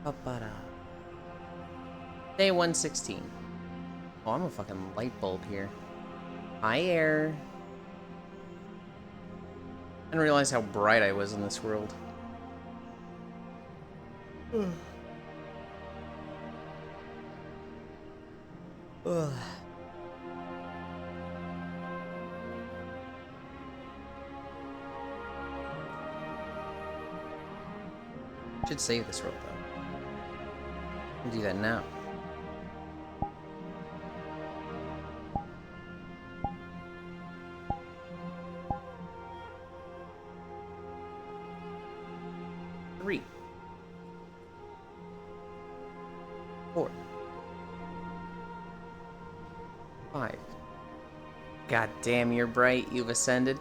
Ba-ba-da. Day 116. Oh, I'm a fucking light bulb here. Hi, air. I didn't realize how bright I was in this world. Ugh. Should save this world, though. I'll do that now. Three. 4. 5. God damn, you're bright. You've ascended.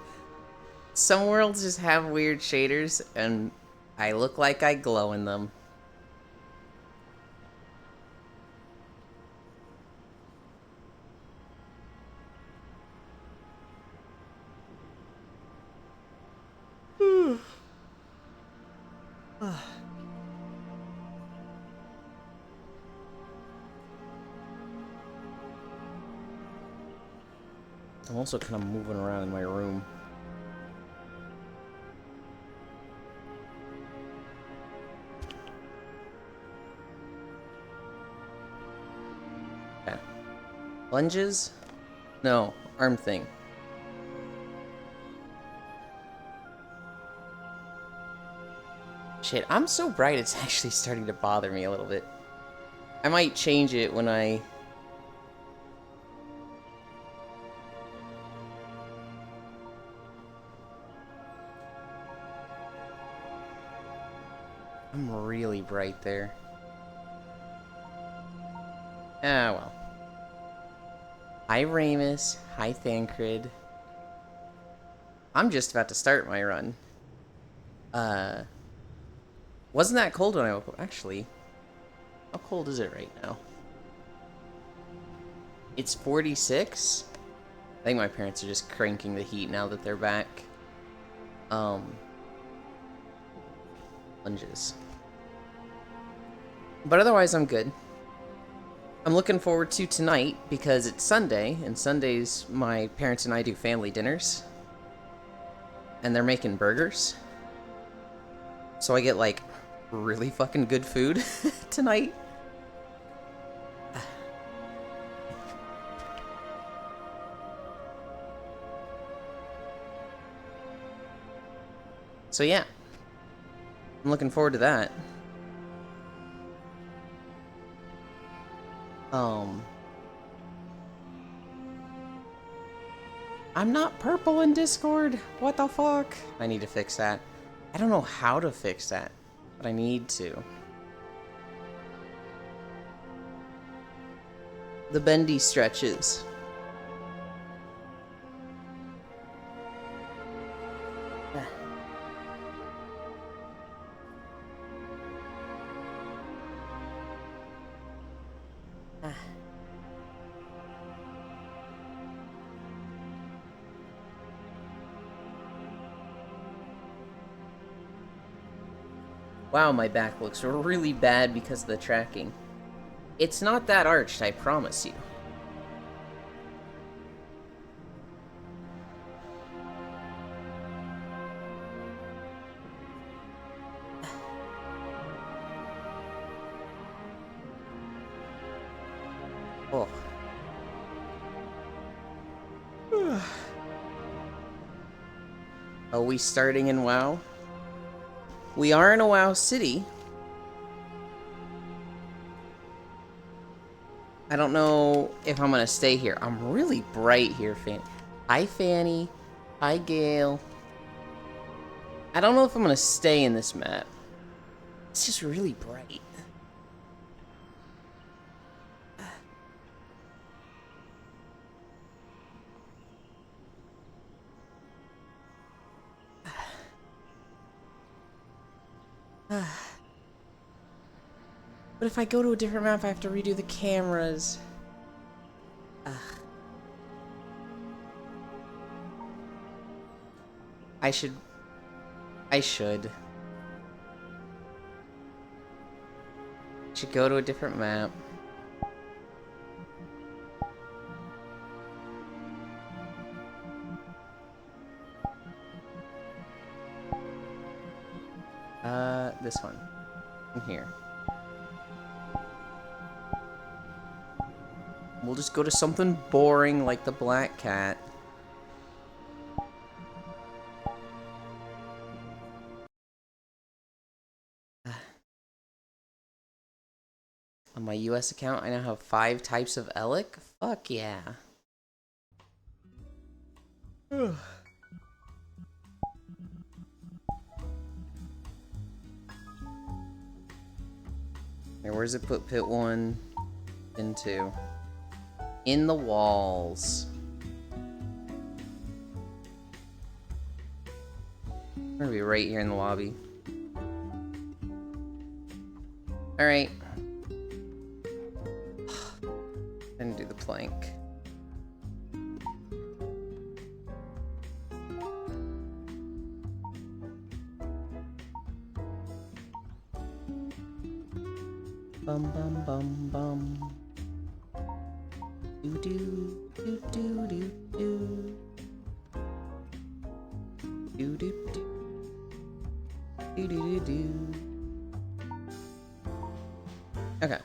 Some worlds just have weird shaders, and I look like I glow in them. I'm also kind of moving around in my room. Okay. Lunges? No, arm thing. Shit, I'm so bright it's actually starting to bother me a little bit. I might change it when I'm really bright there. Ah, well. Hi, Ramus. Hi, Thancred. I'm just about to start my run. Wasn't that cold when I woke up? Actually, how cold is it right now? It's 46? I think my parents are just cranking the heat now that they're back. Lunges. But otherwise, I'm good. I'm looking forward to tonight because it's Sunday, and Sundays my parents and I do family dinners. And they're making burgers. So I get, like, really fucking good food tonight. So yeah, I'm looking forward to that. I'm not purple in Discord. What the fuck? I need to fix that. I don't know how to fix that, but I need to. The bendy stretches. Wow, my back looks really bad because of the tracking. It's not that arched, I promise you. Oh. Are we starting in WoW? We are in a WoW city. I don't know if I'm gonna stay here. I'm really bright here, Fanny. Hi, Fanny. Hi, Gale. I don't know if I'm gonna stay in this map. It's just really bright. But if I go to a different map, I have to redo the cameras. I should. Should go to a different map. This one. In here. We'll just go to something boring like the Black Cat. On my US account, I now have 5 types of Elec. Fuck yeah. Here, where's it put pit 1 and 2? In the walls. We're gonna be right here in the lobby. Alright. And do the plank. Bum bum bum bum. Do do do do do do. Do do do. Do do do do. Okay.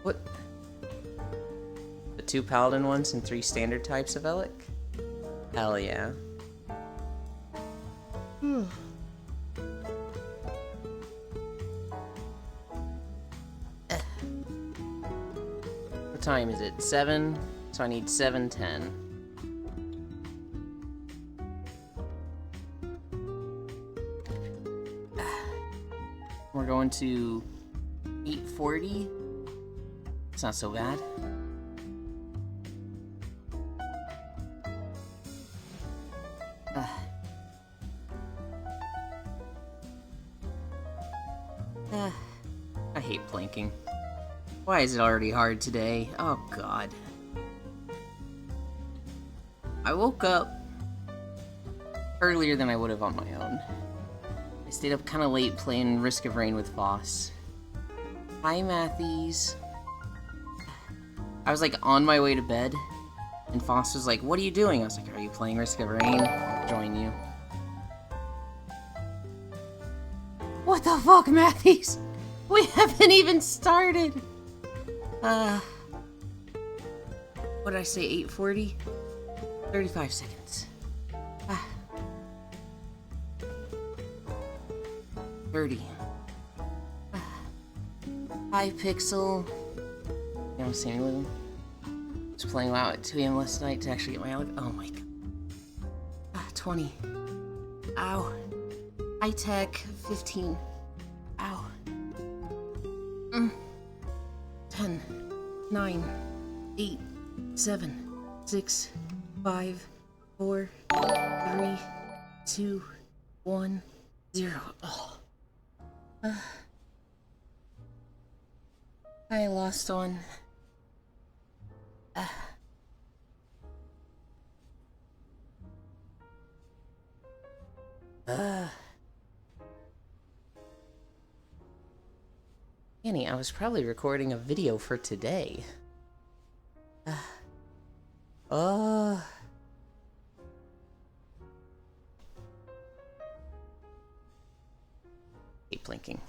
What? The 2 paladin ones and 3 standard types of Elec? Hell yeah. What time is it? 7? So I need 7:10. We're going to 8:40. It's not so bad. I hate planking. Why is it already hard today? Oh god. I woke up earlier than I would have on my own. I stayed up kind of late playing Risk of Rain with Voss. Hi, Matthews. I was like on my way to bed, and Voss was like, "What are you doing?" I was like, "Are you playing Risk of Rain? I'll join you." What the fuck, Matthews? We haven't even started! What did I say, 8:40? 35 seconds. 30. Hi, Pixel. You know, Sammy with him. I was playing WoW at 2 AM last night to actually get my Elec. Oh my god. 20. Ow. High tech, 15. Ow. 10. 9. 8. 7. 6. 5. 4. 3. 2. 1. 0. Oh. I lost one. Annie, I was probably recording a video for today. Hate blinking.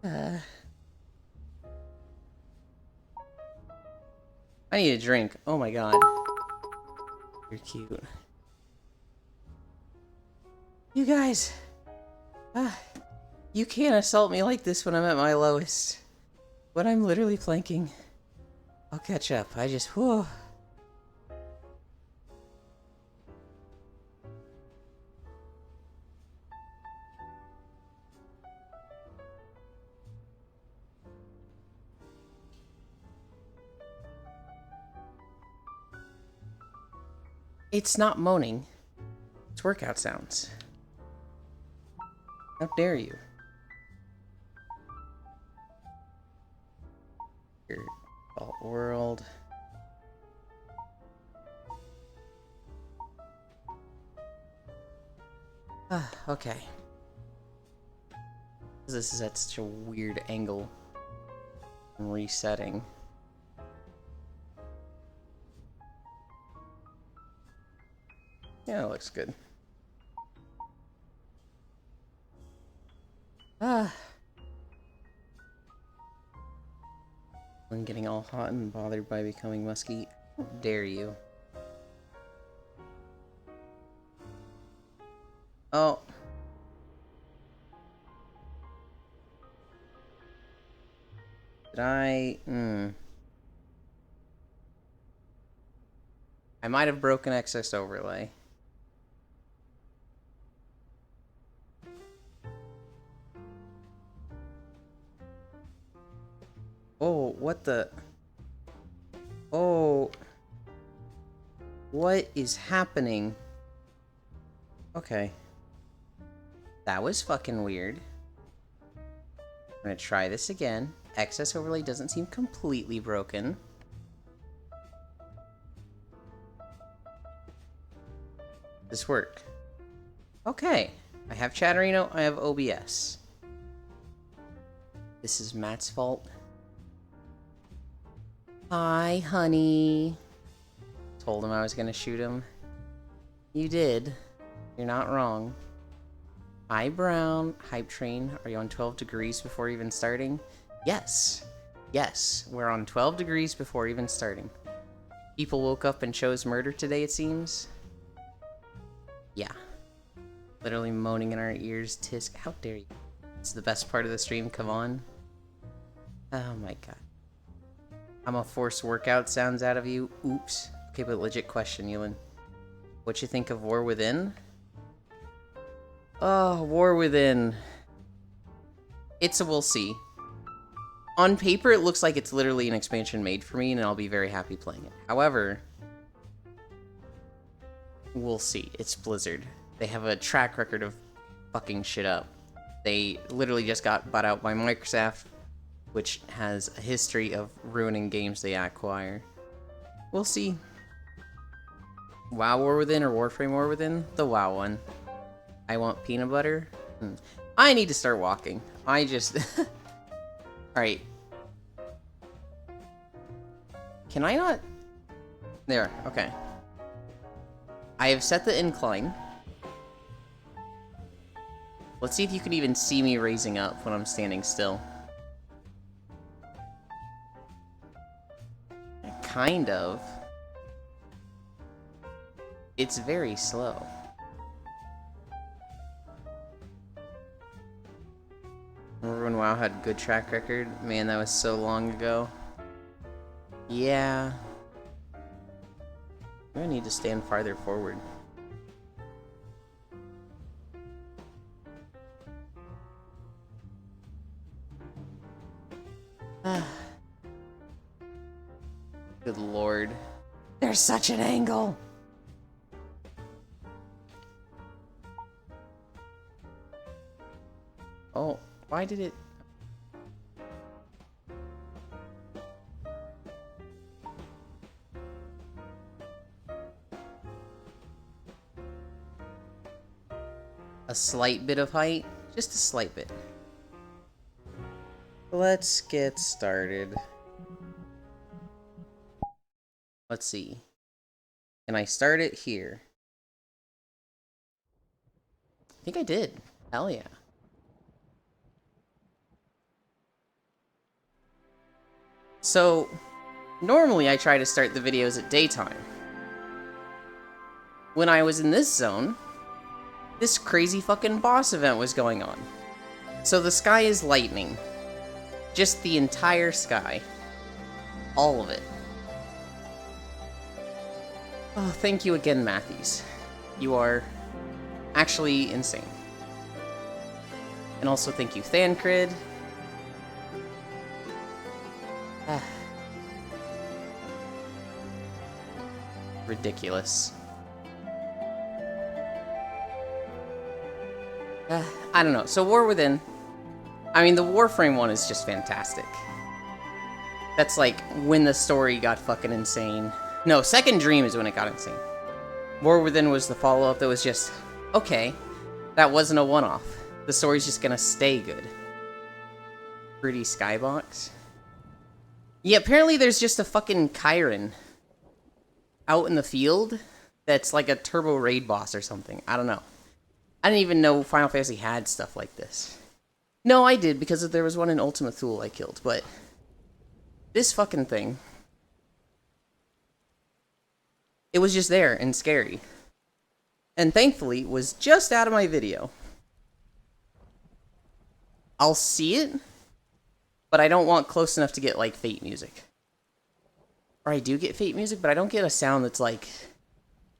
I need a drink. Oh my god. You're cute. You guys. You can't assault me like this when I'm at my lowest. When I'm literally planking. I'll catch up. I just, whoa. It's not moaning. It's workout sounds. How dare you? Your alt world. Okay. This is at such a weird angle. I'm resetting. Yeah, it looks good. I'm getting all hot and bothered by becoming musky. How dare you? Oh. Did I? I might have broken excess overlay. Oh, what the? Oh. What is happening? Okay. That was fucking weird. I'm gonna try this again. Excess overlay doesn't seem completely broken. This work. Okay. I have Chatterino, I have OBS. This is Matt's fault. Hi, honey. Told him I was gonna shoot him. You did. You're not wrong. Hi, Brown. Hype Train. Are you on 12 degrees before even starting? Yes. Yes, we're on 12 degrees before even starting. People woke up and chose murder today, it seems. Yeah. Literally moaning in our ears. Tisk, how dare you? It's the best part of the stream, come on. Oh my god. I'm gonna force workout sounds out of you. Oops. Okay, but legit question, Ewan. What you think of War Within? Oh, War Within. It's a we'll see. On paper, it looks like it's literally an expansion made for me, and I'll be very happy playing it. However, we'll see. It's Blizzard. They have a track record of fucking shit up. They literally just got bought out by Microsoft, which has a history of ruining games they acquire. We'll see. WoW War Within or Warframe War Within? The WoW one. I want peanut butter. I need to start walking. I just... Alright. Can I not... There, okay. I have set the incline. Let's see if you can even see me raising up when I'm standing still. Kind of. It's very slow. Remember when WoW had a good track record? Man, that was so long ago. Yeah. I need to stand farther forward. Good lord. There's such an angle! Oh, why did it... A slight bit of height? Just a slight bit. Let's get started. Let's see. Can I start it here? I think I did. Hell yeah. So, normally I try to start the videos at daytime. When I was in this zone, this crazy fucking boss event was going on. So the sky is lightning. Just the entire sky. All of it. Oh, thank you again, Matthews. You are actually insane. And also thank you, Thancred. Ridiculous. I don't know. So War Within. I mean, the Warframe one is just fantastic. That's like when the story got fucking insane. No, Second Dream is when it got insane. War Within was the follow-up that was just, okay, That wasn't a one-off. The story's just gonna stay good. Pretty skybox. Yeah, apparently there's just a fucking Chiron out in the field that's like a turbo raid boss or something. I don't know. I didn't even know Final Fantasy had stuff like this. No, I did, because there was one in Ultima Thule I killed, but this fucking thing, it was just there and scary. And thankfully, was just out of my video. I'll see it, but I don't want close enough to get, like, Fate music. Or I do get Fate music, but I don't get a sound that's like,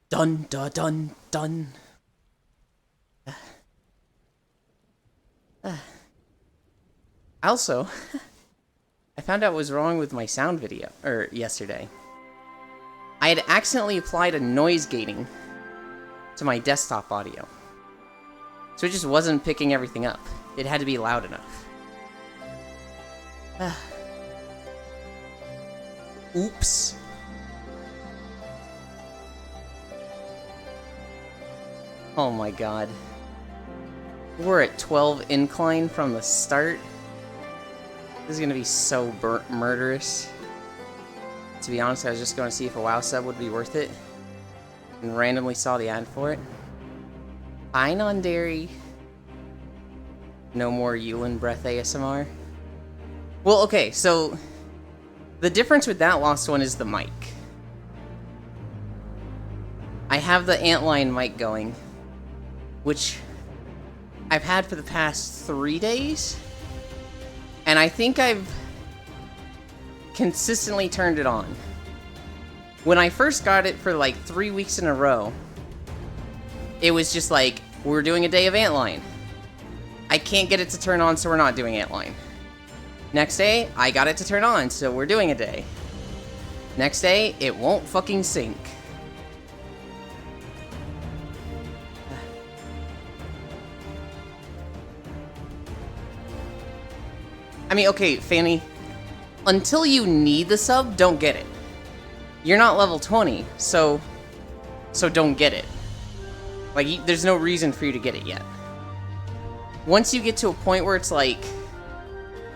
dun, dun, dun, dun. Also, I found out what was wrong with my sound video, yesterday. I had accidentally applied a noise gating to my desktop audio. So it just wasn't picking everything up. It had to be loud enough. Oops. Oh my god. We're at 12 incline from the start. This is gonna be so murderous. To be honest, I was just going to see if a WoW sub would be worth it. And randomly saw the ad for it. Hi, non-dairy. No more Yulin Breath ASMR. Well, okay, so the difference with that Lost One is the mic. I have the Antlion mic going, which I've had for the past 3 days, and I think I've consistently turned it on. When I first got it for like 3 weeks in a row, it was just like, we're doing a day of Antlion. I can't get it to turn on, so we're not doing Antlion. Next day, I got it to turn on, so we're doing a day. Next day, it won't fucking sync. I mean, okay, Fanny, until you need the sub, don't get it. You're not level 20, so don't get it. Like, there's no reason for you to get it yet. Once you get to a point where it's like,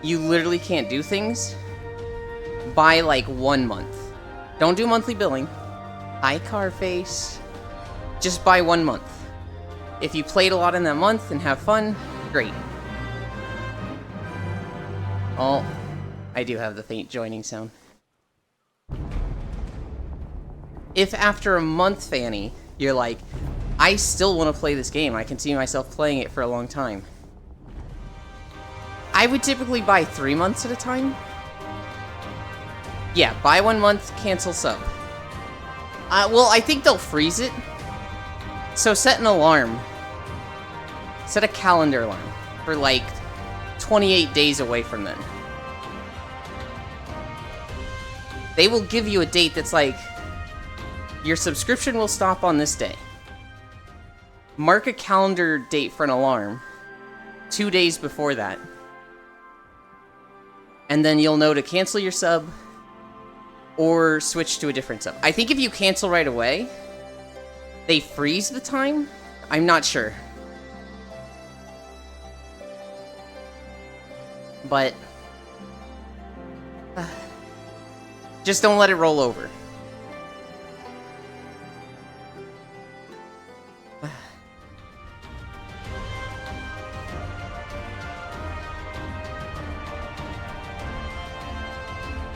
you literally can't do things, buy like 1 month. Don't do monthly billing. Hi, Carface. Just buy 1 month. If you played a lot in that month and have fun, great. Oh, I do have the faint joining sound. If after a month, Fanny, you're like, I still want to play this game, I can see myself playing it for a long time, I would typically buy 3 months at a time. Yeah, buy 1 month, cancel sub. Well, I think they'll freeze it. So set an alarm. Set a calendar alarm for like 28 days away from then. They will give you a date that's like, your subscription will stop on this day. Mark a calendar date for an alarm 2 days before that. And then you'll know to cancel your sub or switch to a different sub. I think if you cancel right away, they freeze the time? I'm not sure. But just don't let it roll over.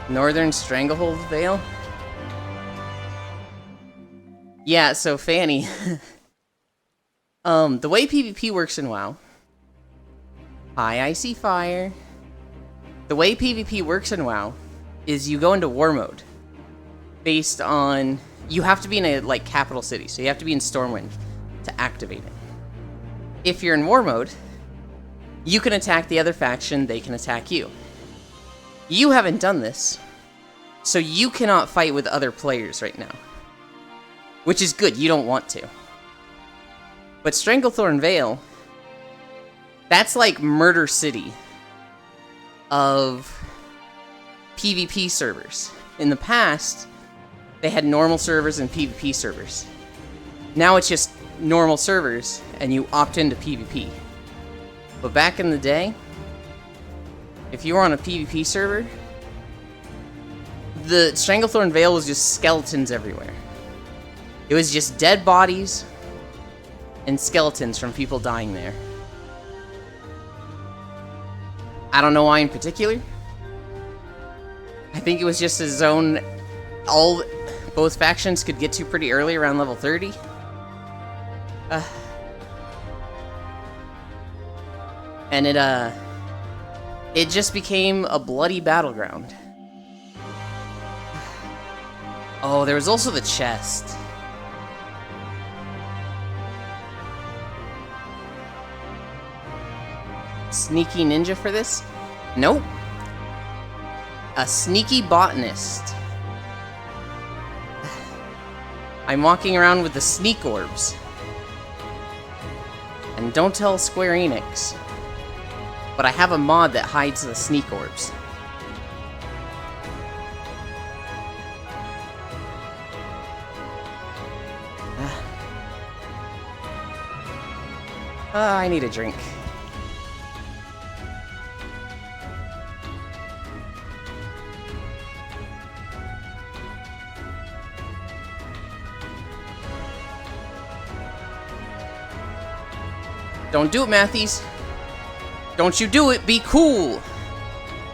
Northern Stranglehold Vale? Yeah, so Fanny. The way PvP works in WoW. Hi, Icy Fire. The way PvP works in WoW is you go into war mode. Based on... You have to be in a, like, capital city, so you have to be in Stormwind to activate it. If you're in war mode, you can attack the other faction, they can attack you. You haven't done this, so you cannot fight with other players right now. Which is good, you don't want to. But Stranglethorn Vale, that's like Murder City of PvP servers. In the past, they had normal servers and PvP servers. Now it's just normal servers and you opt into PvP. But back in the day, if you were on a PvP server, the Stranglethorn Vale was just skeletons everywhere. It was just dead bodies and skeletons from people dying there. I don't know why in particular. I think it was just a zone both factions could get to pretty early, around level 30. And it just became a bloody battleground. Oh, there was also the chest. Sneaky ninja for this? Nope. A sneaky botanist. I'm walking around with the sneak orbs. And don't tell Square Enix, but I have a mod that hides the sneak orbs. I need a drink. Don't do it, Matthews. Don't you do it. Be cool.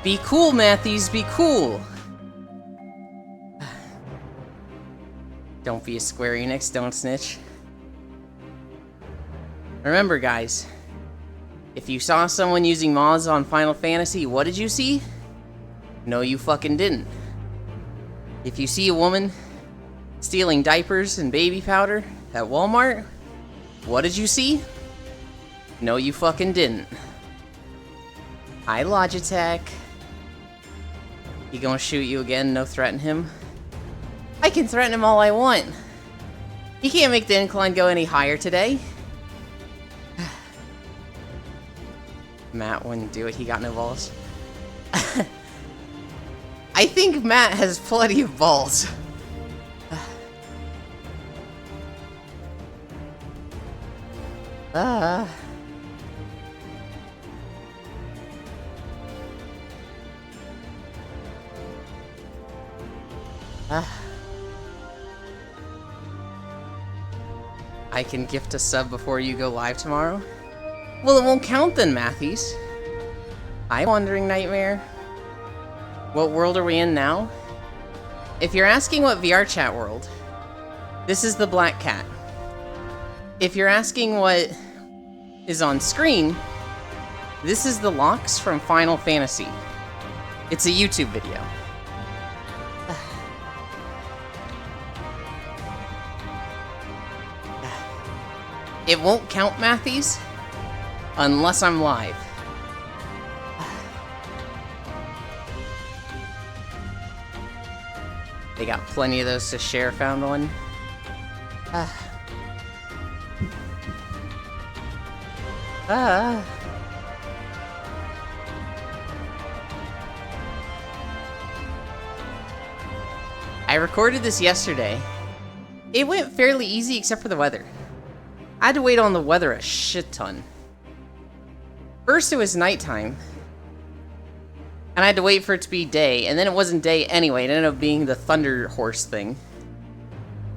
Be cool, Matthews. Be cool. Don't be a Square Enix. Don't snitch. Remember, guys. If you saw someone using mods on Final Fantasy, what did you see? No, you fucking didn't. If you see a woman stealing diapers and baby powder at Walmart, what did you see? No, you fucking didn't. Hi, Logitech. He gonna shoot you again? No, threaten him? I can threaten him all I want. He can't make the incline go any higher today. Matt wouldn't do it. He got no balls. I think Matt has plenty of balls. I can gift a sub before you go live tomorrow? Well, it won't count then, Matthews. Hi, Wandering Nightmare. What world are we in now? If you're asking what VR chat world, this is the Black Cat. If you're asking what is on screen, this is the Locks from Final Fantasy. It's a YouTube video. It won't count, Matthews, unless I'm live. They got plenty of those to share, found one. I recorded this yesterday. It went fairly easy except for the weather. I had to wait on the weather a shit ton. First it was nighttime, and I had to wait for it to be day, and then it wasn't day anyway. It ended up being the Thunder Horse thing.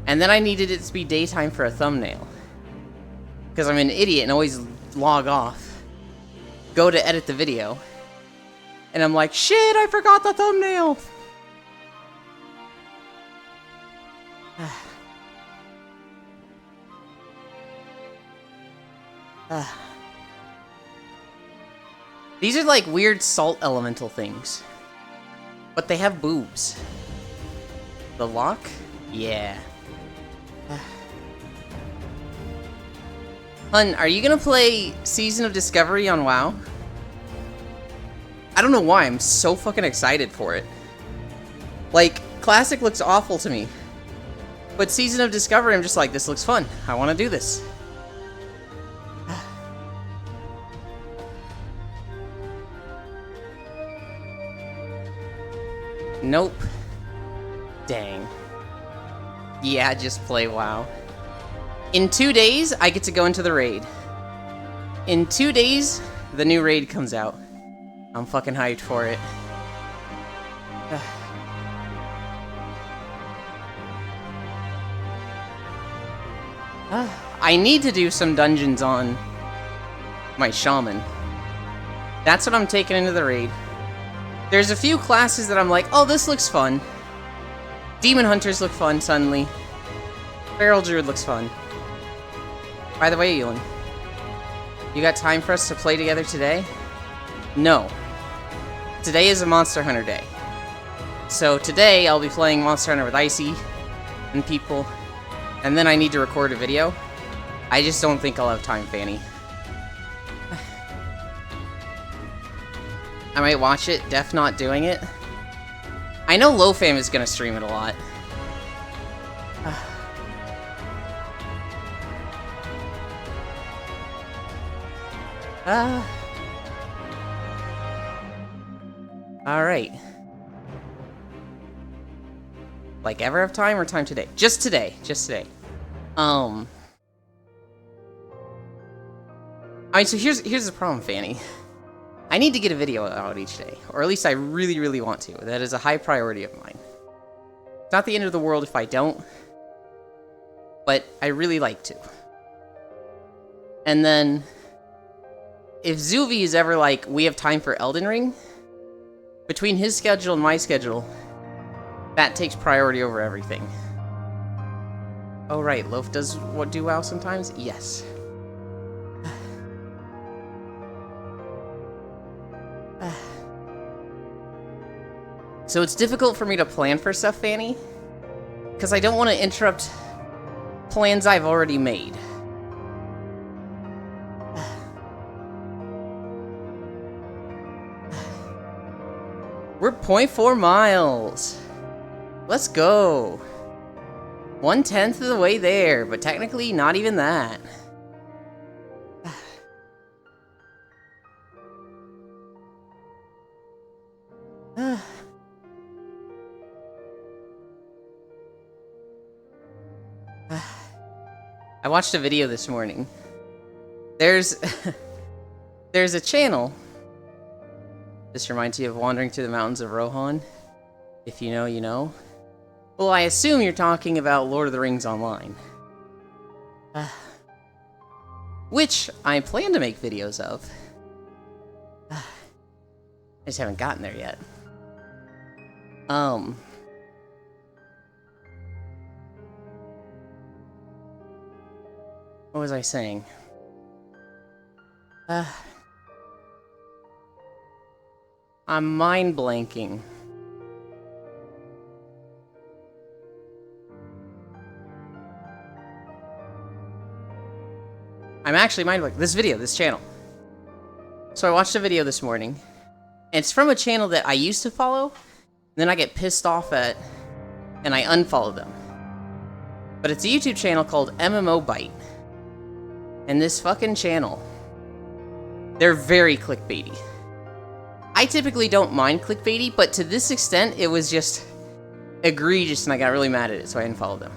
And then I needed it to be daytime for a thumbnail. Because I'm an idiot and always log off. Go to edit the video. And I'm like, shit, I forgot the thumbnail! These are like weird salt elemental things. But they have boobs. The lock? Yeah. Hun, are you gonna play Season of Discovery on WoW? I don't know why, I'm so fucking excited for it. Like, Classic looks awful to me. But Season of Discovery, I'm just like, this looks fun. I wanna do this. Nope. Dang. Yeah, just play WoW. In 2 days, I get to go into the raid. In 2 days, the new raid comes out. I'm fucking hyped for it. I need to do some dungeons on my shaman. That's what I'm taking into the raid. There's a few classes that I'm like, oh, this looks fun. Demon Hunters look fun suddenly. Feral Druid looks fun. By the way, Elon, you got time for us to play together today? No. Today is a Monster Hunter day. So today I'll be playing Monster Hunter with Icy and people, and then I need to record a video. I just don't think I'll have time, Fanny. I might watch it, Def not doing it. I know LoFam is gonna stream it a lot. Alright. Like, ever have time or time today? Just today. Just today. I mean, so here's the problem, Fanny. I need to get a video out each day. Or at least I really, really want to. That is a high priority of mine. It's not the end of the world if I don't. But I really like to. And then, if Zuvi is ever like, we have time for Elden Ring, between his schedule and my schedule, that takes priority over everything. Oh right, Loaf does do WoW sometimes? Yes. So it's difficult for me to plan for stuff, Fanny, because I don't want to interrupt plans I've already made. We're 0.4 miles. Let's go. 1/10 of the way there, but technically not even that. I watched a video this morning. There's a channel. This reminds you of Wandering Through the Mountains of Rohan. If you know, you know. Well, I assume you're talking about Lord of the Rings Online. Which I plan to make videos of. I just haven't gotten there yet. What was I saying? I'm mind blanking. I'm actually mind blanking. This channel. So I watched a video this morning. And it's from a channel that I used to follow. And then I get pissed off at, and I unfollow them. But it's a YouTube channel called MMO Byte. And this fucking channel, they're very clickbaity. I typically don't mind clickbaity, but to this extent, it was just egregious and I got really mad at it, so I unfollowed them.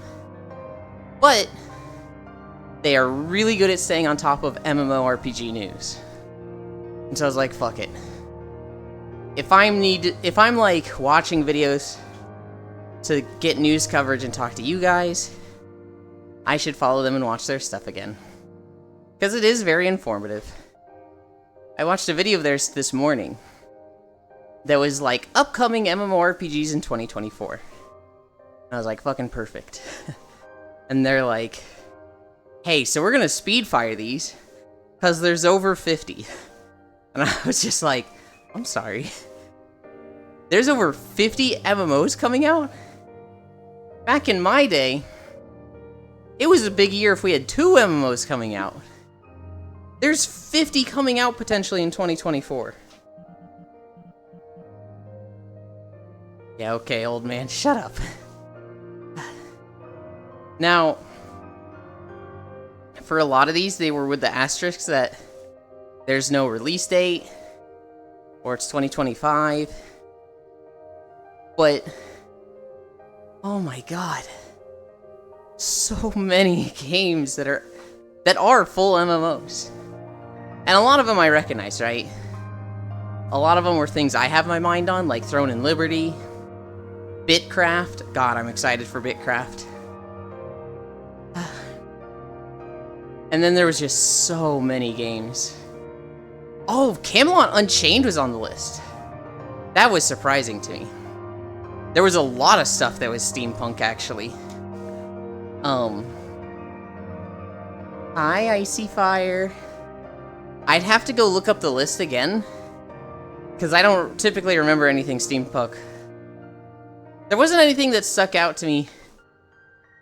But they are really good at staying on top of MMORPG news. And so I was like, fuck it. If I'm like watching videos to get news coverage and talk to you guys, I should follow them and watch their stuff again. Because it is very informative. I watched a video of theirs this morning that was like, upcoming MMORPGs in 2024. And I was like, fucking perfect. And they're like, hey, so we're gonna speed fire these, because there's over 50. And I was just like, I'm sorry. There's over 50 MMOs coming out? Back in my day, it was a big year if we had 2 MMOs coming out. There's 50 coming out potentially in 2024. Yeah, okay, old man, shut up. Now, for a lot of these, they were with the asterisks that there's no release date, or it's 2025. But, oh my god. so many games that are full MMOs. And a lot of them I recognize, right? A lot of them were things I have my mind on, like Throne and Liberty, Bitcraft. God, I'm excited for Bitcraft. And then there was just so many games. Oh, Camelot Unchained was on the list. That was surprising to me. There was a lot of stuff that was steampunk, actually. Hi, Icy Fire. I'd have to go look up the list again, because I don't typically remember anything steampunk. There wasn't anything that stuck out to me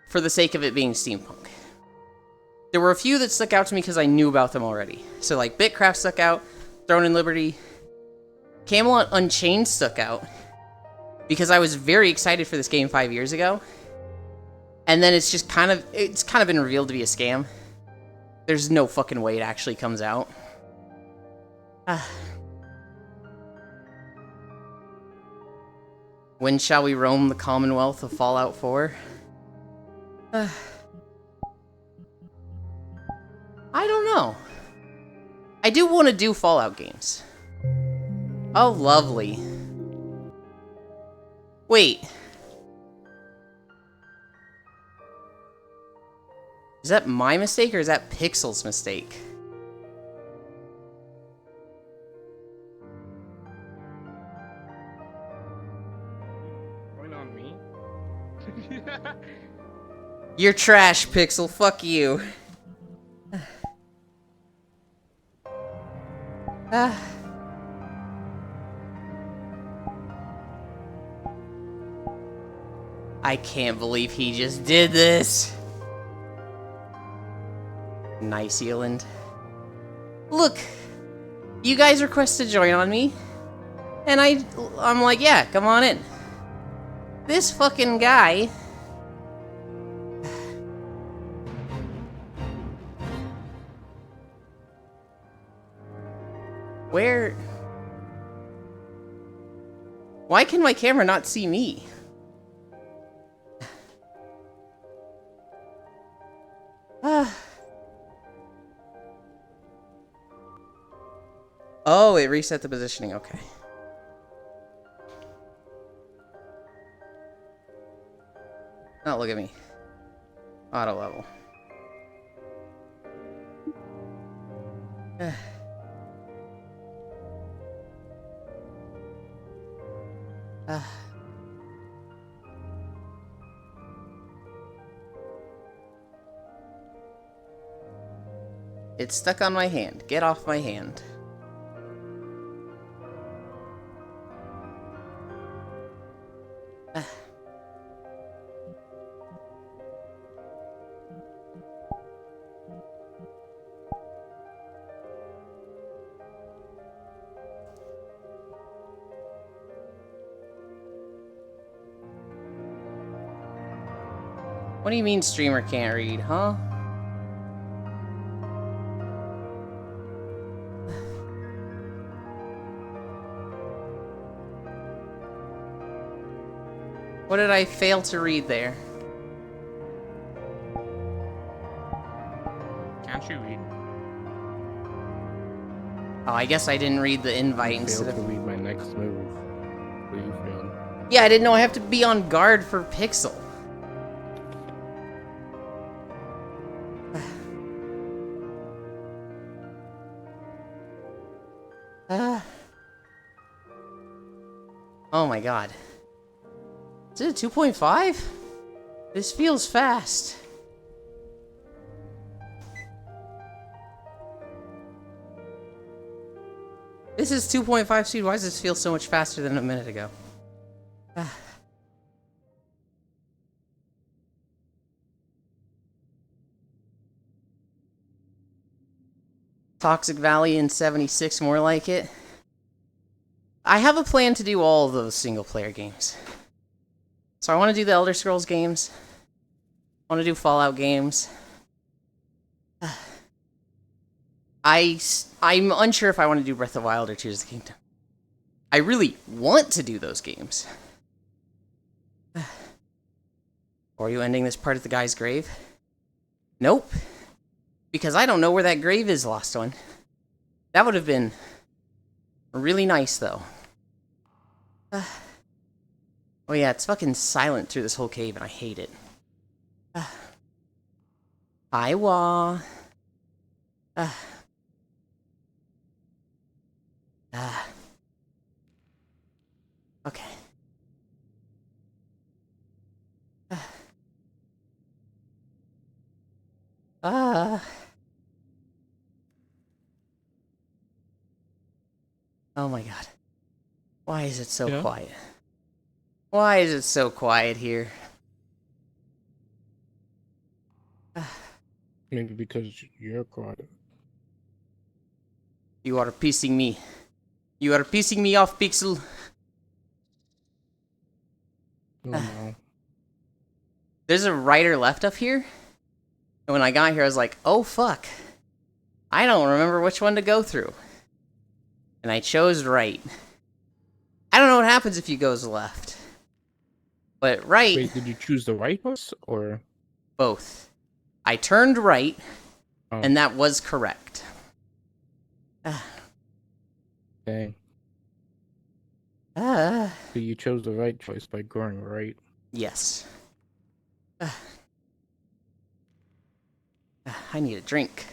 for the sake of it being steampunk. There were a few that stuck out to me because I knew about them already. So, like, Bitcraft stuck out, Throne and Liberty. Camelot Unchained stuck out because I was very excited for this game 5 years ago. And then it's kind of been revealed to be a scam. There's no fucking way it actually comes out. When shall we roam the Commonwealth of Fallout 4? I don't know. I do want to do Fallout games. Oh, lovely. Wait. Is that my mistake or is that Pixel's mistake? Going on me? You're trash, Pixel. Fuck you. I can't believe he just did this. Nice, Eland. Look, you guys requested to join on me, and I'm like, yeah, come on in. This fucking guy. Where? Why can my camera not see me? Oh, it reset the positioning. Okay. Oh, look at me. Auto level. It's stuck on my hand. Get off my hand. What do you mean streamer can't read, huh? What did I fail to read there? Can't you read? Oh, I guess I didn't read the invite instead Failed of... to read my next move. What you failed? Yeah, I didn't know I have to be on guard for Pixel. Oh my god. Is it a 2.5? This feels fast. This is 2.5 speed. Why does this feel so much faster than a minute ago? Toxic Valley in 76, more like it. I have a plan to do all of those single-player games. So I want to do the Elder Scrolls games. I want to do Fallout games. I'm unsure if I want to do Breath of the Wild or Tears of the Kingdom. I really want to do those games. Or are you ending this part at the guy's grave? Nope. Because I don't know where that grave is, Lost One. That would have been really nice, though. Oh yeah, it's fucking silent through this whole cave, and I hate it. Hi, Wah. Okay. Oh my god. Why is it so quiet? Why is it so quiet here? Maybe because you're quiet. You are pissing me. You are pissing me off, Pixel. Oh no. There's a right or left up here. And when I got here, I was like, oh fuck. I don't remember which one to go through. And I chose right. I don't know what happens if you goes left. But right... Wait, did you choose the right bus, or...? Both. I turned right, and that was correct. Dang. So you chose the right choice by going right. Yes. I need a drink.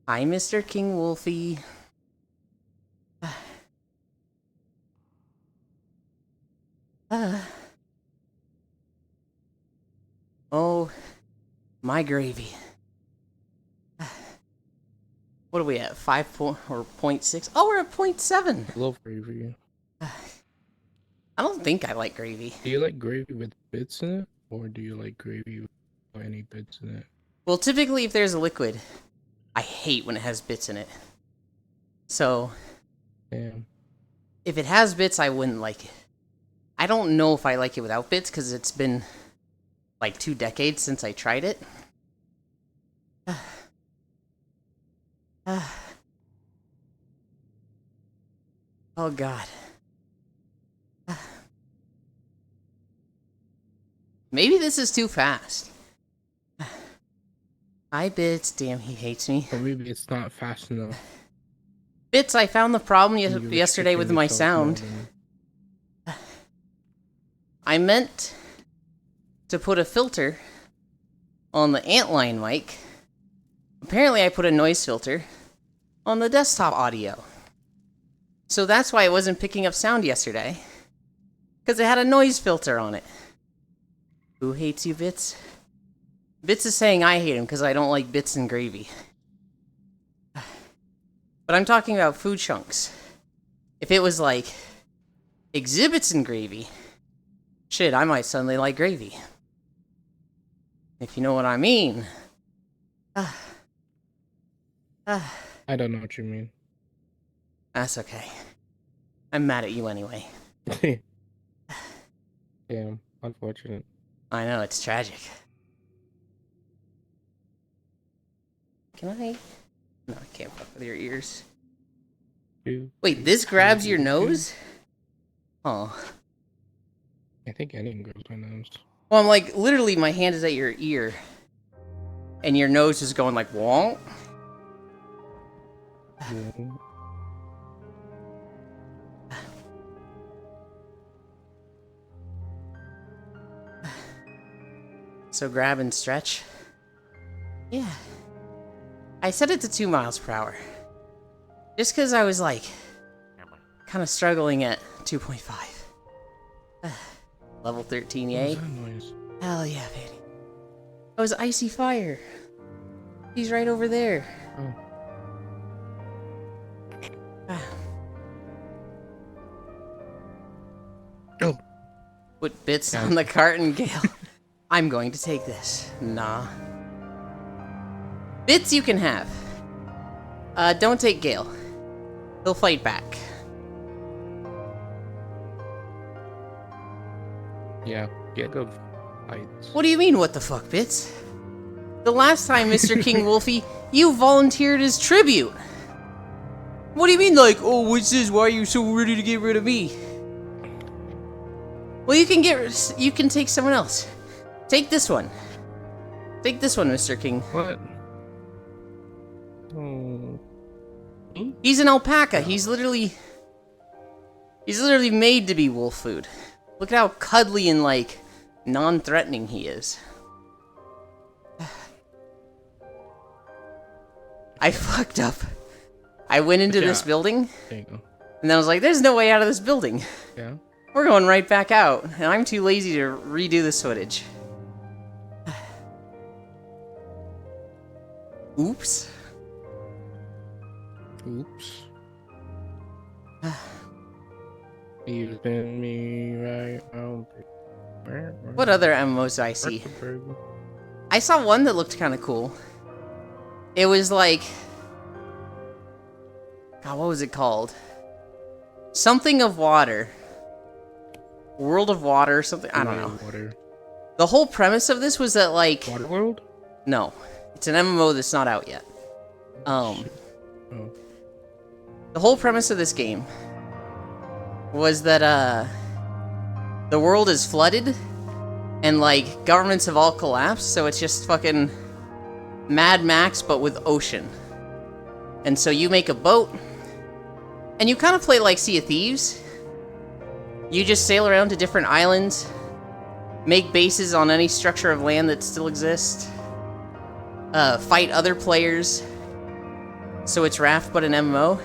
Hi, Mr. King Wolfie. Oh, my gravy. What are we at? 0.6? Oh, we're at 0.7. I love gravy. I don't think I like gravy. Do you like gravy with bits in it, or do you like gravy without any bits in it? Well, typically if there's a liquid, I hate when it has bits in it. So, Damn. if it has bits, I wouldn't like it. I don't know if I like it without bits, because it's been like 2 decades since I tried it. Oh god. Maybe this is too fast. Hi, Bits. Damn, he hates me. Or maybe it's not fast enough. Bits, I found the problem You're yesterday with restricting my yourself sound. more than- I meant to put a filter on the Antline mic. Apparently, I put a noise filter on the desktop audio. So that's why it wasn't picking up sound yesterday. Because it had a noise filter on it. Who hates you, Bits? Bits is saying I hate him because I don't like bits and gravy. But I'm talking about food chunks. If it was like exhibits and gravy, shit, I might suddenly like gravy. If you know what I mean. I don't know what you mean. That's okay. I'm mad at you anyway. Damn, unfortunate. I know, it's tragic. Can I? No, I can't fuck with your ears. Wait, this grabs your nose? Oh. I think anything grabs my nose. Well, I'm like, literally, my hand is at your ear. And your nose is going like, wonk. Yeah. So grab and stretch. Yeah. I set it to 2 miles per hour. Just because I was like, kind of struggling at 2.5. Level 13, yay. What was that noise? Hell yeah, baby. That was Icy Fire. He's right over there. Oh. Put bits on the carton, Gale. I'm going to take this. Nah. Bits you can have. Don't take Gale. He'll fight back. Yeah, get go fights. What do you mean, what the fuck, Bits? The last time, Mr. King Wolfie, you volunteered as tribute. What do you mean, like, oh, what's this? Why are you so ready to get rid of me? Well, you can take someone else. Take this one. Take this one, Mr. King. What? Oh. He's an alpaca. He's literally made to be wolf food. Look at how cuddly and, like, non-threatening he is. I fucked up. I went into this building, There you go. and then I was like, there's no way out of this building. Yeah. We're going right back out, and I'm too lazy to redo this footage. Oops. Oops. You spin me right out. What other MMOs do I see? I saw one that looked kind of cool. It was like... God, what was it called? Something of water. World of Water, something. I don't know. Water. The whole premise of this was that, like... Waterworld? No. It's an MMO that's not out yet. Oh. The whole premise of this game was that, the world is flooded, and, like, governments have all collapsed, so it's just fucking Mad Max, but with ocean. And so you make a boat, and you kind of play like Sea of Thieves. You just sail around to different islands, make bases on any structure of land that still exists, fight other players. So it's Raft, but an MMO.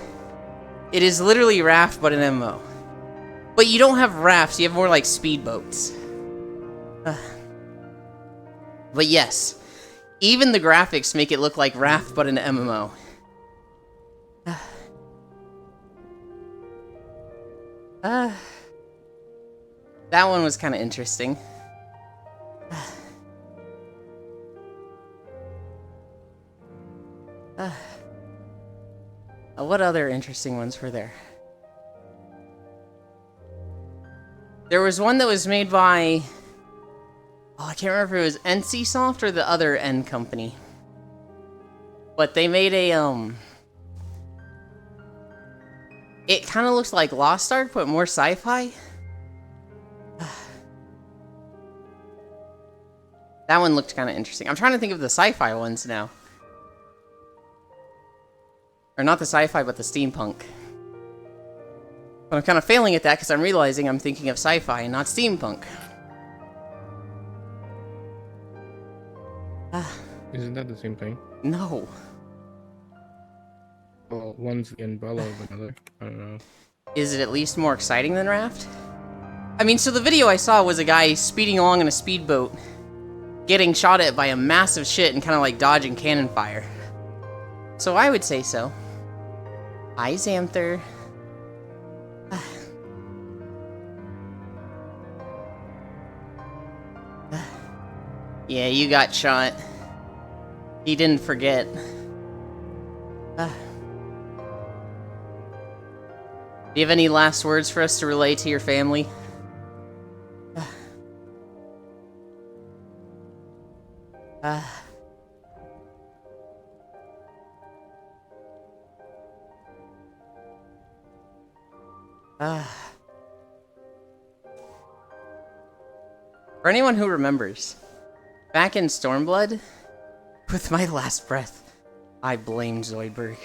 It is literally Raft, but an MMO. But you don't have rafts, you have more like speedboats. But yes, even the graphics make it look like Raft, but an MMO. That one was kind of interesting. What other interesting ones were there? There was one that was made by... Oh, I can't remember if it was NCSoft or the other N company. But they made a, It kind of looks like Lost Ark, but more sci-fi. That one looked kind of interesting. I'm trying to think of the sci-fi ones now. Or not the sci-fi, but the steampunk. But I'm kind of failing at that because I'm realizing I'm thinking of sci-fi and not steampunk. Isn't that the same thing? No. Well, one's the umbrella of another. I don't know. Is it at least more exciting than Raft? I mean, so the video I saw was a guy speeding along in a speedboat, getting shot at by a massive shit and kind of like dodging cannon fire. So I would say so. Hi, Xanther. Yeah, you got shot. He didn't forget. Do you have any last words for us to relay to your family? For anyone who remembers, back in Stormblood, with my last breath, I blamed Zoidberg.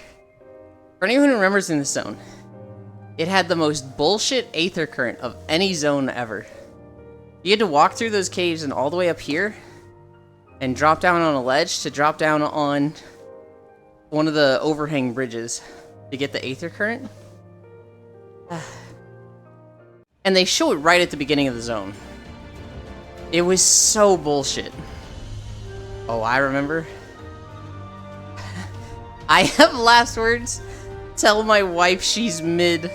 For anyone who remembers in this zone, it had the most bullshit Aether Current of any zone ever. You had to walk through those caves and all the way up here, and drop down on a ledge to drop down on one of the overhang bridges to get the Aether Current. And they show it right at the beginning of the zone. It was so bullshit. Oh, I remember. I have last words. Tell my wife she's mid.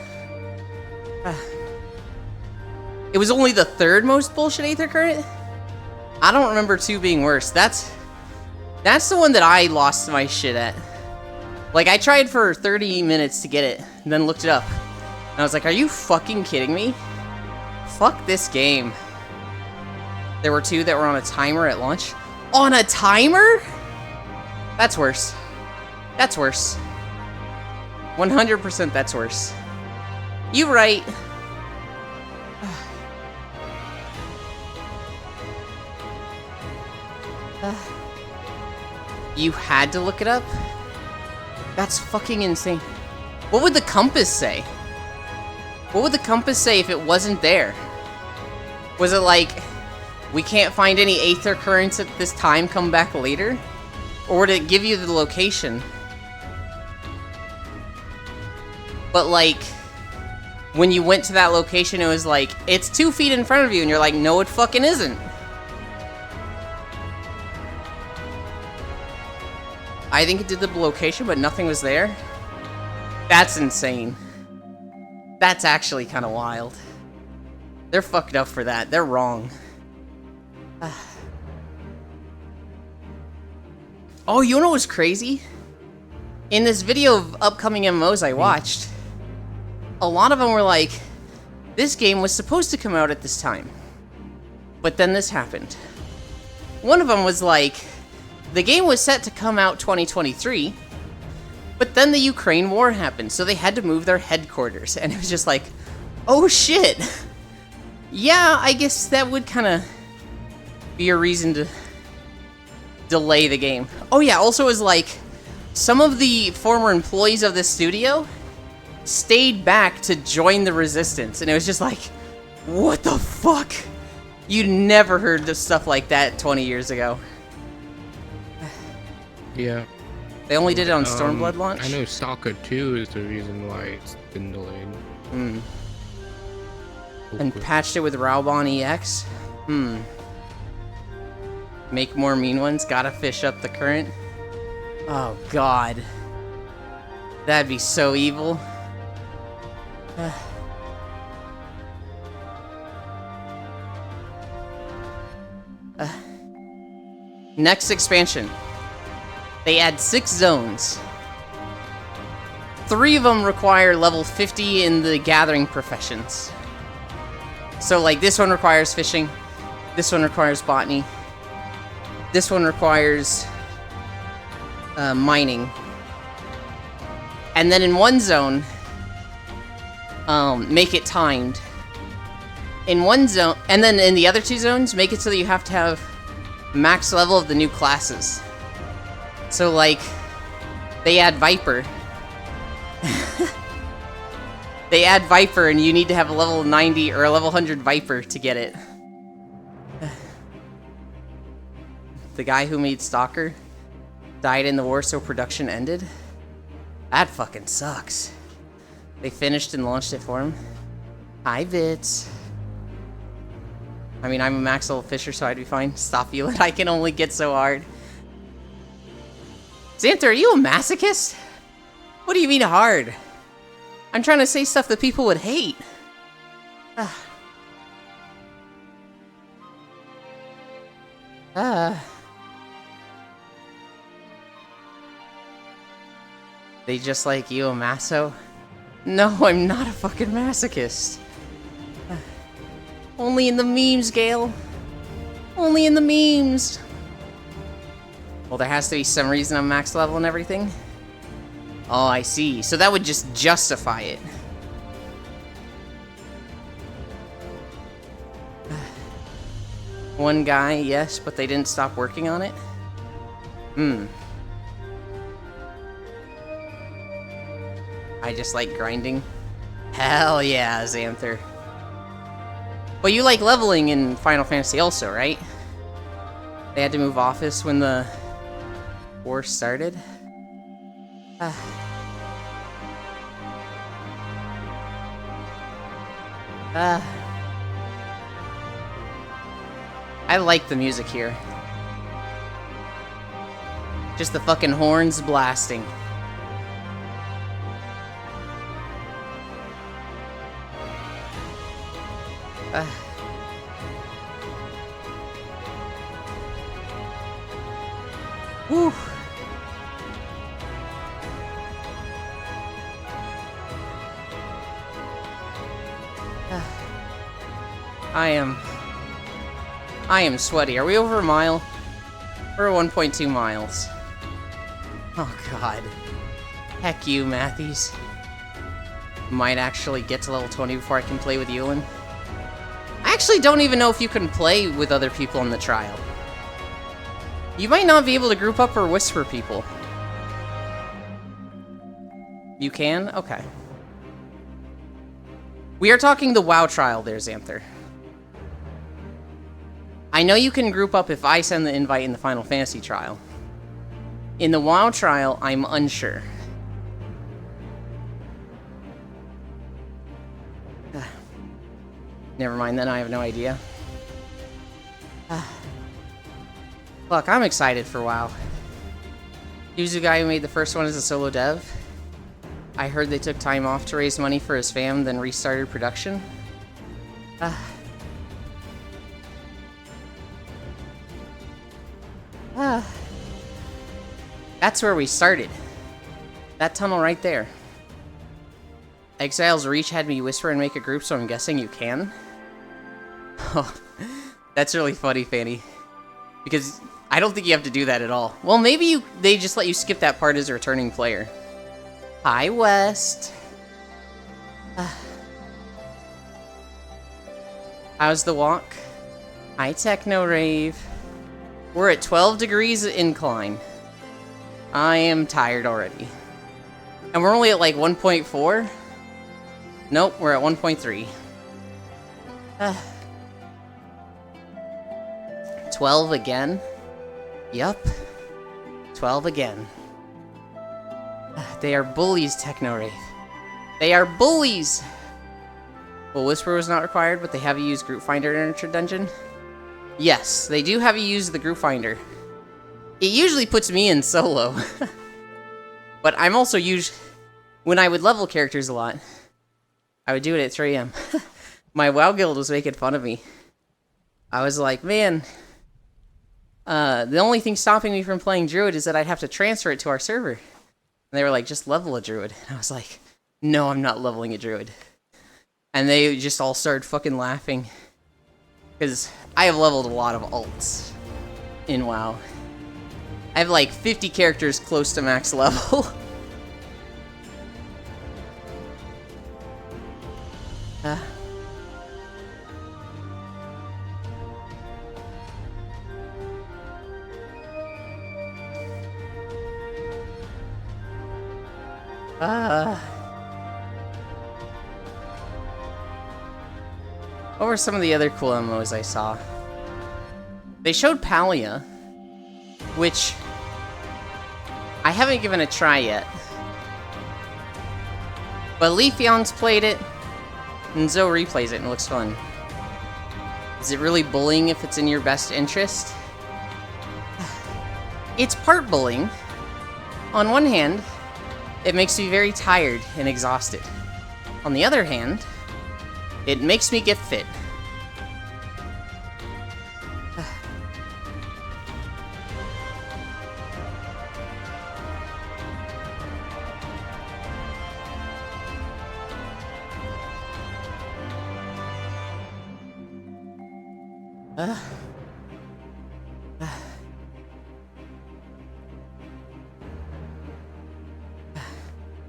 It was only the third most bullshit Aether Current? I don't remember 2 being worse. That's the one that I lost my shit at. Like, I tried for 30 minutes to get it, and then looked it up. And I was like, are you fucking kidding me? Fuck this game. There were 2 that were on a timer at launch. On a timer? That's worse. That's worse. 100% that's worse. You right. You had to look it up? That's fucking insane. What would the compass say? What would the compass say if it wasn't there? Was it like, we can't find any aether currents at this time, come back later? Or would it give you the location? But like, when you went to that location, it was like, it's 2 feet in front of you, and you're like, no, it fucking isn't. I think it did the location, but nothing was there. That's insane. That's actually kind of wild. They're fucked up for that. They're wrong. Oh, you know what's crazy? In this video of upcoming MMOs I watched, a lot of them were like, this game was supposed to come out at this time, but then this happened. One of them was like, the game was set to come out 2023, but then the Ukraine war happened, so they had to move their headquarters, and it was just like, oh shit. Yeah, I guess that would kind of be a reason to delay the game. Oh yeah, also it was like, some of the former employees of this studio stayed back to join the resistance, and it was just like, what the fuck? You never heard of stuff like that 20 years ago. Yeah. They only did it on Stormblood launch? I know Stalker 2 is the reason why it's been delayed. And patched it with Raubon EX? Make more mean ones, gotta fish up the current. Oh god. That'd be so evil. Next expansion. They add 6 zones. 3 of them require level 50 in the gathering professions. So like this one requires fishing, this one requires botany, this one requires mining. And then in one zone, make it timed. In one zone, and then in the other 2 zones, make it so that you have to have max level of the new classes. So like, they add Viper. They add Viper and you need to have a level 90 or a level 100 Viper to get it. The guy who made Stalker died in the war, so production ended? That fucking sucks. They finished and launched it for him. Hi, Bits. I mean, I'm a max level fisher, so I'd be fine. Stop you, I can only get so hard. Xanther, are you a masochist? What do you mean hard? I'm trying to say stuff that people would hate. They just like you, a maso? No, I'm not a fucking masochist. Only in the memes, Gale. Only in the memes. Well, there has to be some reason I'm max level and everything. Oh, I see. So that would just justify it. One guy, yes, but they didn't stop working on it? I just like grinding. Hell yeah, Xanther. But you like leveling in Final Fantasy also, right? They had to move office when the war started. I like the music here. Just the fucking horns blasting. Whew. I am sweaty. Are we over a mile? We're at 1.2 miles. Oh god. Heck you, Matthews. Might actually get to level 20 before I can play with Yulin. I actually don't even know if you can play with other people in the trial. You might not be able to group up or whisper people. You can? Okay. We are talking the WoW trial there, Xanther. I know you can group up if I send the invite in the Final Fantasy trial. In the WoW trial, I'm unsure. Never mind then, I have no idea. Look, I'm excited for WoW. He was the guy who made the first one as a solo dev. I heard they took time off to raise money for his fam, then restarted production. That's where we started. That tunnel right there. Exile's Reach had me whisper and make a group, so I'm guessing you can? Oh, that's really funny, Fanny. Because I don't think you have to do that at all. Well, maybe they just let you skip that part as a returning player. Hi, West. How's the walk? Hi, Techno Rave. We're at 12 degrees incline. I am tired already. And we're only at like 1.4? Nope, we're at 1.3. 12 again? Yup. 12 again. They are bullies, Techno Wraith. They are bullies! Well, Whisper was not required, but they have you use Group Finder in Nurture Dungeon? Yes, they do have you use the Group Finder. It usually puts me in solo. But I'm also when I would level characters a lot, I would do it at 3 AM. My WoW guild was making fun of me. I was like, man, the only thing stopping me from playing Druid is that I'd have to transfer it to our server. And they were like, just level a Druid. And I was like, no, I'm not leveling a Druid. And they just all started fucking laughing. Because I have leveled a lot of alts in WoW. I have like 50 characters close to max level. What were some of the other cool MMOs I saw? They showed Palia, which I haven't given a try yet. But Leafeon's played it, and Zoe replays it and it looks fun. Is it really bullying if it's in your best interest? It's part bullying. On one hand, it makes me very tired and exhausted. On the other hand, it makes me get fit.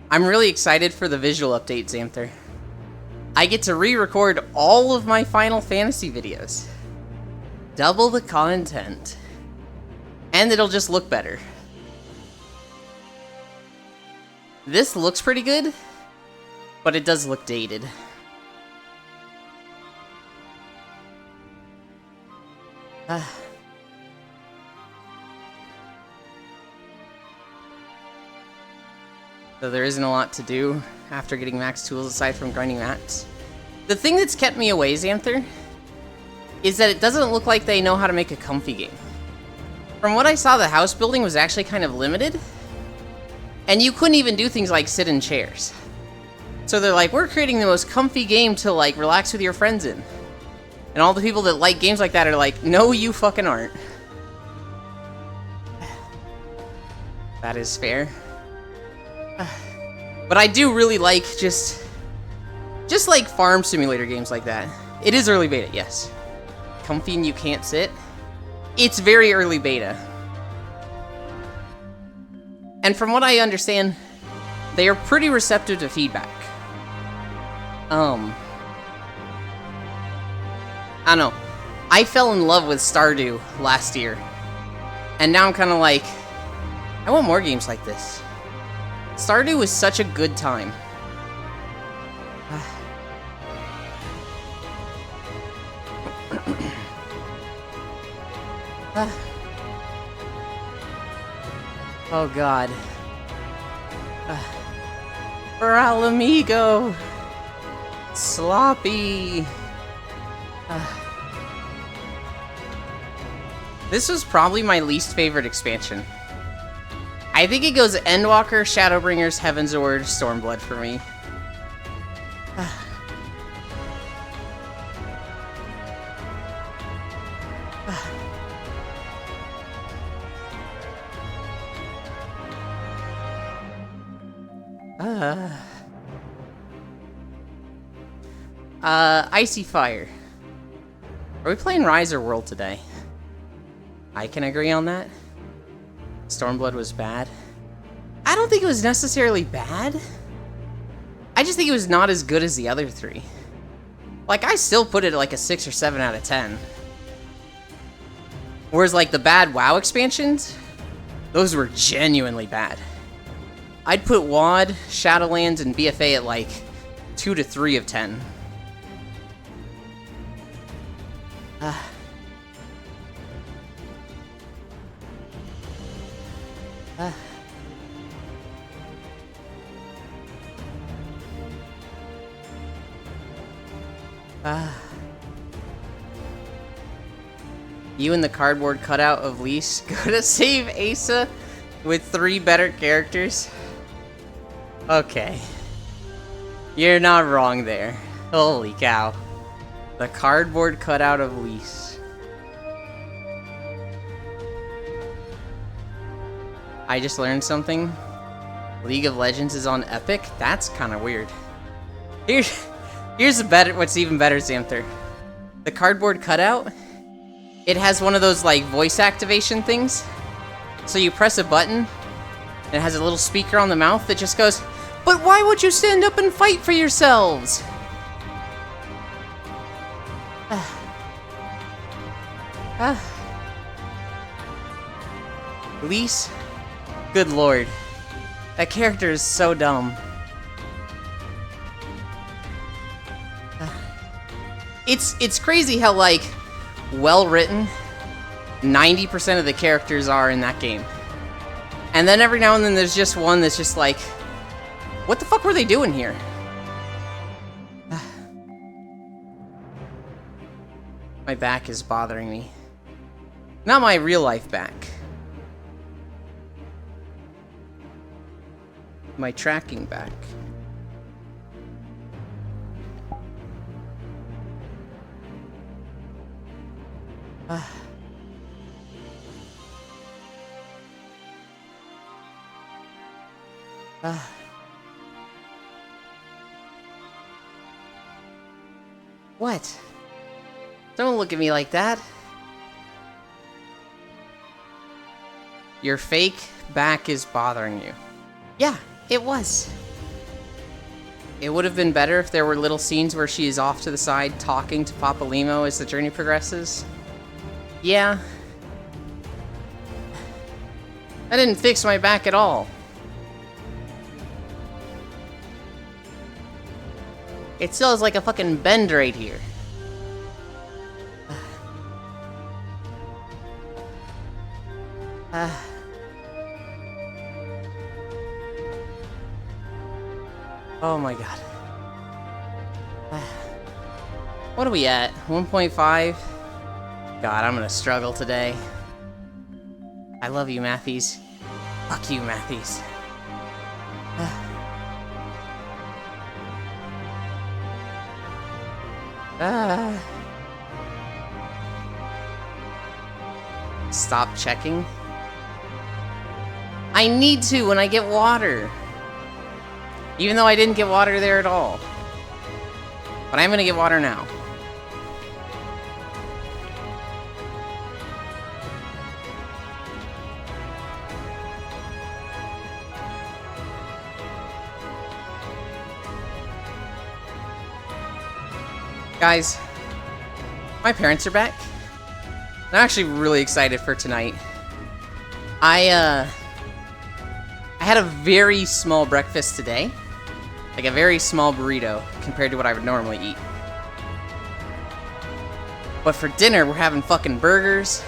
I'm really excited for the visual update, Xanther. I get to re-record all of my Final Fantasy videos. Double the content. And it'll just look better. This looks pretty good, but it does look dated. So there isn't a lot to do after getting max tools aside from grinding mats. The thing that's kept me away, Xanther, is that it doesn't look like they know how to make a comfy game. From what I saw, the house building was actually kind of limited, and you couldn't even do things like sit in chairs. So they're like, we're creating the most comfy game to like relax with your friends in. And all the people that like games like that are like, no, you fucking aren't. That is fair. But I do really like just like farm simulator games like that. It is early beta, yes. Comfy and you can't sit. It's very early beta. And from what I understand, they are pretty receptive to feedback. I don't know. I fell in love with Stardew last year. And now I'm kind of like, I want more games like this. Stardew was such a good time. Oh god. For Alamigo! Sloppy! This was probably my least favorite expansion. I think it goes Endwalker, Shadowbringers, Heavensward, Stormblood for me. Icy Fire. Are we playing Rise or World today? I can agree on that. Stormblood was bad. I don't think it was necessarily bad. I just think it was not as good as the other three. Like, I still put it at like a 6 or 7 out of 10. Whereas like the bad WoW expansions, those were genuinely bad. I'd put WoD, Shadowlands, and BFA at like 2 to 3 of 10. You and the cardboard cutout of Lise go to save Asa with 3 better characters? Okay. You're not wrong there. Holy cow. The cardboard cutout of Lise. I just learned something. League of Legends is on Epic? That's kind of weird. Here's a better, what's even better, Xanther. The cardboard cutout, it has one of those like voice activation things. So you press a button, and it has a little speaker on the mouth that just goes, "But why would you stand up and fight for yourselves?" Lise? Good lord. That character is so dumb. It's crazy how, like, well-written 90% of the characters are in that game. And then every now and then there's just one that's just like, what the fuck were they doing here? My back is bothering me. Not my real-life back. My tracking back. What? Don't look at me like that. Your fake back is bothering you. Yeah, it was. It would have been better if there were little scenes where she is off to the side talking to Papa Limo as the journey progresses. Yeah. That didn't fix my back at all. It still has like a fucking bend right here. Oh my god. What are we at? 1.5? God, I'm gonna struggle today. I love you, Matthews. Fuck you, Matthews. Stop checking. I need to when I get water. Even though I didn't get water there at all. But I'm gonna get water now. Guys, my parents are back. I'm actually really excited for tonight. I had a very small breakfast today. Like a very small burrito compared to what I would normally eat. But for dinner, we're having fucking burgers.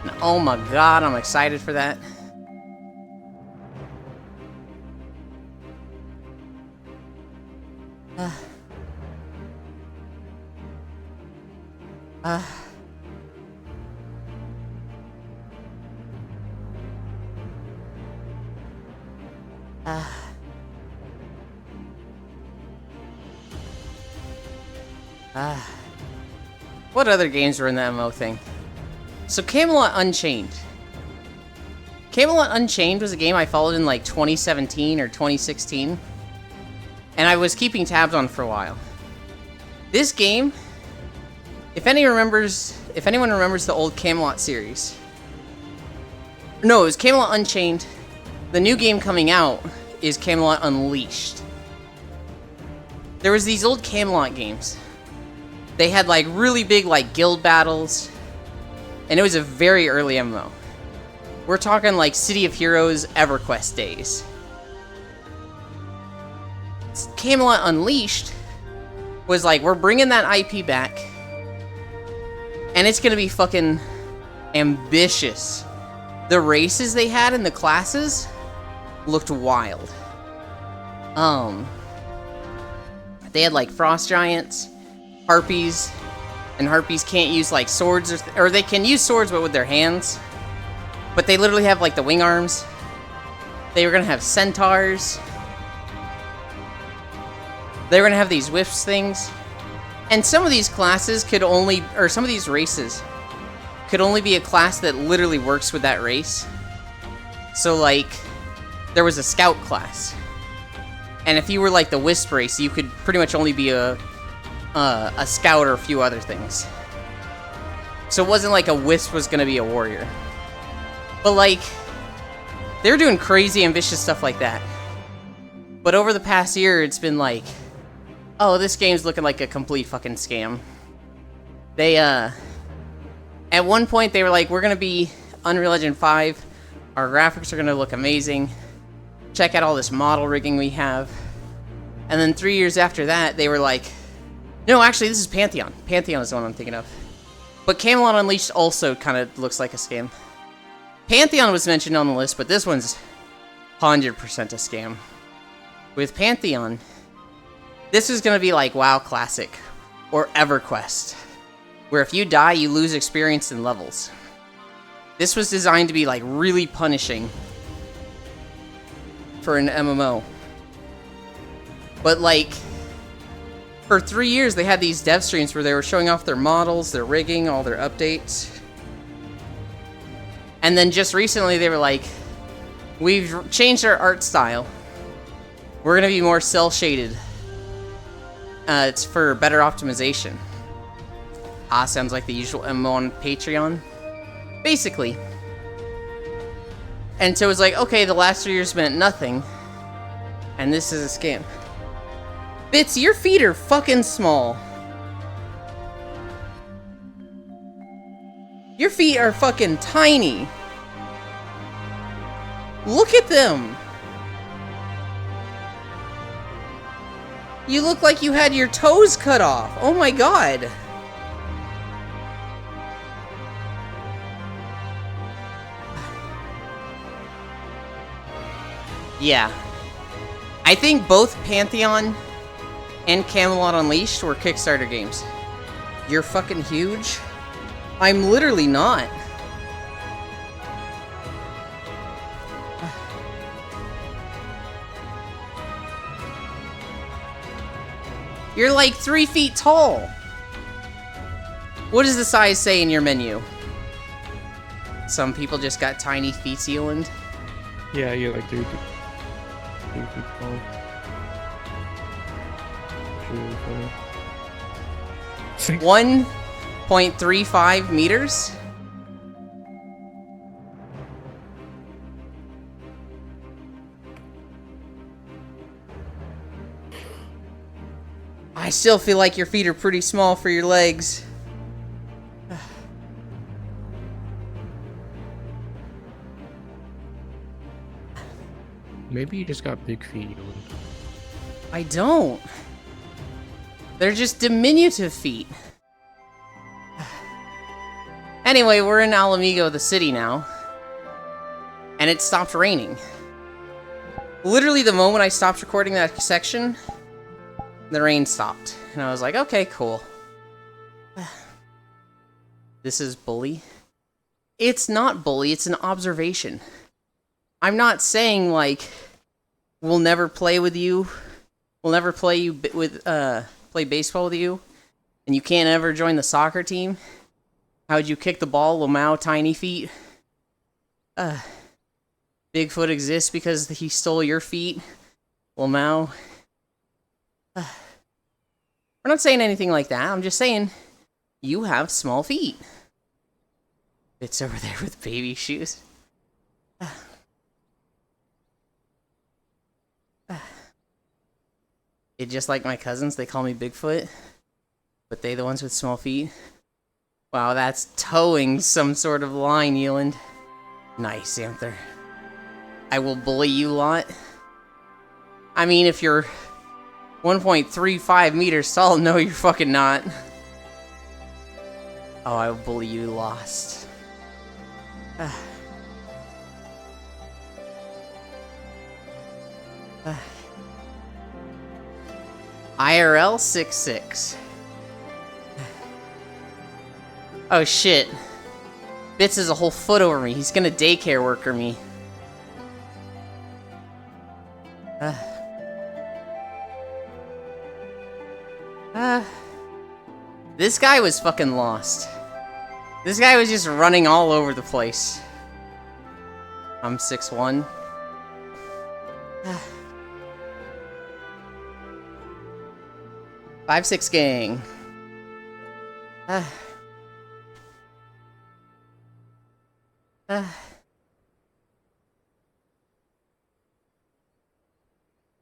And oh my god, I'm excited for that. What other games were in the MMO thing? So Camelot Unchained. Camelot Unchained was a game I followed in like 2017 or 2016. And I was keeping tabs on for a while. This game, if anyone remembers the old Camelot series. No, it was Camelot Unchained. The new game coming out is Camelot Unleashed. There was these old Camelot games. They had like really big like guild battles. And it was a very early MMO. We're talking like City of Heroes, EverQuest days. Camelot Unleashed was like, we're bringing that IP back. And it's gonna be fucking ambitious. The races they had in the classes looked wild. They had like frost giants, harpies, and harpies can't use like swords, or they can use swords but with their hands. But they literally have like the wing arms. They were gonna have centaurs. They were gonna have these whiffs things. And some of these classes could only, or some of these races could only be a class that literally works with that race. So like, there was a scout class. And if you were like the wisp race, you could pretty much only be a scout or a few other things. So it wasn't like a wisp was gonna be a warrior. But like, they were doing crazy ambitious stuff like that. But over the past year, it's been like, oh, this game's looking like a complete fucking scam. They, at one point they were like, we're gonna be Unreal Engine 5. Our graphics are gonna look amazing. Check out all this model rigging we have. And then 3 years after that, they were like, no, actually, this is Pantheon. Pantheon is the one I'm thinking of. But Camelot Unleashed also kind of looks like a scam. Pantheon was mentioned on the list, but this one's 100% a scam. With Pantheon, this is going to be like WoW Classic or EverQuest, where if you die, you lose experience and levels. This was designed to be like really punishing for an MMO. But like, for 3 years, they had these dev streams where they were showing off their models, their rigging, all their updates. And then just recently, they were like, we've changed our art style. We're going to be more cel-shaded. It's for better optimization. Sounds like the usual MMO on Patreon. Basically. And so it was like, okay, the last 3 years meant nothing. And this is a scam. Bits, your feet are fucking small. Your feet are fucking tiny. Look at them. You look like you had your toes cut off. Oh my god. Yeah. I think both Pantheon and Camelot Unleashed were Kickstarter games. You're fucking huge? I'm literally not. You're like 3 feet tall. What does the size say in your menu? Some people just got tiny feet, Zealand. Yeah, you're like 3 feet tall. Really funny. 1.35 meters? still feel like your feet are pretty small for your legs. Maybe you just got big feet. I don't. They're just diminutive feet. Anyway, we're in Alamigo, the city now. And it stopped raining. Literally the moment I stopped recording that section, the rain stopped. And I was like, okay, cool. This is bully. It's not bully, it's an observation. I'm not saying, like, we'll never play with you. We'll never play play baseball with you. And you can't ever join the soccer team. How'd you kick the ball, Lamau, tiny feet? Bigfoot exists because he stole your feet, Lamau. We're not saying anything like that. I'm just saying you have small feet. It's over there with baby shoes. It just like my cousins, they call me Bigfoot, but they the ones with small feet. Wow, that's towing some sort of line, Yeland. Nice, Anther. I will bully you lot. I mean, if you're 1.35 meters tall, no, you're fucking not. Oh, I will bully you lost. IRL 66. Oh shit. Bits is a whole foot over me. He's gonna daycare worker me. This guy was fucking lost. This guy was just running all over the place. I'm 6'1". 5'6" gang.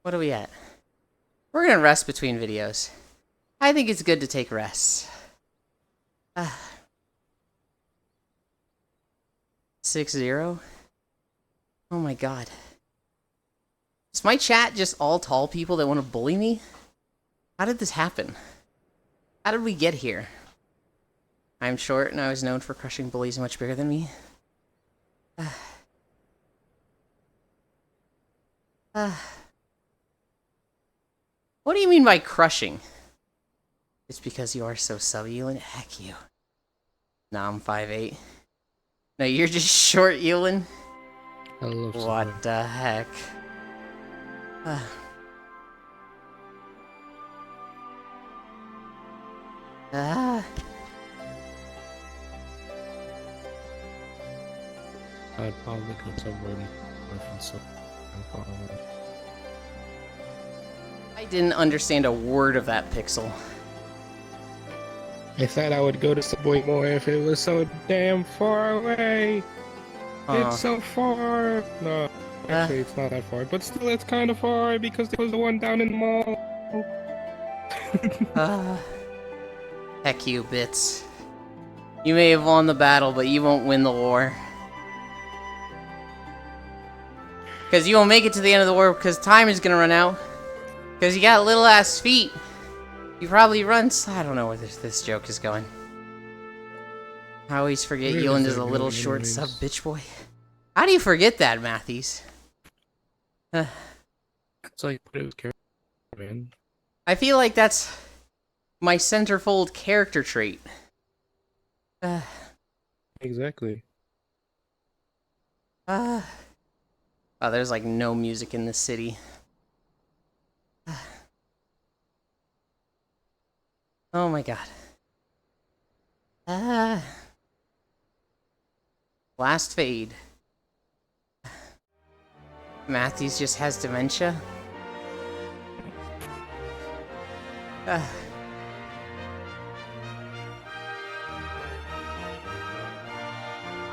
What are we at? We're gonna rest between videos. I think it's good to take rests. 6-0? Oh my god. Is my chat just all tall people that want to bully me? How did this happen? How did we get here? I'm short and I was known for crushing bullies much bigger than me. What do you mean by crushing? It's because you are so sub-Ewan? Heck you. Nah, I'm 5'8". No, you're just short, Ewan. I love What the heck? I'd probably go somewhere so I didn't understand a word of that, Pixel. I thought I would go to Subway more if it was so damn far away. It's so far. No, actually, it's not that far, but still, it's kind of far because there was the one down in the mall. Heck you, Bits. You may have won the battle, but you won't win the war. Because you won't make it to the end of the war because time is going to run out. Because you got little ass feet. You probably run. I don't know where this joke is going. I always forget Yoland is a little short sub bitch boy. How do you forget that, Matthews? It's like put it with character, man. I feel like that's my centerfold character trait. Exactly. Oh, there's like no music in this city. Oh my god. Last fade. Matthews just has dementia.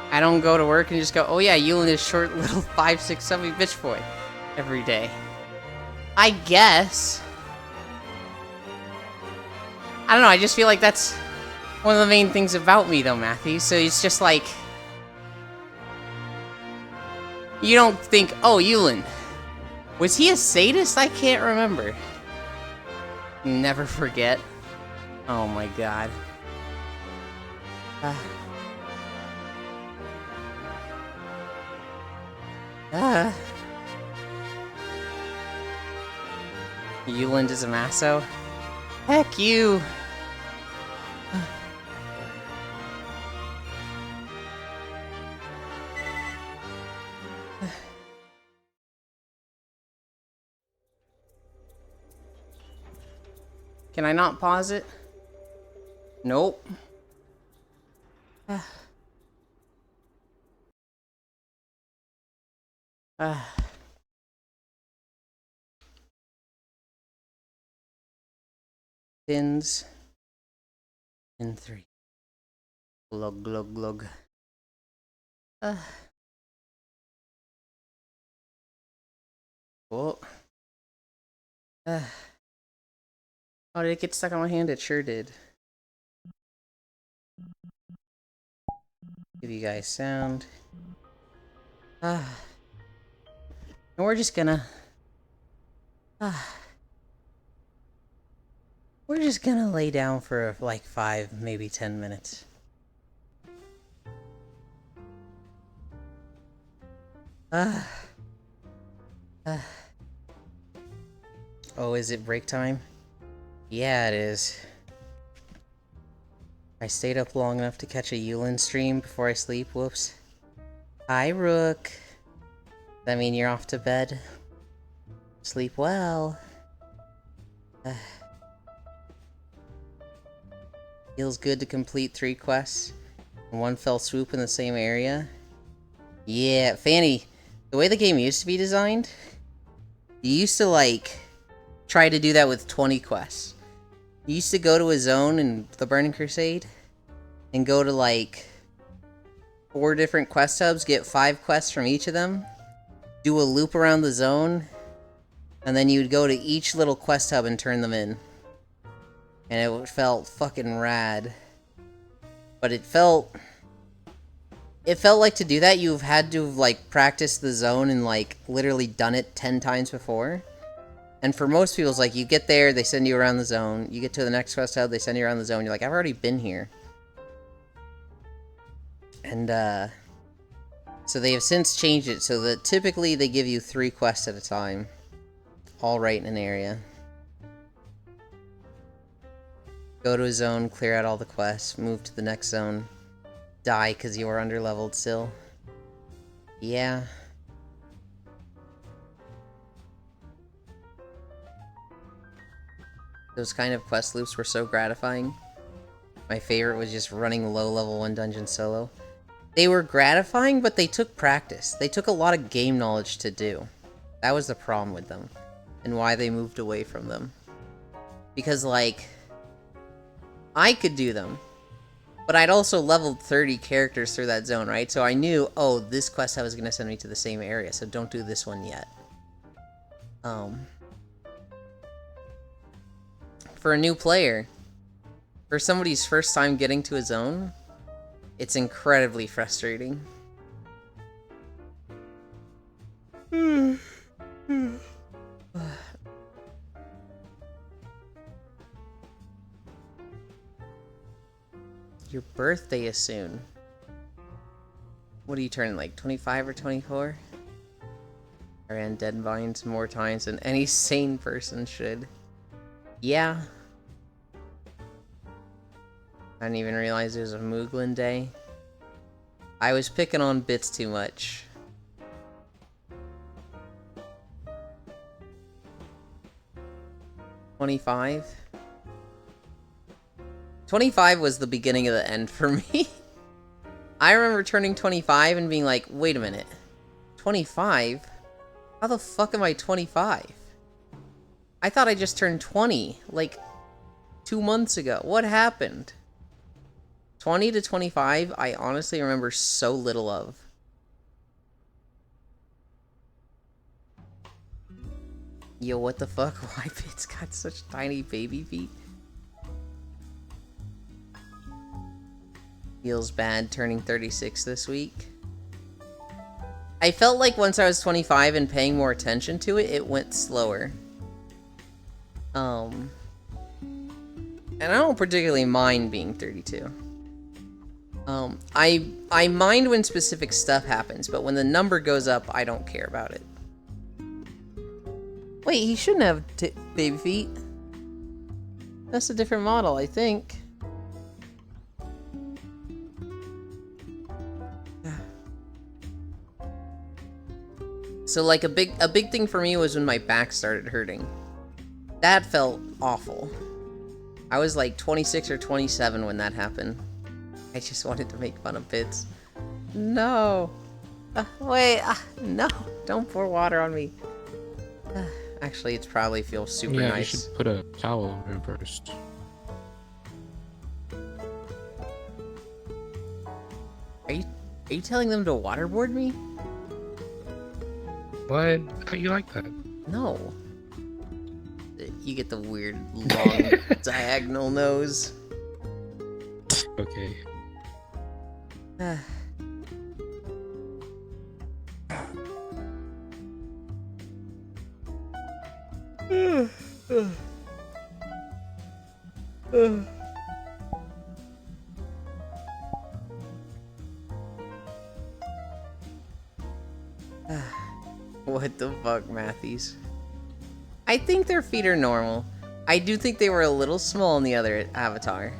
I don't go to work and just go, oh yeah, you and this short little 5'6", 7 bitch boy every day. I guess. I don't know, I just feel like that's one of the main things about me, though, Matthew. So it's just like... You don't think, oh, Yulin. Was he a sadist? I can't remember. Never forget. Oh my god. Yulin is a Masso? Heck you! Can I not pause it? Nope. Pins in 3. Glug glug glug. Well. Oh, did it get stuck on my hand? It sure did. Give you guys sound. And we're just gonna... we're just gonna lay down for like 5, maybe 10 minutes. Oh, is it break time? Yeah, it is. I stayed up long enough to catch a Yulin stream before I sleep. Whoops. Hi, Rook. Does that mean you're off to bed? Sleep well. Feels good to complete 3 quests in one fell swoop in the same area. Yeah, Fanny, the way the game used to be designed, you used to, like, try to do that with 20 quests. You used to go to a zone in the Burning Crusade and go to, like, 4 different quest hubs, get 5 quests from each of them, do a loop around the zone, and then you would go to each little quest hub and turn them in. And it felt fucking rad. But it felt like to do that, you've had to have, like, practiced the zone and, like, literally done it 10 times before. And for most people, it's like, you get there, they send you around the zone. You get to the next quest hub, they send you around the zone. You're like, I've already been here. And, so they have since changed it so that typically they give you 3 quests at a time. All right in an area. Go to a zone, clear out all the quests, move to the next zone. Die because you are underleveled still. Yeah. Those kind of quest loops were so gratifying. My favorite was just running low level 1 dungeon solo. They were gratifying, but they took practice. They took a lot of game knowledge to do. That was the problem with them. And why they moved away from them. Because, like, I could do them. But I'd also leveled 30 characters through that zone, right? So I knew, oh, this quest hub is going to send me to the same area, so don't do this one yet. For a new player, for somebody's first time getting to a zone, it's incredibly frustrating. Your birthday is soon. What are you turning, like 25 or 24? I ran Dead Vines more times than any sane person should. Yeah. I didn't even realize it was a Mooglin day. I was picking on bits too much. $25? 25 was the beginning of the end for me. I remember turning 25 and being like, wait a minute. 25? How the fuck am I 25? I thought I just turned 20, like, 2 months ago. What happened? 20 to 25, I honestly remember so little of. Yo, what the fuck? Why Pit's got such tiny baby feet? Feels bad turning 36 this week. I felt like once I was 25 and paying more attention to it, it went slower. And I don't particularly mind being 32. I mind when specific stuff happens, but when the number goes up, I don't care about it. Wait, he shouldn't have baby feet. That's a different model, I think. So like a big thing for me was when my back started hurting. That felt awful. I was like 26 or 27 when that happened. I just wanted to make fun of Pitts. No. Wait, no. Don't pour water on me. Actually, it probably feels super nice. Yeah, you should put a towel over him first. Are you telling them to waterboard me? What? How you like that? No. You get the weird, long, diagonal nose. Okay. What the fuck, Matthews? I think their feet are normal. I do think they were a little small in the other avatar.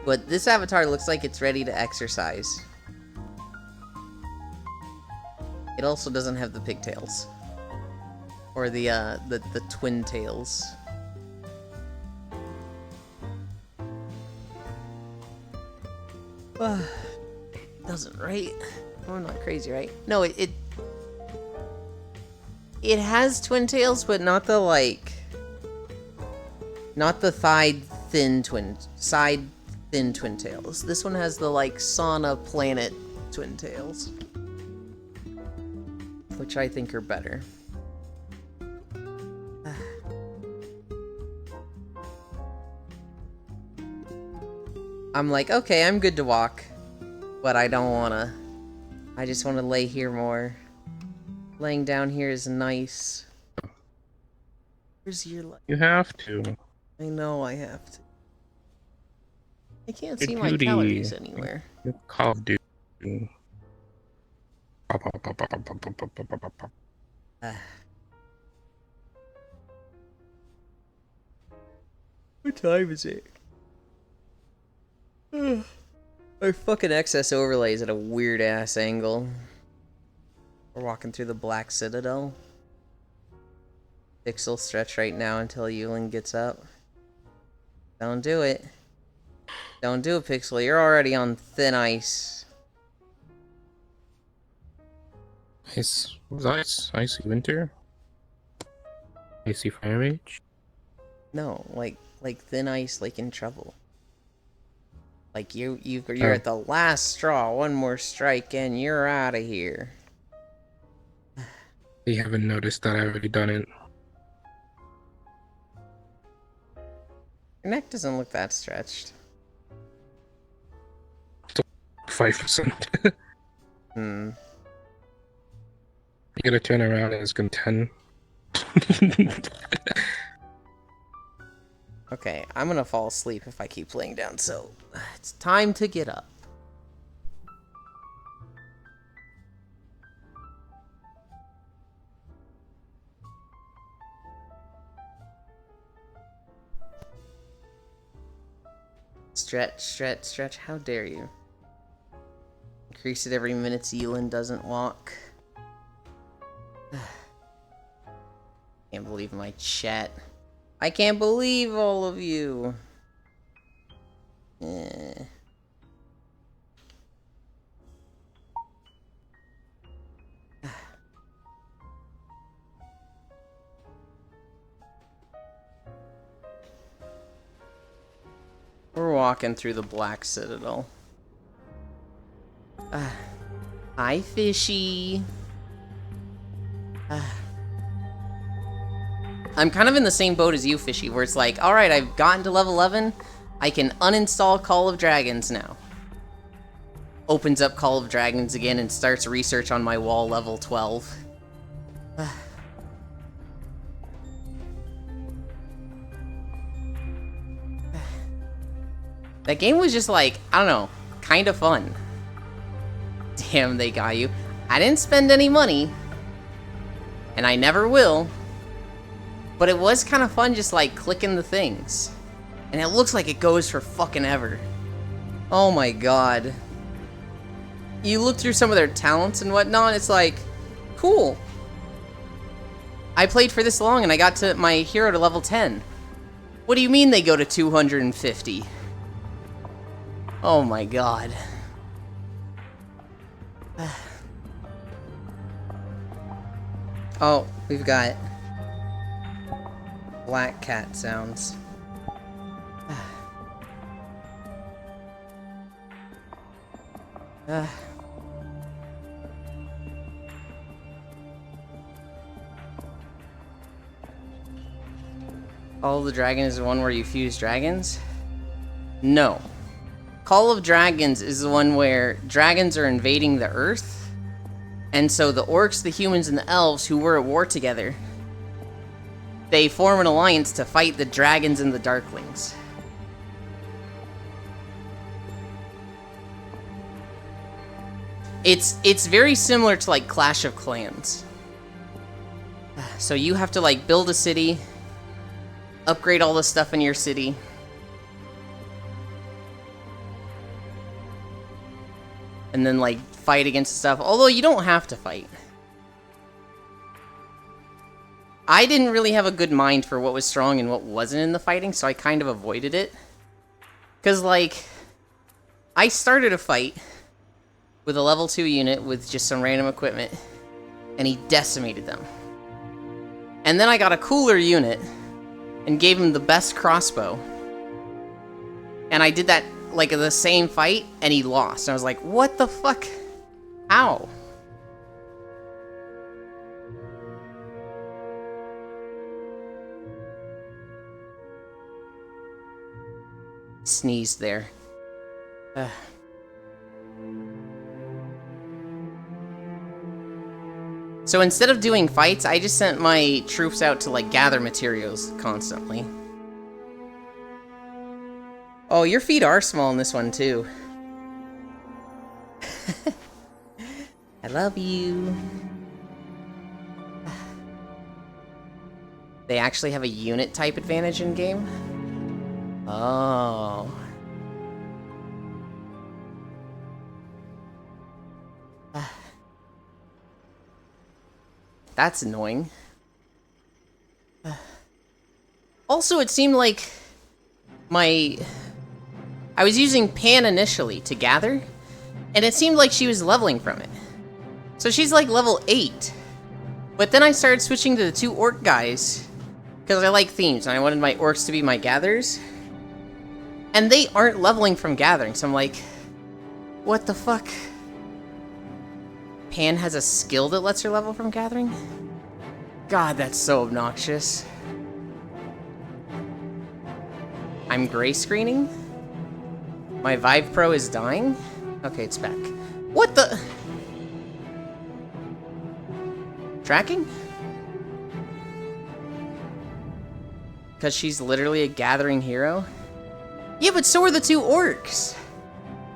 But this avatar looks like it's ready to exercise. It also doesn't have the pigtails. Or the twin tails. Doesn't, right? I'm not crazy, right? No, it has twin tails, but not the not the side thin twin tails. This one has the like sauna planet twin tails, which I think are better. I'm like, okay, I'm good to walk, but I don't wanna. I just want to lay here more. Laying down here is nice. Where's your leg? You have to. I know I have to. I can't Your see my duty. calories anywhere. Your Call of Duty. What time is it? Our fucking excess overlay is at a weird ass angle. We're walking through the Black Citadel. Pixel stretch right now until Yulin gets up. Don't do it. Don't do it, Pixel. You're already on thin ice. Ice. Was ice? Icy winter? Icy fire rage? No, like thin ice, like in trouble. Like you're at the last straw. One more strike and you're out of here. You haven't noticed that I've already done it. Your neck doesn't look that stretched. 5%. You gotta turn around and it's gonna 10. Okay, I'm gonna fall asleep if I keep laying down, so it's time to get up. Stretch, stretch, stretch. How dare you? Increase it every minute Zealand doesn't walk. Can't believe my chat. I can't believe all of you. We're walking through the Black Citadel. Hi, fishy. I'm kind of in the same boat as you, Fishy, where it's like, alright, I've gotten to level 11, I can uninstall Call of Dragons now. Opens up Call of Dragons again and starts research on my wall level 12. That game was just like, I don't know, kind of fun. Damn, they got you. I didn't spend any money, and I never will, but it was kind of fun just like clicking the things. And it looks like it goes for fucking ever. Oh my god. You look through some of their talents and whatnot, it's like, cool. I played for this long and I got to my hero to level 10. What do you mean they go to 250? Oh my god. Oh, we've got black cat sounds. Call of the Dragon is the one where you fuse dragons? No. Call of Dragons is the one where dragons are invading the Earth, and so the orcs, the humans, and the elves who were at war together, they form an alliance to fight the dragons and the darklings. It's very similar to like Clash of Clans. So you have to like build a city, upgrade all the stuff in your city, and then like fight against stuff, although you don't have to fight. I didn't really have a good mind for what was strong and what wasn't in the fighting, so I kind of avoided it. Because like, I started a fight with a level 2 unit with just some random equipment, and he decimated them. And then I got a cooler unit and gave him the best crossbow. And I did that like in the same fight, and he lost. And I was like, what the fuck? How? Sneezed there. So instead of doing fights, I just sent my troops out to like gather materials constantly. Oh, your feet are small in this one too. I love you. They actually have a unit type advantage in game? Oh. That's annoying. Also, it seemed like I was using Pan initially to gather, and it seemed like she was leveling from it. So she's like level 8. But then I started switching to the 2 orc guys, because I like themes, and I wanted my orcs to be my gatherers. And they aren't leveling from gathering, so I'm like, what the fuck? Pan has a skill that lets her level from gathering? God, that's so obnoxious. I'm gray screening? My Vive Pro is dying? Okay, it's back. What the? Tracking? Because she's literally a gathering hero? Yeah, but so are the 2 orcs.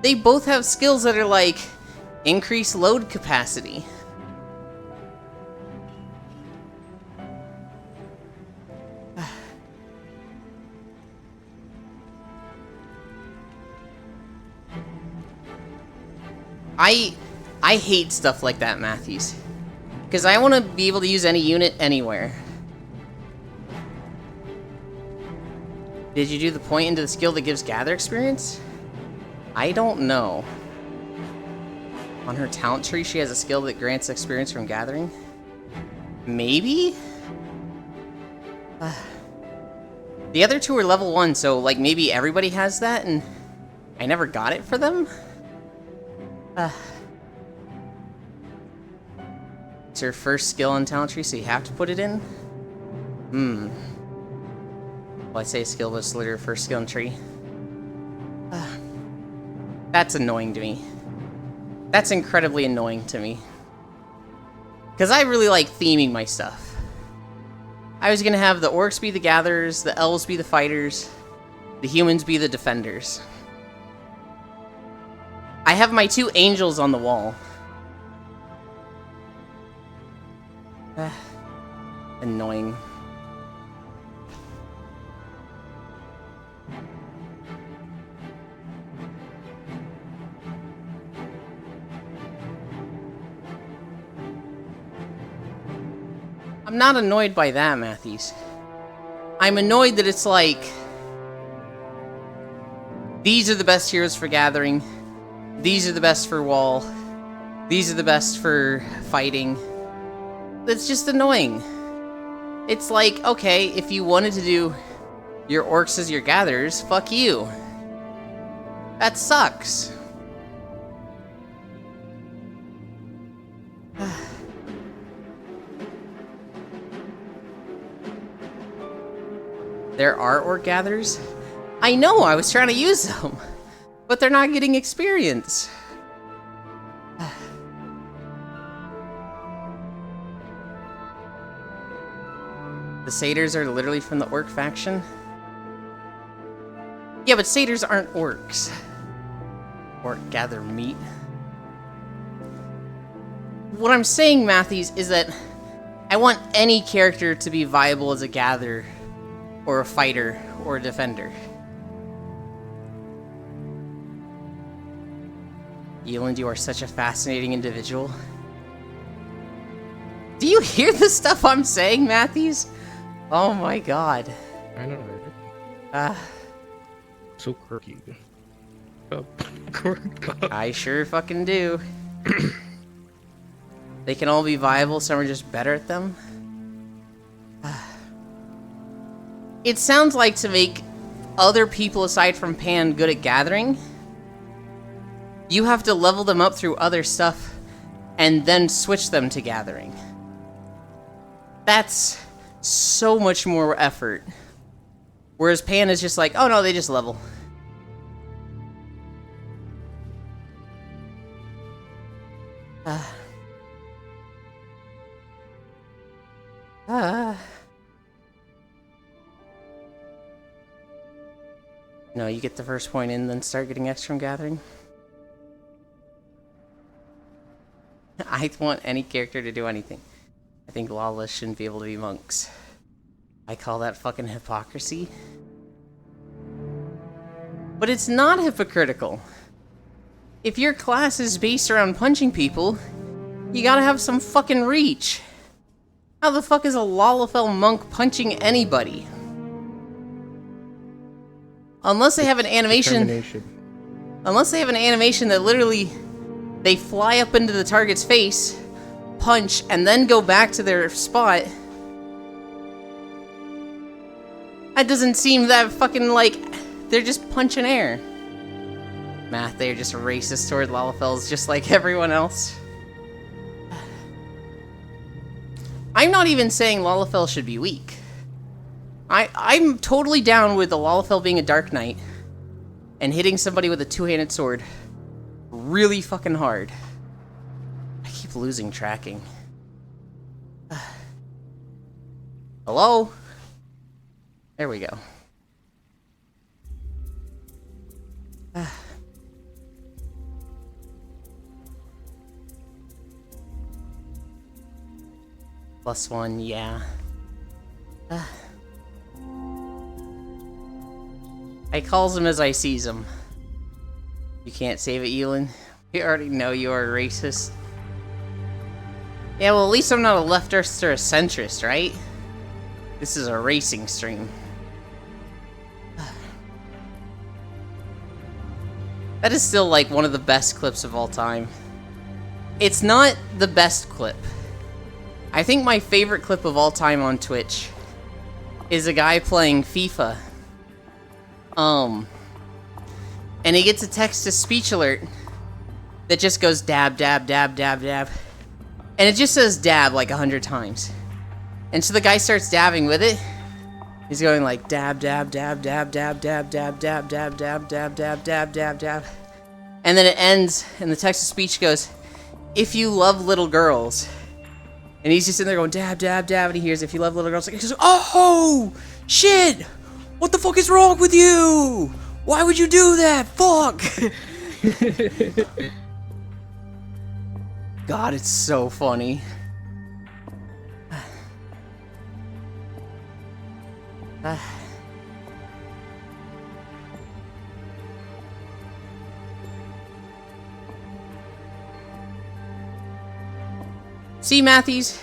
They both have skills that are like, increase load capacity. I hate stuff like that, Matthews. Because I want to be able to use any unit anywhere. Did you do the point into the skill that gives gather experience? I don't know. On her talent tree, she has a skill that grants experience from gathering? Maybe? The other 2 are level 1, so like maybe everybody has that and I never got it for them? It's her first skill on talent tree, so you have to put it in? Well, I say skill list leader for skill tree. That's annoying to me. That's incredibly annoying to me. Because I really like theming my stuff. I was gonna have the orcs be the gatherers, the elves be the fighters, the humans be the defenders. I have my 2 angels on the wall. Annoying. I'm not annoyed by that, Matthews. I'm annoyed that it's like, these are the best heroes for gathering, these are the best for wall, these are the best for fighting. That's just annoying. It's like, okay, if you wanted to do your orcs as your gatherers, fuck you. That sucks. There are orc gatherers? I know, I was trying to use them, but they're not getting experience. The satyrs are literally from the orc faction? Yeah, but satyrs aren't orcs. Orc gather meat. What I'm saying, Matthews, is that I want any character to be viable as a gatherer, or a fighter, or a defender. Yeland, you are such a fascinating individual. Do you hear the stuff I'm saying, Matthews? Oh my god. I know. So quirky. I sure fucking do. They can all be viable, some are just better at them. It sounds like to make other people aside from Pan good at gathering, you have to level them up through other stuff and then switch them to gathering. That's so much more effort. Whereas Pan is just like, oh no, they just level. No, you get the first point in, then start getting extra from gathering. I want any character to do anything. I think Lawless shouldn't be able to be monks. I call that fucking hypocrisy. But it's not hypocritical. If your class is based around punching people, you gotta have some fucking reach. How the fuck is a Lalafell monk punching anybody? Unless they have an animation... Unless they have an animation that literally... They fly up into the target's face, punch, and then go back to their spot. That doesn't seem that fucking like... They're just punching air. Math, they're just racist toward Lalafells just like everyone else. I'm not even saying Lalafell should be weak. I'm totally down with the Lalafell being a Dark Knight and hitting somebody with a two-handed sword really fucking hard. I keep losing tracking. Hello? There we go. +1, yeah. I calls him as I sees him. You can't save it, Elin. We already know you are a racist. Yeah, well, at least I'm not a leftist or a centrist, right? This is a racing stream. That is still, like, one of the best clips of all time. It's not the best clip. I think my favorite clip of all time on Twitch is a guy playing FIFA. And he gets a text-to-speech alert that just goes dab, dab, dab, dab, dab. And it just says dab like 100 times. And so the guy starts dabbing with it. He's going like dab, dab, dab, dab, dab, dab, dab, dab, dab, dab, dab, dab, dab, dab, dab. And then it ends, and the text-to-speech goes, "If you love little girls." And he's just in there going dab, dab, dab, and he hears, "If you love little girls." Like, he goes, "Oh, shit! What the fuck is wrong with you? Why would you do that? Fuck!" God, it's so funny. See, Matthews,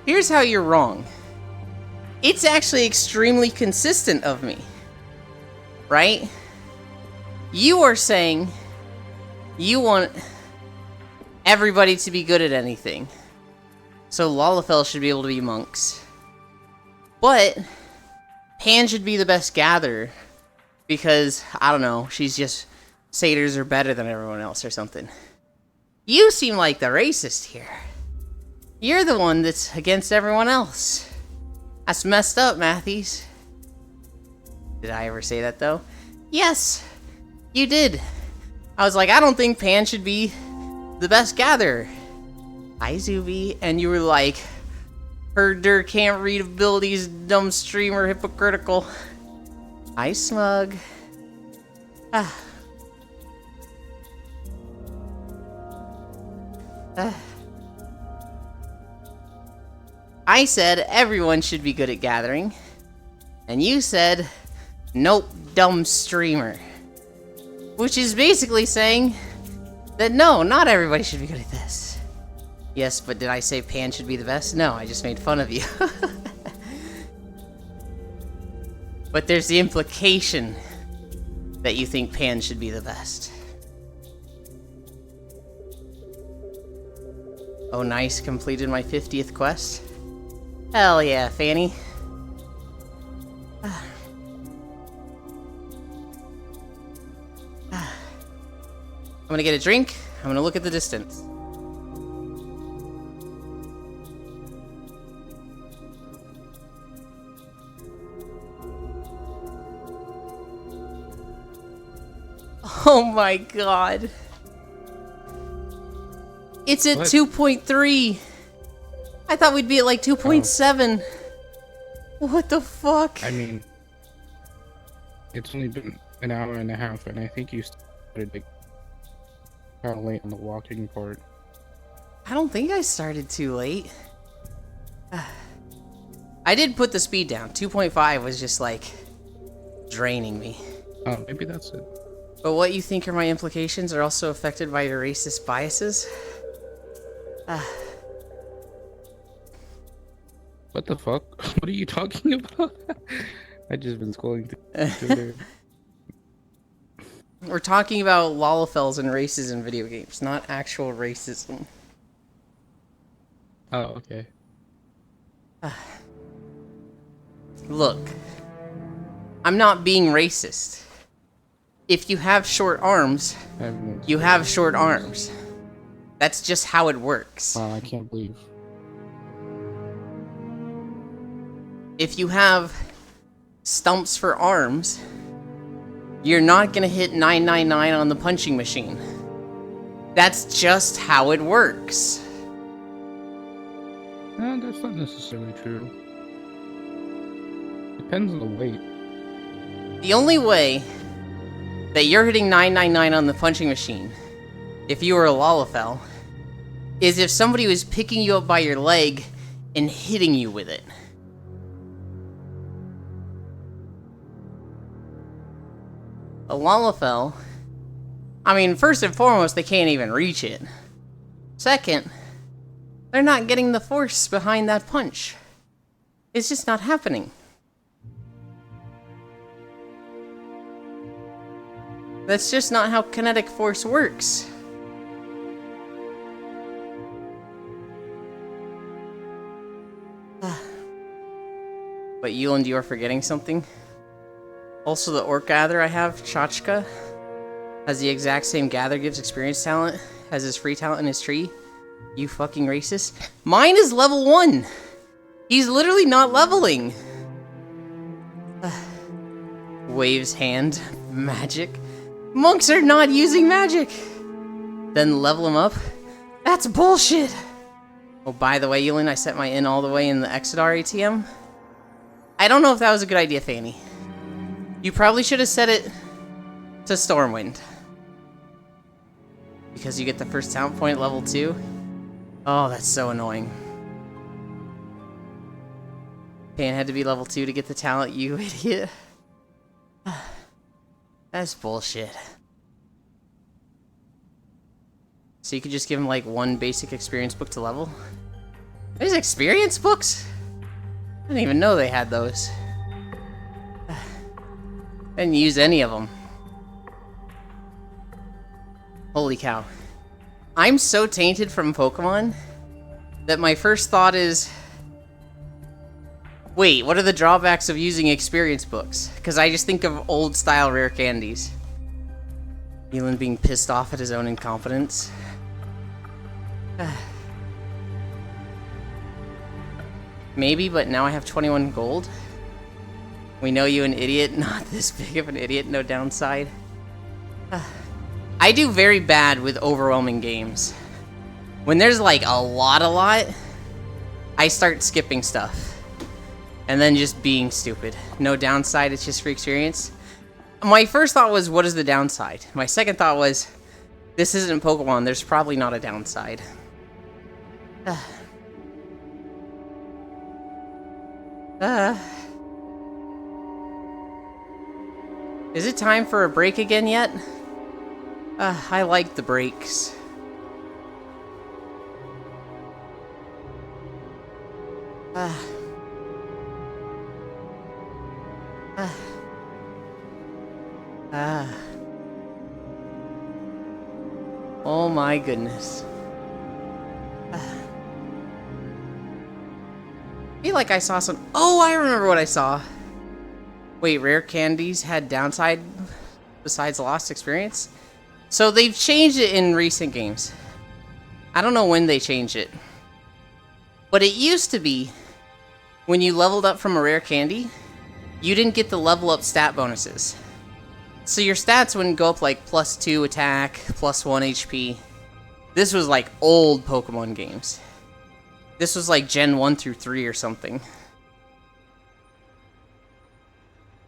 here's how you're wrong. It's actually extremely consistent of me, right? You are saying you want everybody to be good at anything, so Lalafell should be able to be monks. But Pan should be the best gatherer because, I don't know, she's just, satyrs are better than everyone else or something. You seem like the racist here. You're the one that's against everyone else. That's messed up, Matthews. Did I ever say that, though? Yes, you did. I was like, I don't think Pan should be the best gatherer. Hi, Zuby. And you were like, Herder can't read abilities, dumb streamer, hypocritical. Hi, Smug. I said everyone should be good at gathering. And you said, nope, dumb streamer. Which is basically saying that no, not everybody should be good at this. Yes, but did I say Pan should be the best? No, I just made fun of you. But there's the implication that you think Pan should be the best. Oh, nice, completed my 50th quest. Hell yeah, Fanny. I'm gonna get a drink. I'm gonna look at the distance. Oh my god. It's at 2.3. I thought we'd be at like 2.7. What the fuck? I mean, it's only been an hour and a half, and I think you started like kind of late on the walking part. I don't think I started too late. I did put the speed down. 2.5 was just like draining me. Oh, maybe that's it. But what you think are my implications are also affected by your racist biases? What the fuck? What are you talking about? I just been scrolling through. We're talking about Lalafells and races in video games, not actual racism. Oh, okay. Look, I'm not being racist. If you have short arms, you have short arms. That's just how it works. Wow, I can't believe. If you have stumps for arms, you're not gonna hit 999 on the punching machine. That's just how it works. No, that's not necessarily true. Depends on the weight. The only way that you're hitting 999 on the punching machine, if you were a Lalafell, is if somebody was picking you up by your leg and hitting you with it. A Lalafell, I mean, first and foremost, they can't even reach it. Second, they're not getting the force behind that punch. It's just not happening. That's just not how kinetic force works. But Yuland, you are forgetting something. Also, the Orc Gather I have, Chachka, has the exact same Gather gives experience talent as his free talent in his tree. You fucking racist. Mine is level 1! He's literally not leveling. Waves hand. Magic. Monks are not using magic. Then level him up? That's bullshit. Oh, by the way, Yulin, I set my inn all the way in the Exodar ATM. I don't know if that was a good idea, Fanny. You probably should have set it to Stormwind. Because you get the first talent point at level 2. Oh, that's so annoying. Pan had to be level 2 to get the talent, you idiot. That's bullshit. So you could just give him like one basic experience book to level? There's experience books? I didn't even know they had those. Didn't use any of them. Holy cow. I'm so tainted from Pokemon that my first thought is, wait, what are the drawbacks of using experience books? Because I just think of old style rare candies. Elin being pissed off at his own incompetence. Maybe, but now I have 21 gold. We know you an idiot, not this big of an idiot, no downside. I do very bad with overwhelming games. When there's like a lot, I start skipping stuff. And then just being stupid. No downside, it's just for experience. My first thought was, what is the downside? My second thought was, this isn't Pokemon, there's probably not a downside. Is it time for a break again yet? I like the breaks. Oh my goodness. I feel like I saw some... Oh, I remember what I saw. Wait, rare candies had downside besides lost experience? So they've changed it in recent games. I don't know when they changed it. But it used to be, when you leveled up from a rare candy, you didn't get the level up stat bonuses. So your stats wouldn't go up like +2 attack, +1 HP. This was like old Pokemon games. This was like Gen 1 through 3 or something.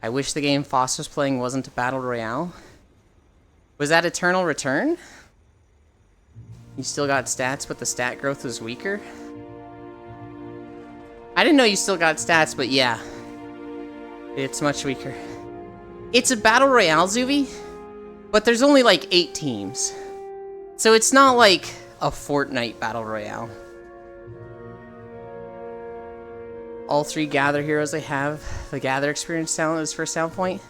I wish the game Foss was playing wasn't a Battle Royale. Was that Eternal Return? You still got stats, but the stat growth was weaker? I didn't know you still got stats, but yeah. It's much weaker. It's a Battle Royale, Zuby, but there's only like 8 teams. So it's not like a Fortnite Battle Royale. All 3 Gather heroes I have, the Gather experience talent is first sound point.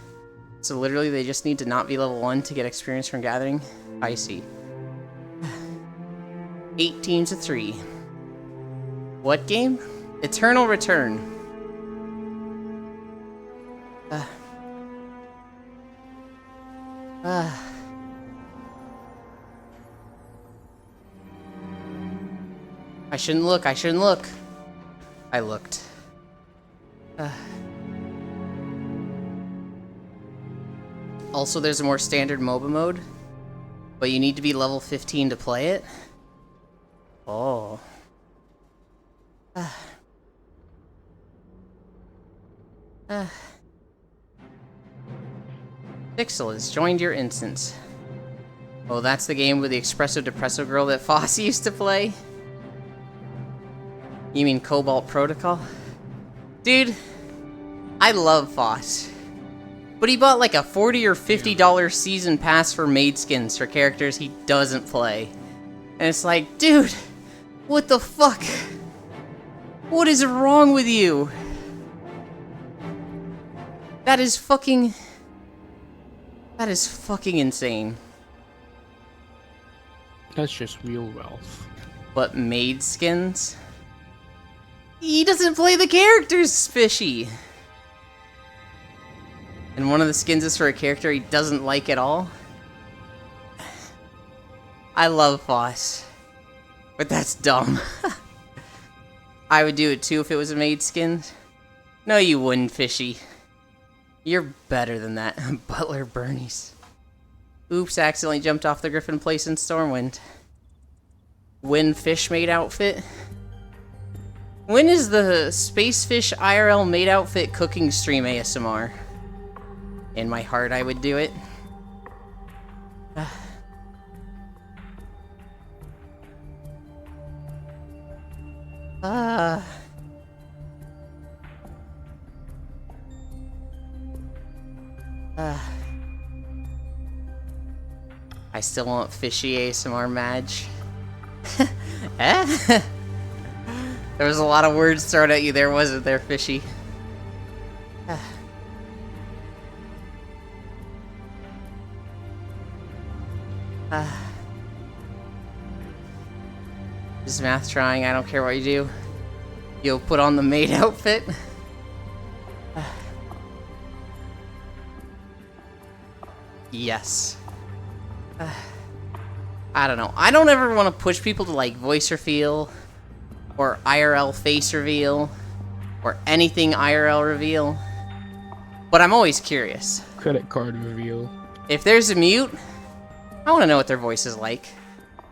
So literally they just need to not be level 1 to get experience from gathering. I see. 8 teams of 3. What game? Eternal Return. I shouldn't look, I shouldn't look. I looked. Also, there's a more standard MOBA mode, but you need to be level 15 to play it. Oh. Pixel has joined your instance. Oh, that's the game with the Espresso Depresso girl that Foss used to play? You mean Cobalt Protocol? Dude, I love Foss. But he bought like a $40 or $50 season pass for maid skins for characters he doesn't play. And it's like, dude, what the fuck? What is wrong with you? That is fucking insane. That's just real wealth. But maid skins? He doesn't play the characters, fishy. And one of the skins is for a character he doesn't like at all? I love Foss. But that's dumb. I would do it too if it was a maid skin. No, you wouldn't, Fishy. You're better than that, Butler Bernice. Oops, accidentally jumped off the Griffin Place in Stormwind. Win fish maid outfit? When is the Space Fish IRL maid outfit cooking stream ASMR? In my heart, I would do it. I still want fishy ASMR Madge. Eh? There was a lot of words thrown at you there, wasn't there, Fishy? Just math trying, I don't care what you do. You'll put on the maid outfit. Yes. I don't know. I don't ever want to push people to like voice reveal or IRL face reveal or anything IRL reveal. But I'm always curious. Credit card reveal. If there's a mute, I want to know what their voice is like.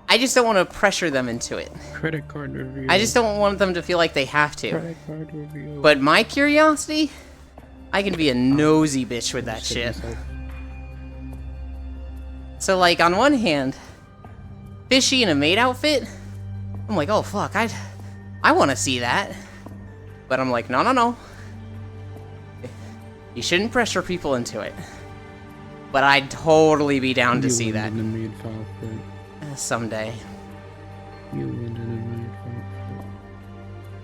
I just don't want to pressure them into it. Credit card reveal. I just don't want them to feel like they have to. Credit card reveal. But my curiosity, I can be a nosy bitch with that shit. So like on one hand, Fishy in a maid outfit, I'm like, oh fuck, I want to see that. But I'm like, no. You shouldn't pressure people into it. But I'd totally be down to see that. Someday.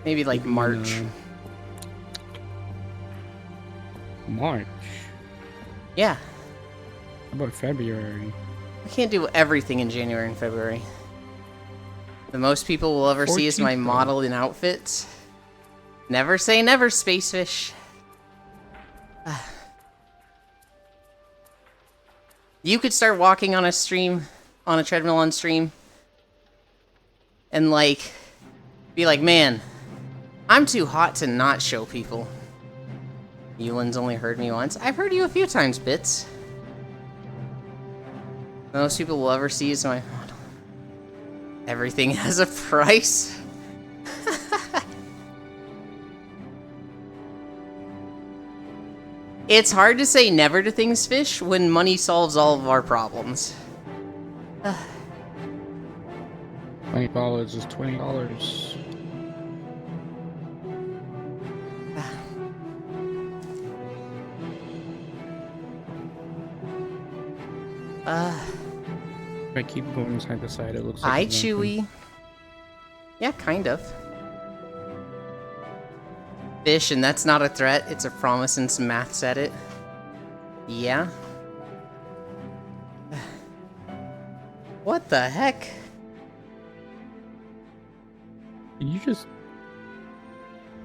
Maybe like March. March? Yeah. How about February? I can't do everything in January and February. The most people will ever see is my model in outfits. Never say never, Spacefish. You could start walking on a stream, on a treadmill on stream, and like, be like, man, I'm too hot to not show people. Yulin's only heard me once. I've heard you a few times, Bits. Most people will ever see is my model. Everything has a price. It's hard to say never to things, Fish, when money solves all of our problems. $20 is $20. If I keep going side to side, it looks like... Hi, Chewy. Yeah, kind of. Fish, and that's not a threat, it's a promise and some maths at it. Yeah? What the heck? You just...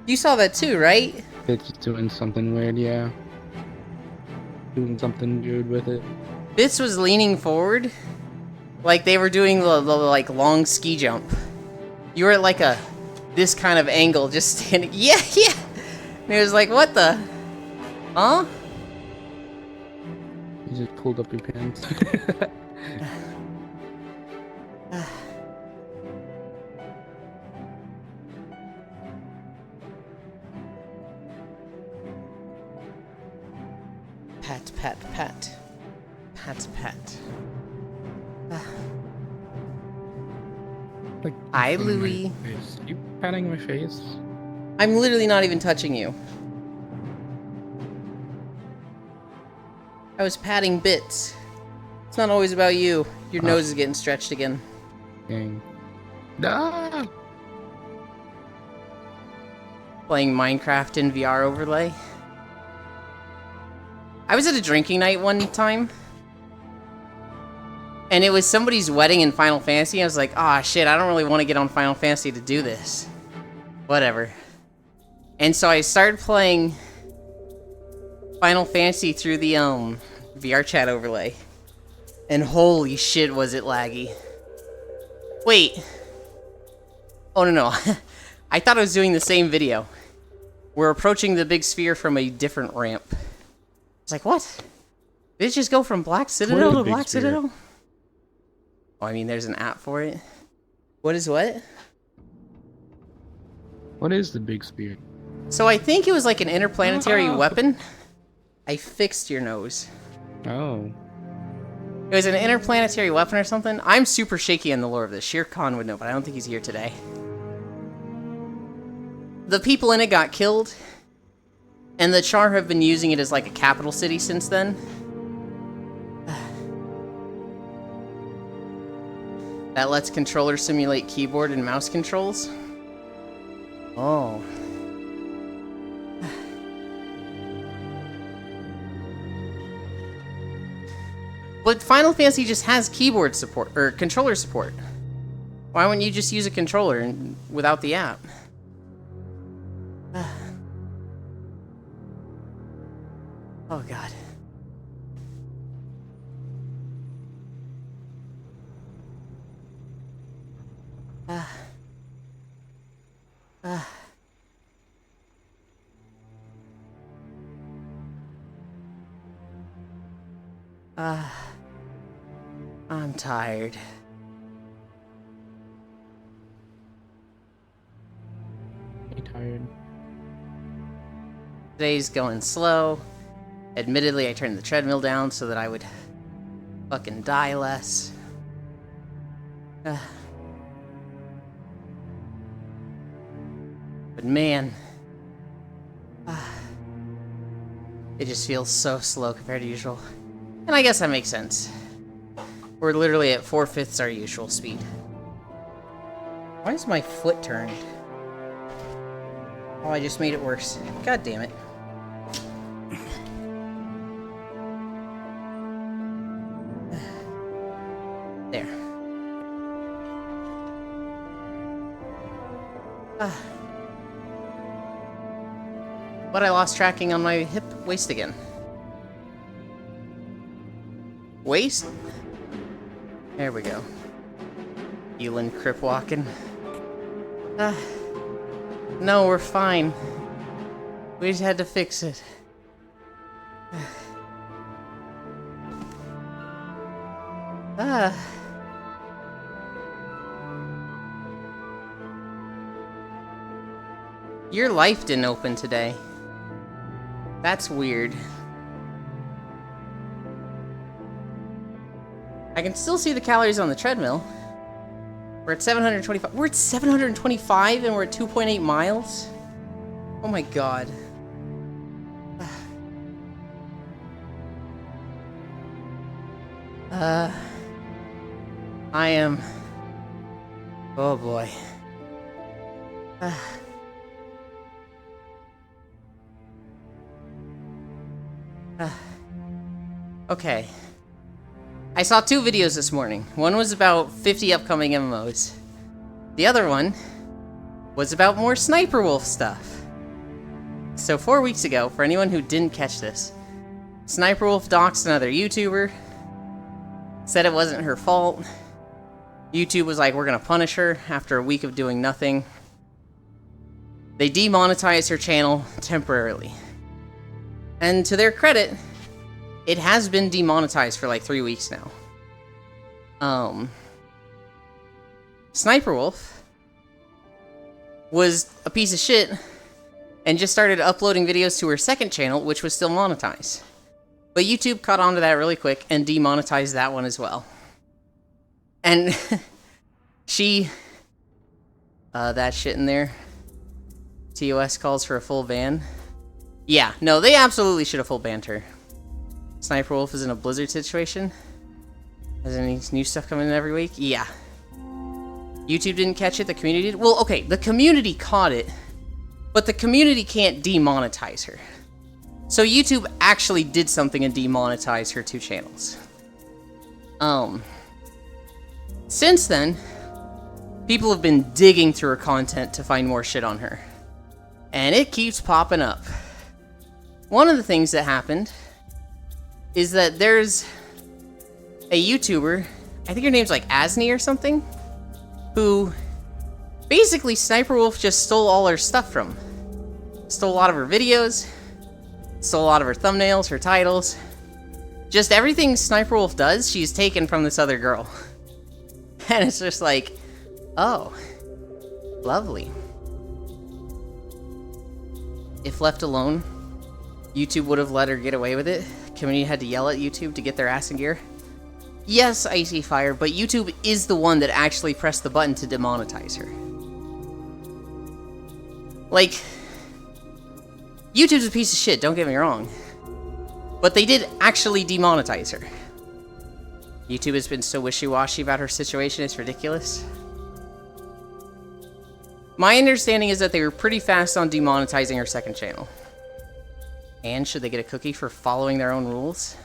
You saw that too, right? It's doing something weird, yeah. Doing something weird with it. Bits was leaning forward, like they were doing the like long ski jump. You were at like this kind of angle, just standing. Yeah. And it was like, what the? Huh? You just pulled up your pants. Pat, pat, pat. Pat, pat. Like, Hi, Louie. You patting my face? I'm literally not even touching you. I was patting Bits. It's not always about you. Your nose is getting stretched again. Dang. Ah! Playing Minecraft in VR overlay. I was at a drinking night one time. And it was somebody's wedding in Final Fantasy. I was like, ah, shit, I don't really want to get on Final Fantasy to do this. Whatever. And so I started playing Final Fantasy through the VR chat overlay. And holy shit, was it laggy. Wait. Oh, no. I thought I was doing the same video. We're approaching the big sphere from a different ramp. It's like, what? Did it just go from Black Citadel to Black Citadel? Oh, I mean, there's an app for it. What is what? What is the big spear? So I think it was like an interplanetary weapon. I fixed your nose. Oh. It was an interplanetary weapon or something. I'm super shaky on the lore of this. Shere Khan would know, but I don't think he's here today. The people in it got killed, and the Char have been using it as like a capital city since then. That lets controllers simulate keyboard and mouse controls. Oh. But Final Fantasy just has keyboard support, or controller support. Why wouldn't you just use a controller without the app? Oh god. I'm tired. I'm tired. Today's going slow. Admittedly, I turned the treadmill down so that I would fucking die less. But man, it just feels so slow compared to usual. And I guess that makes sense. We're literally at 4/5 our usual speed. Why is my foot turned? Oh, I just made it worse. God damn it. There. But I lost tracking on my hip waist again. Waist? There we go. Elin crip walking. No, we're fine. We just had to fix it. Your life didn't open today. That's weird. I can still see the calories on the treadmill. We're at 725. We're at 725 and we're at 2.8 miles? Oh my god. I am... Oh boy. Okay. I saw two videos this morning. One was about 50 upcoming MMOs. The other one was about more Sniper Wolf stuff. So 4 weeks ago, for anyone who didn't catch this, Sniper Wolf doxed another YouTuber, said it wasn't her fault. YouTube was like, we're gonna punish her after a week of doing nothing. They demonetized her channel temporarily. And to their credit, it has been demonetized for like 3 weeks now. Sniper Wolf was a piece of shit and just started uploading videos to her second channel, which was still monetized. But YouTube caught on to that really quick and demonetized that one as well. And she... that shit in there. TOS calls for a full ban. Yeah, no, they absolutely should have full banned her. Sniper Wolf is in a Blizzard situation. Has any new stuff coming in every week? Yeah. YouTube didn't catch it, the community did. Well, okay, the community caught it, but the community can't demonetize her. So YouTube actually did something and demonetized her two channels. Since then, people have been digging through her content to find more shit on her. And it keeps popping up. One of the things that happened is that there's a YouTuber, I think her name's like Asni or something, who Basically, Sniper Wolf just stole all her stuff from. Stole a lot of her videos. Stole a lot of her thumbnails, her titles. Just everything Sniper Wolf does, she's taken from this other girl. And it's just like, oh, lovely. If left alone, YouTube would have let her get away with it. Community had to yell at YouTube to get their ass in gear. Yes, Icy Fire, but YouTube is the one that actually pressed the button to demonetize her. Like, YouTube's a piece of shit, don't get me wrong. But they did actually demonetize her. YouTube has been so wishy-washy about her situation, it's ridiculous. My understanding is that they were pretty fast on demonetizing her second channel. And should they get a cookie for following their own rules?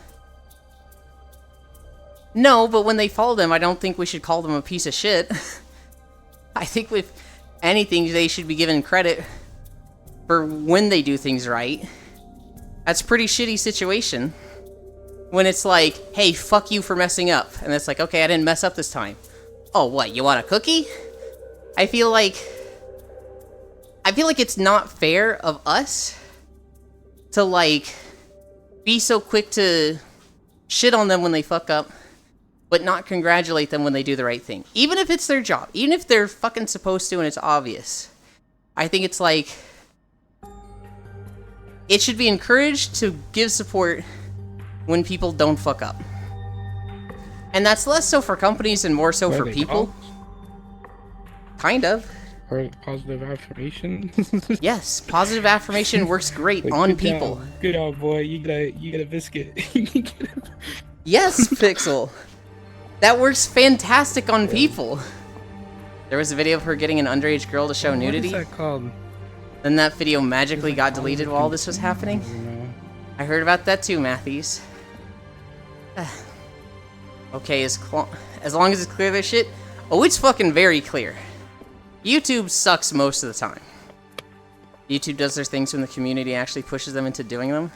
No, but when they follow them, I don't think we should call them a piece of shit. I think if anything, they should be given credit for when they do things right. That's a pretty shitty situation. When it's like, hey, fuck you for messing up. And it's like, okay, I didn't mess up this time. Oh, what, you want a cookie? I feel like it's not fair of us to, like, be so quick to shit on them when they fuck up, but not congratulate them when they do the right thing. Even if it's their job. Even if they're fucking supposed to and it's obvious. I think it's like, it should be encouraged to give support when people don't fuck up. And that's less so for companies and more so for people. Kind of. Or positive affirmation. Yes, positive affirmation works great like, on people. Good job, boy. You get a biscuit. Yes, Pixel. That works fantastic on people. There was a video of her getting an underage girl to show nudity. What is that called? Then that video magically got deleted while this was happening. I heard about that too, Matthews. Okay, as long as it's clear this shit. Oh, it's fucking very clear. YouTube sucks most of the time. YouTube does their things when the community actually pushes them into doing them.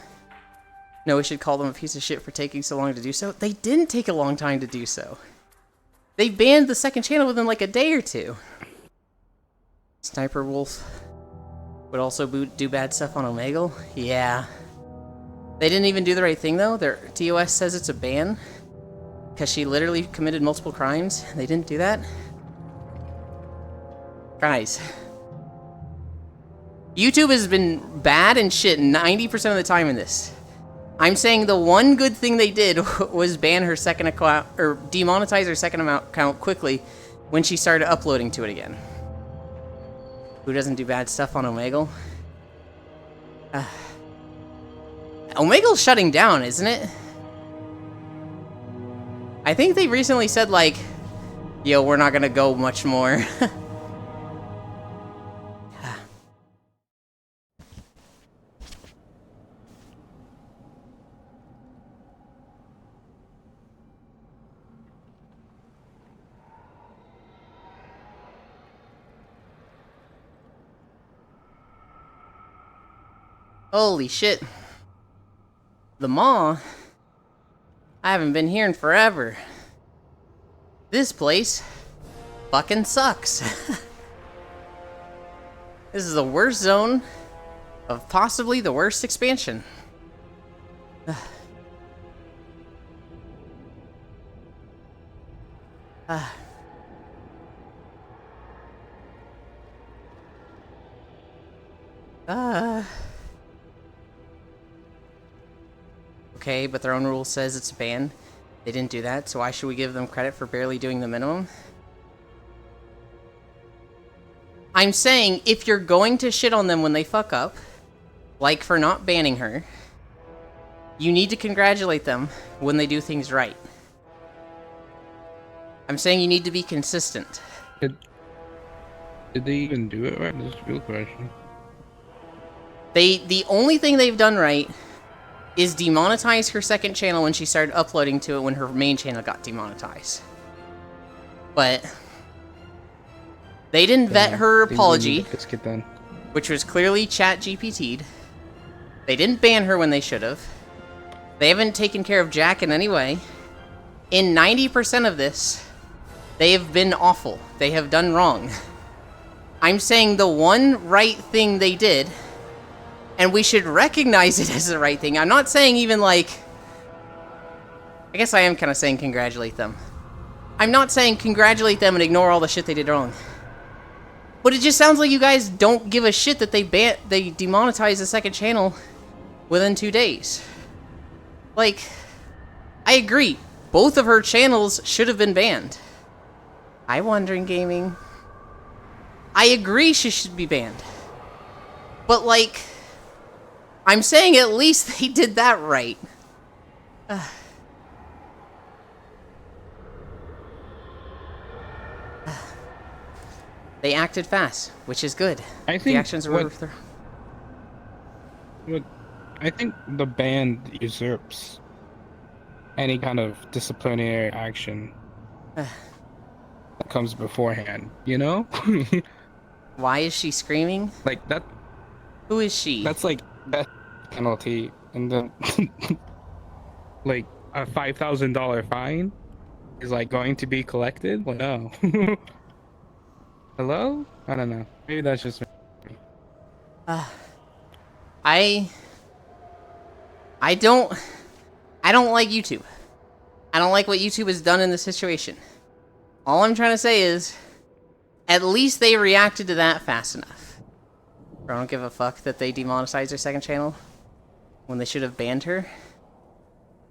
No, we should call them a piece of shit for taking so long to do so. They didn't take a long time to do so. They banned the second channel within like a day or two. Sniper Wolf would also do bad stuff on Omegle? Yeah. They didn't even do the right thing though. Their TOS says it's a ban. Because she literally committed multiple crimes. They didn't do that. Guys. YouTube has been bad and shit 90% of the time in this. I'm saying the one good thing they did was ban her second account, or demonetize her second account quickly when she started uploading to it again. Who doesn't do bad stuff on Omegle? Omegle's shutting down, isn't it? I think they recently said, like, yo, we're not gonna go much more. Holy shit. The mall? I haven't been here in forever. This place fucking sucks. This is the worst zone of possibly the worst expansion. Okay, but their own rule says it's a ban. They didn't do that, so why should we give them credit for barely doing the minimum? I'm saying, if you're going to shit on them when they fuck up, like for not banning her, you need to congratulate them when they do things right. I'm saying you need to be consistent. Did they even do it right? This is a real question. The only thing they've done right is demonetize her second channel when she started uploading to it when her main channel got demonetized. But they didn't vet her apology, which was clearly ChatGPT'd. They didn't ban her when they should have. They haven't taken care of Jack in any way. In 90% of this, they have been awful. They have done wrong. I'm saying the one right thing they did, and we should recognize it as the right thing. I'm not saying even like... I guess I am kind of saying congratulate them. I'm not saying congratulate them and ignore all the shit they did wrong. But it just sounds like you guys don't give a shit that they demonetized the second channel within 2 days. Like, I agree. Both of her channels should have been banned. I Wandering Gaming. I agree she should be banned. But, like, I'm saying at least they did that right. They acted fast, which is good. I think the actions were... I think the ban usurps any kind of disciplinary action that comes beforehand, you know? Why is she screaming? Like, that... Who is she? That's like death penalty, and then like a $5,000 fine is like going to be collected. Well, no. Hello? I don't know. Maybe that's just me. I don't like YouTube. I don't like what YouTube has done in this situation. All I'm trying to say is, at least they reacted to that fast enough. I don't give a fuck that they demonetized their second channel when they should have banned her.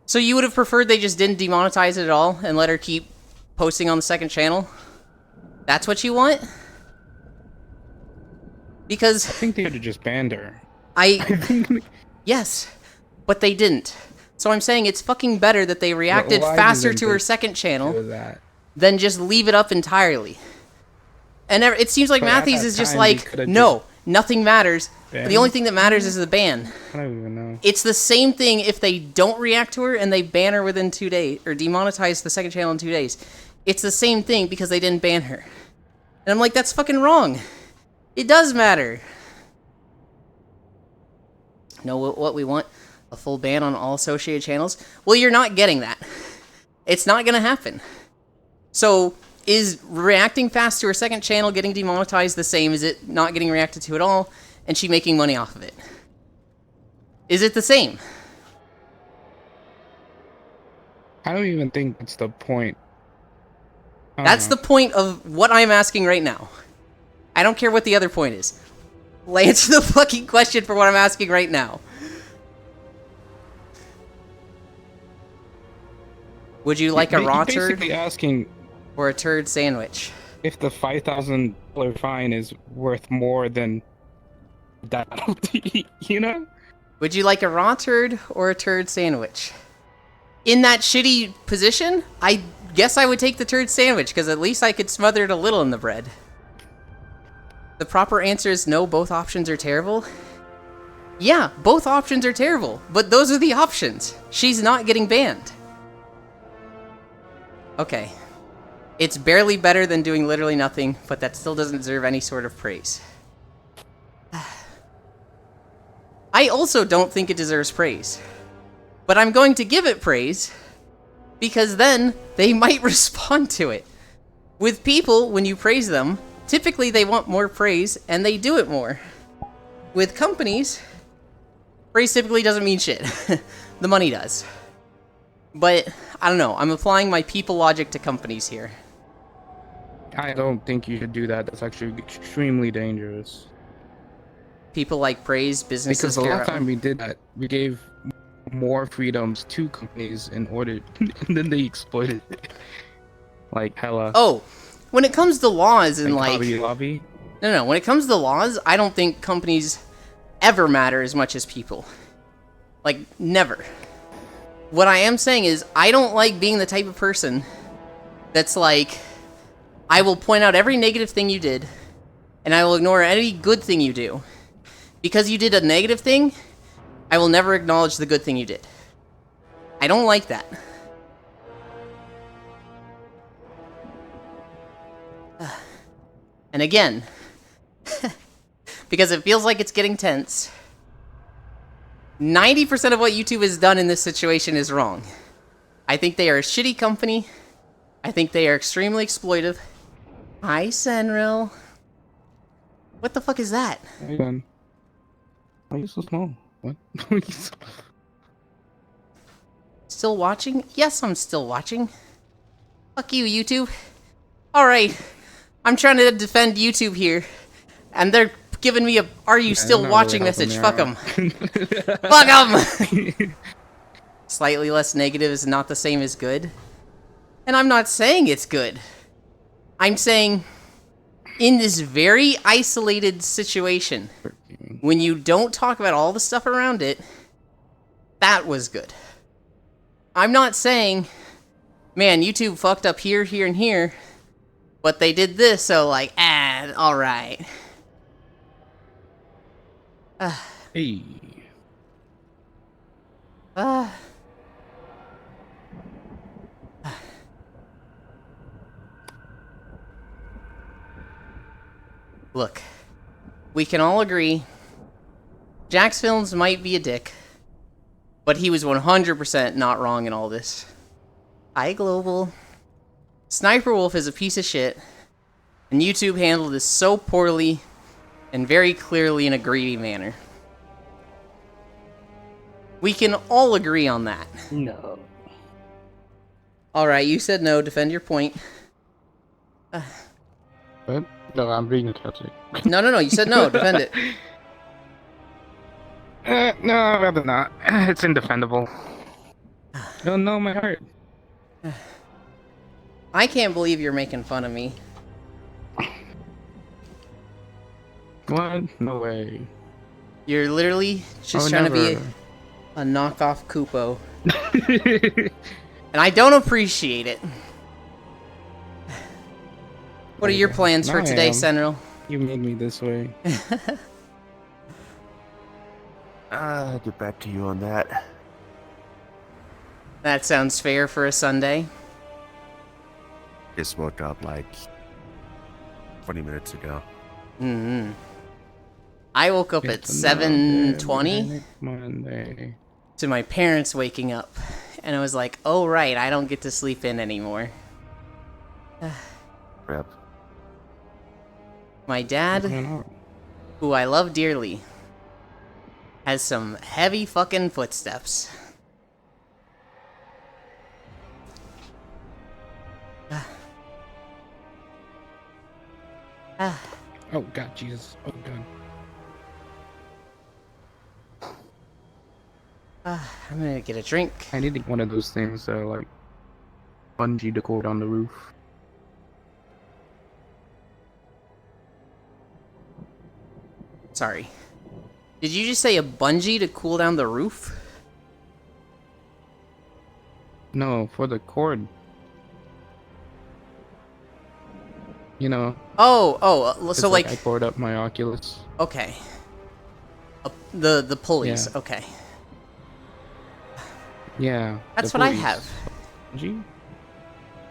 So you would have preferred they just didn't demonetize it at all and let her keep posting on the second channel? That's what you want? Because... I think they could have just banned her. Yes, but they didn't. So I'm saying it's fucking better that they reacted faster to her second channel than just leave it up entirely. And it seems like Matthews is just like, no, nothing matters. The only thing that matters is the ban. I don't even know. It's the same thing if they don't react to her and they ban her within 2 days, or demonetize the second channel in 2 days. It's the same thing because they didn't ban her. And I'm like, that's fucking wrong. It does matter. Know what we want? A full ban on all associated channels? Well, you're not getting that. It's not gonna happen. So, is reacting fast to her second channel getting demonetized the same as it not getting reacted to at all, and she making money off of it? Is it the same? I don't even think that's the point. That's the point of what I'm asking right now. I don't care what the other point is. Answer the fucking question for what I'm asking right now. Would you like a raw turd? Basically asking... Or a turd sandwich? If the $5,000 fine is worth more than that penalty, you know? Would you like a raw turd or a turd sandwich? In that shitty position, I guess I would take the turd sandwich, because at least I could smother it a little in the bread. The proper answer is no, both options are terrible. Yeah, both options are terrible, but those are the options. She's not getting banned. Okay. It's barely better than doing literally nothing, but that still doesn't deserve any sort of praise. I also don't think it deserves praise. But I'm going to give it praise, because then they might respond to it. With people, when you praise them, typically they want more praise, and they do it more. With companies, praise typically doesn't mean shit. The money does. But, I don't know, I'm applying my people logic to companies here. I don't think you should do that. That's actually extremely dangerous. People like praise, businesses because the last time we did that, we gave more freedoms to companies in order, and then they exploited it. Like, hella. Oh, when it comes to laws and like... Hobby Lobby? No, when it comes to laws, I don't think companies ever matter as much as people. Like, never. What I am saying is, I don't like being the type of person that's like, I will point out every negative thing you did, and I will ignore any good thing you do. Because you did a negative thing, I will never acknowledge the good thing you did. I don't like that. And again, because it feels like it's getting tense, 90% of what YouTube has done in this situation is wrong. I think they are a shitty company. I think they are extremely exploitive. Hi, Senril. What the fuck is that? Hey, then. Why are you so small? What? Still watching? Yes, I'm still watching. Fuck you, YouTube. Alright. I'm trying to defend YouTube here. And they're giving me a "Are you still watching" message. Fuck them. Fuck them! Slightly less negative is not the same as good. And I'm not saying it's good. I'm saying, in this very isolated situation, when you don't talk about all the stuff around it, that was good. I'm not saying, man, YouTube fucked up here, here, and here, but they did this, so like, alright. Hey. Look, we can all agree, Jax Films might be a dick, but he was 100% not wrong in all this. Hi, Global. Sniper Wolf is a piece of shit, and YouTube handled this so poorly and very clearly in a greedy manner. We can all agree on that. No. Alright, you said no. Defend your point. What? No, I'm being a Celtic. No, you said no. Defend it. No, I'd rather not. It's indefendable. Oh no, my heart. I can't believe you're making fun of me. What? No way. You're literally just trying to be a knockoff Kupo. And I don't appreciate it. What are your plans for today, Sentinel? You made me this way. I'll get back to you on that. That sounds fair for a Sunday. Just woke up like 20 minutes ago. I woke up at 7:20 Monday. to my parents waking up, and I was like, "Oh right, I don't get to sleep in anymore." Rep. My dad, who I love dearly, has some heavy fucking footsteps. Oh god, Jesus. Oh god. I'm gonna get a drink. I need one of those things that are like bungee to cord on the roof. Sorry. Did you just say a bungee to cool down the roof? No, for the cord. You know. So like I cord up my Oculus. Okay. The pulleys. Yeah. Okay. Yeah. That's the what I pulleys. have. Bungee?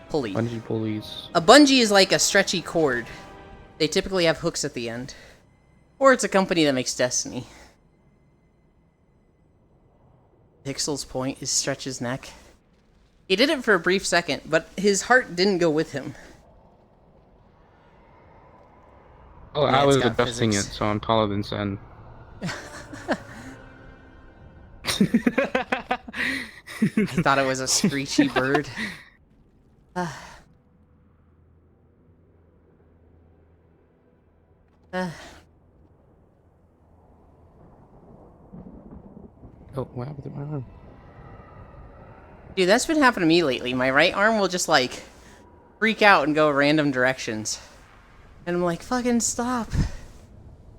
Pulley. Bungee pulleys. A bungee is like a stretchy cord. They typically have hooks at the end. Or it's a company that makes Destiny. Pixel's point is Stretch's neck. He did it for a brief second, but his heart didn't go with him. Oh, Yeah, I it's was got adjusting physics. it, so I'm taller than Sen. I thought it was a screechy bird. Oh, what happened to my arm? Dude, that's been happening to me lately. My right arm will just, like, freak out and go random directions. And I'm like, fucking stop.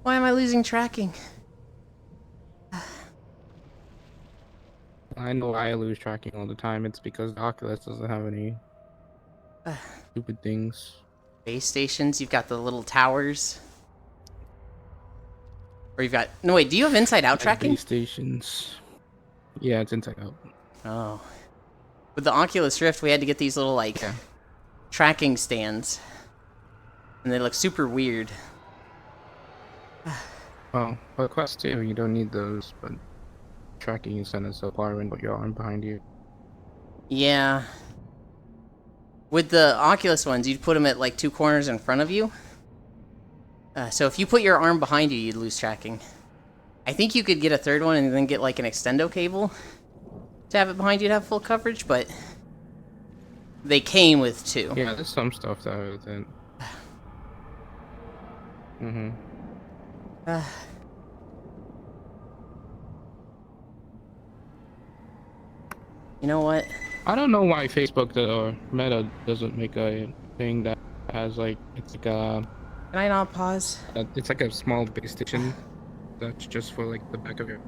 Why am I losing tracking? I know I lose tracking all the time. It's because the Oculus doesn't have any stupid things. Base stations, you've got the little towers. Or you've got... No, wait, do you have inside-out tracking? Base stations. Yeah, it's inside out. Oh. With the Oculus Rift, we had to get these little, like, tracking stands. And they look super weird. Well, for Quest 2, you don't need those, but tracking is sent so far and put your arm behind you. Yeah. With the Oculus ones, you'd put them at, like, 2 corners in front of you. So if you put your arm behind you, you'd lose tracking. I think you could get a third one and then get like an extendo cable to have it behind you to have full coverage, but they came with 2. Yeah, there's some stuff that isn't. Mm-hmm. You know what? I don't know why Facebook or Meta doesn't make a thing that has like it's like Can I not pause? it's like a small base station that's just for like the back of your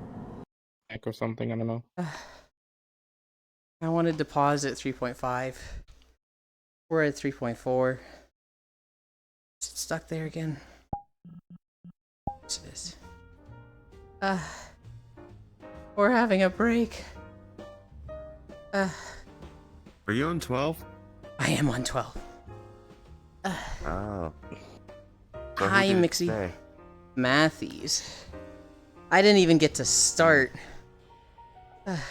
neck or something. I don't know. I wanted to pause at 3.5. We're at 3.4. Is it stuck there again? What's this? We're having a break. Are you on 12? I am on 12. Oh. Hi, Mixie. Matthews. I didn't even get to start.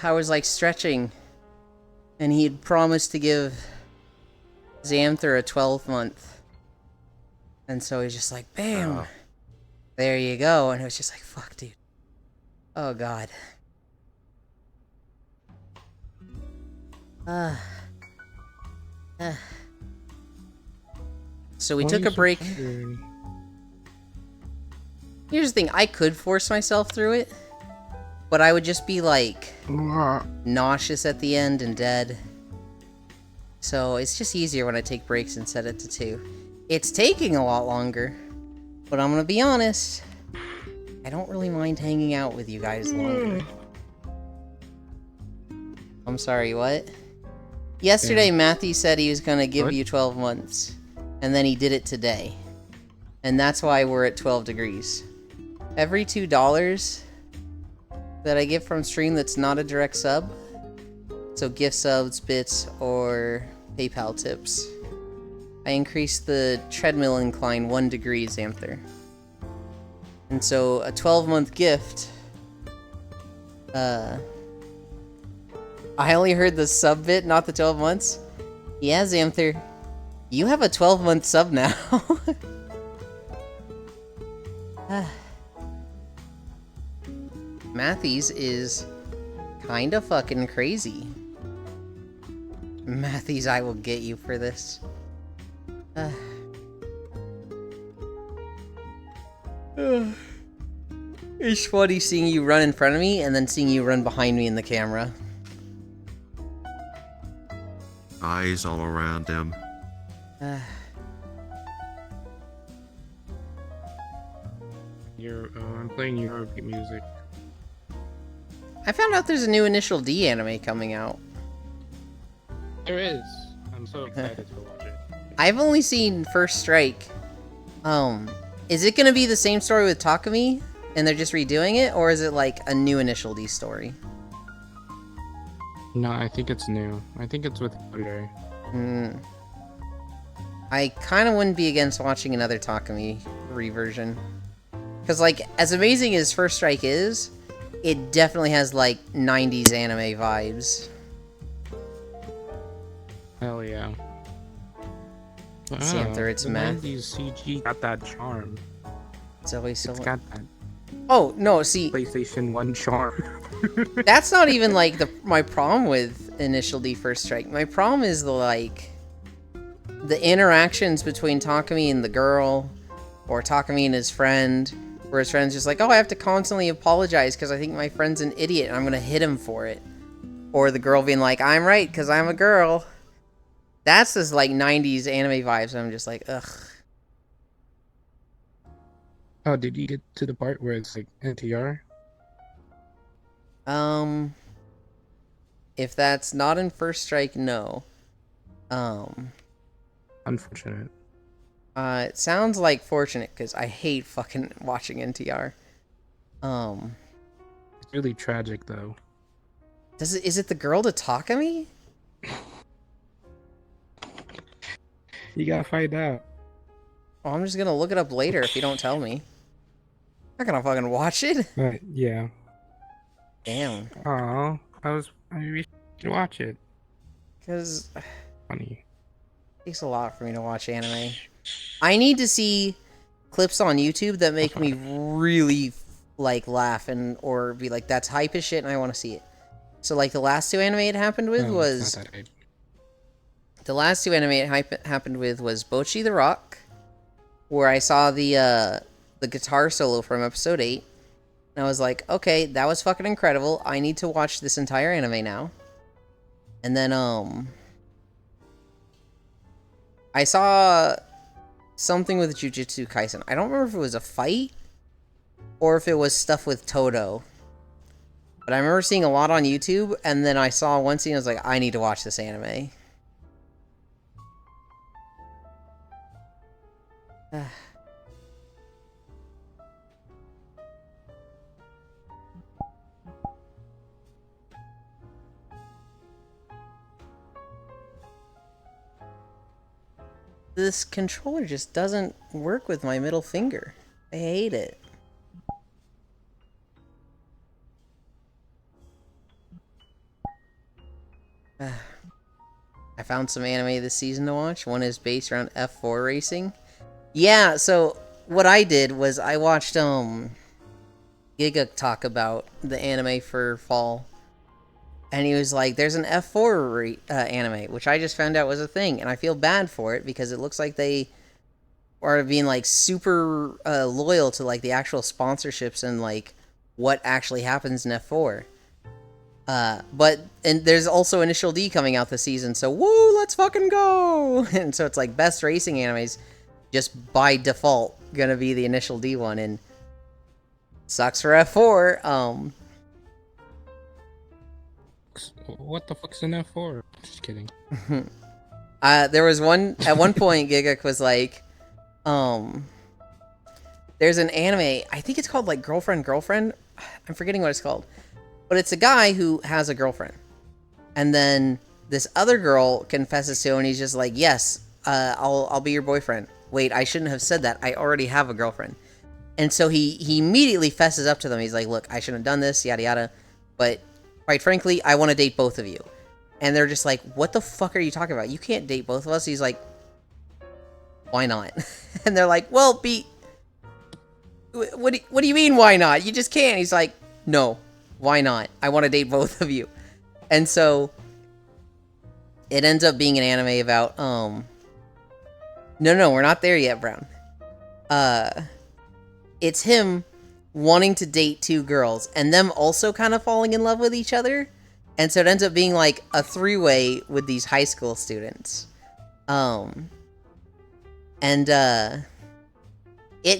I was like stretching, and he had promised to give Xanther a 12 month. And so he's just like, bam, there you go. And it was just like, fuck, dude. Oh, God. So we took a break. Here's the thing, I could force myself through it, but I would just be like nauseous at the end and dead. So it's just easier when I take breaks and set it to 2. It's taking a lot longer, but I'm gonna be honest, I don't really mind hanging out with you guys longer. I'm sorry, what? Yesterday, Matthew said he was gonna give you 12 months, and then he did it today. And that's why we're at 12 degrees. Every $2 that I get from stream that's not a direct sub, so gift subs, bits, or PayPal tips, I increase the treadmill incline 1 degree, Xanther. And so a 12-month gift, I only heard the sub bit, not the 12 months. Yeah, Xanther, you have a 12-month sub now. Matthews is kinda fucking crazy. Matthews, I will get you for this. It's funny seeing you run in front of me and then seeing you run behind me in the camera. Eyes all around him. I'm playing your music. I found out there's a new Initial D anime coming out. There is. I'm so excited to watch it. I've only seen First Strike. Is it gonna be the same story with Takumi, and they're just redoing it, or is it like a new Initial D story? No, I think it's new. I think it's with Holiday. I kind of wouldn't be against watching another Takumi reversion. Because, like, as amazing as First Strike is, it definitely has, like, 90s anime vibes. Hell yeah. Xanther, it's math. 90s CG got that charm. It's always so... It's got that Oh, no, see... PlayStation 1 charm. That's not even, like, my problem with Initial D First Strike. My problem is the interactions between Takumi and the girl, or Takumi and his friend, where his friend's just like, oh, I have to constantly apologize because I think my friend's an idiot and I'm gonna hit him for it. Or the girl being like, I'm right because I'm a girl. That's this, like, 90s anime vibes, and I'm just like, ugh. Oh, did you get to the part where it's, like, NTR? If that's not in First Strike, no. Unfortunate. It sounds like fortunate, because I hate fucking watching NTR. It's really tragic, though. Is it the girl to Takumi? You gotta find out. Well, I'm just gonna look it up later if you don't tell me. I'm not gonna fucking watch it. Yeah. Damn. Oh, I wish you could watch it. Because it Funny. takes a lot for me to watch anime. I need to see clips on YouTube that make me really like laugh and or be like, that's hype as shit and I want to see it. So like the last two anime it happened with was happened with was Bocchi the Rock, where I saw the guitar solo from episode 8. And I was like, okay, that was fucking incredible. I need to watch this entire anime now. And then I saw something with Jujutsu Kaisen. I don't remember if it was a fight or if it was stuff with Todo. But I remember seeing a lot on YouTube, and then I saw one scene, I was like, I need to watch this anime. This controller just doesn't work with my middle finger. I hate it. I found some anime this season to watch. One is based around F4 racing. Yeah, so what I did was I watched Giga talk about the anime for fall. And he was like, there's an F4 anime, which I just found out was a thing. And I feel bad for it because it looks like they are being like super loyal to like the actual sponsorships and like what actually happens in F4. And there's also Initial D coming out this season, so woo, let's fucking go! And so it's like best racing animes, just by default, gonna be the Initial D one, and sucks for F4. What the fuck's an F4? Just kidding. There was at one point, Giga was like, there's an anime, I think it's called like Girlfriend. I'm forgetting what it's called. But it's a guy who has a girlfriend. And then this other girl confesses to him, and he's just like, yes, I'll be your boyfriend. Wait, I shouldn't have said that. I already have a girlfriend. And so he immediately fesses up to them. He's like, look, I shouldn't have done this, yada yada. But quite frankly, I want to date both of you. And they're just like, what the fuck are you talking about? You can't date both of us. He's like, why not? And they're like, well, what do you mean, why not? You just can't. He's like, no. Why not? I want to date both of you. And so it ends up being an anime about no, we're not there yet, Brown. It's him wanting to date two girls and them also kind of falling in love with each other. And so it ends up being like a three-way with these high school students. It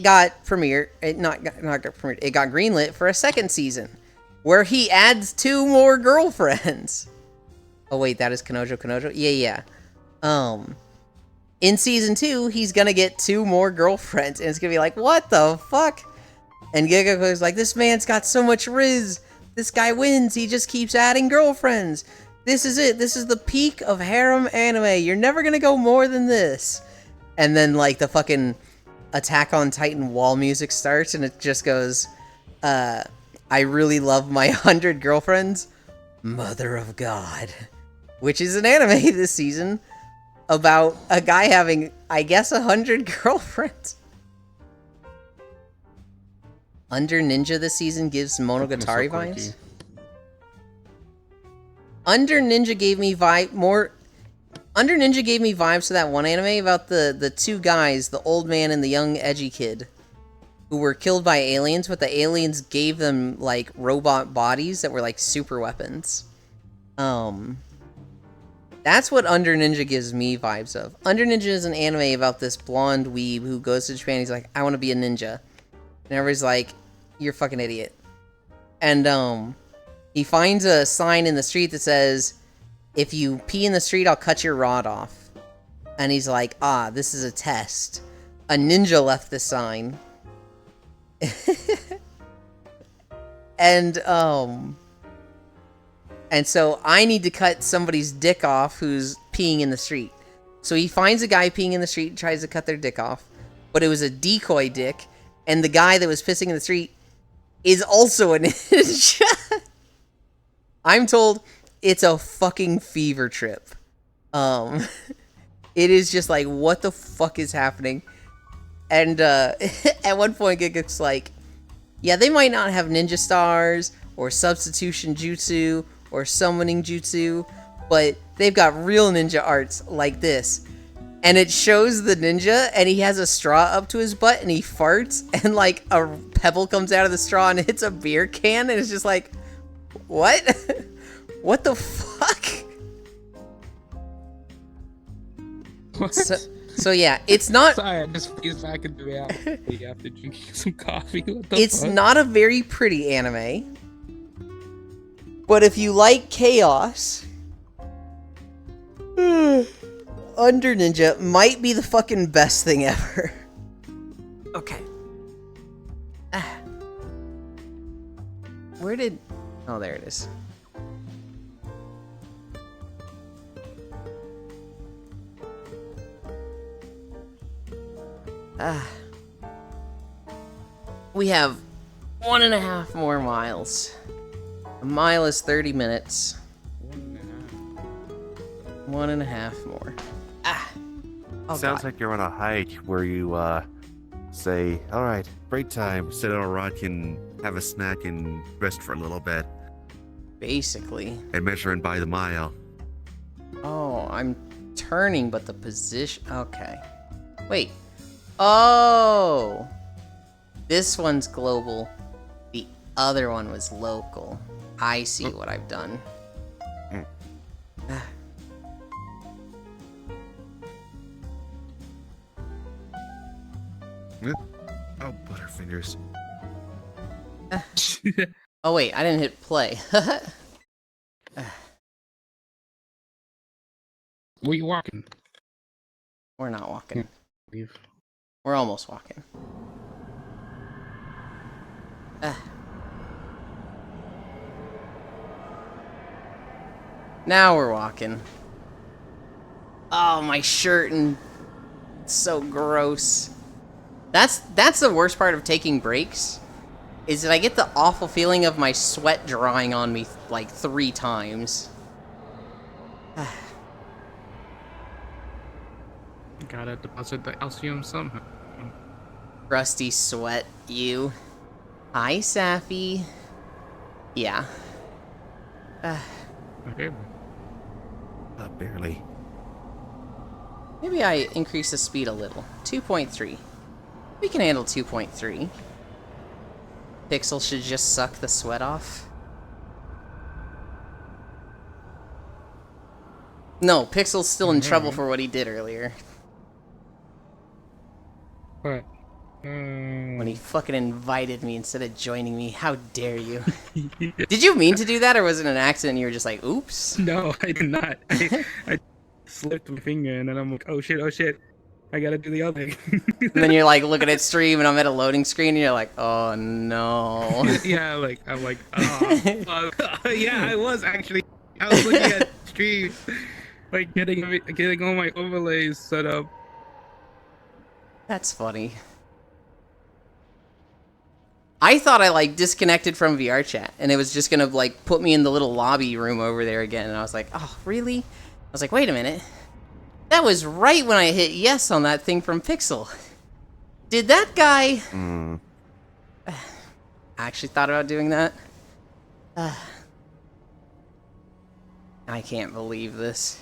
got premiered, it got greenlit for a second season, where he adds 2 more girlfriends. Oh wait, that is Kanojo? Yeah. In season 2, he's gonna get 2 more girlfriends, and it's gonna be like, what the fuck? And Giga goes like, this man's got so much riz. This guy wins. He just keeps adding girlfriends. This is it. This is the peak of harem anime. You're never gonna go more than this. And then like the fucking Attack on Titan wall music starts, and it just goes, I really love my 100 girlfriends, Mother of God, which is an anime this season about a guy having, I guess, 100 girlfriends. Under Ninja this season gives Monogatari vibes. Under Ninja gave me vibes to that one anime about the 2 guys, the old man and the young edgy kid, who were killed by aliens, but the aliens gave them, like, robot bodies that were, like, super weapons. That's what Under Ninja gives me vibes of. Under Ninja is an anime about this blonde weeb who goes to Japan, he's like, I want to be a ninja. And everybody's like, you're a fucking idiot. And, he finds a sign in the street that says, if you pee in the street, I'll cut your rod off. And he's like, this is a test. A ninja left the sign. And so I need to cut somebody's dick off who's peeing in the street. So he finds a guy peeing in the street and tries to cut their dick off. But it was a decoy dick. And the guy that was pissing in the street is also a ninja. I'm told it's a fucking fever trip. It is just like, what the fuck is happening? And at one point, Giguk's like, yeah, they might not have ninja stars or substitution jutsu or summoning jutsu, but they've got real ninja arts like this. And it shows the ninja, and he has a straw up to his butt, and he farts, and like a pebble comes out of the straw and hits a beer can, and it's just like, what? What the fuck? What? So yeah, it's not. Sorry, I just phased back into reality after drinking some coffee. What the It's fuck? not a very pretty anime, but if you like chaos, Under Ninja might be the fucking best thing ever. Okay. Where did... Oh, there it is. We have 1.5 more miles. A mile is 30 minutes. 1.5 more. Oh, Sounds God. like you're on a hike where you say, "All right, break time. Sit on a rock and have a snack and rest for a little bit." Basically. And measuring by the mile. Oh, I'm turning, but the position... Okay. Wait. Oh! This one's global. The other one was local. I see what I've done. Oh, Butterfingers. Oh, wait, I didn't hit play. Where you walking? We're not walking. Leave. We're almost walking. Now we're walking. Oh, my shirt and it's so gross. That's the worst part of taking breaks, is that I get the awful feeling of my sweat drying on me like 3 times. Gotta deposit the calcium somehow. Rusty sweat, you. Hi, Safi. Yeah. Okay. Barely. Maybe I increase the speed a little. 2.3. We can handle 2.3. Pixel should just suck the sweat off. No, Pixel's still in trouble for what he did earlier. What? When he fucking invited me instead of joining me. How dare you? Did you mean to do that, or was it an accident and you were just like, oops? No, I did not. I slipped my finger and then I'm like, oh shit. I gotta do the other thing. And then you're like looking at stream and I'm at a loading screen and you're like, oh no. Yeah, I'm like, oh, fuck. Yeah, I was looking at stream, like getting all my overlays set up. That's funny. I thought I like disconnected from VR chat and it was just gonna like put me in the little lobby room over there again, and I was like, oh really? I was like, wait a minute. That was right when I hit yes on that thing from Pixel. Did that guy... I actually thought about doing that. I can't believe this.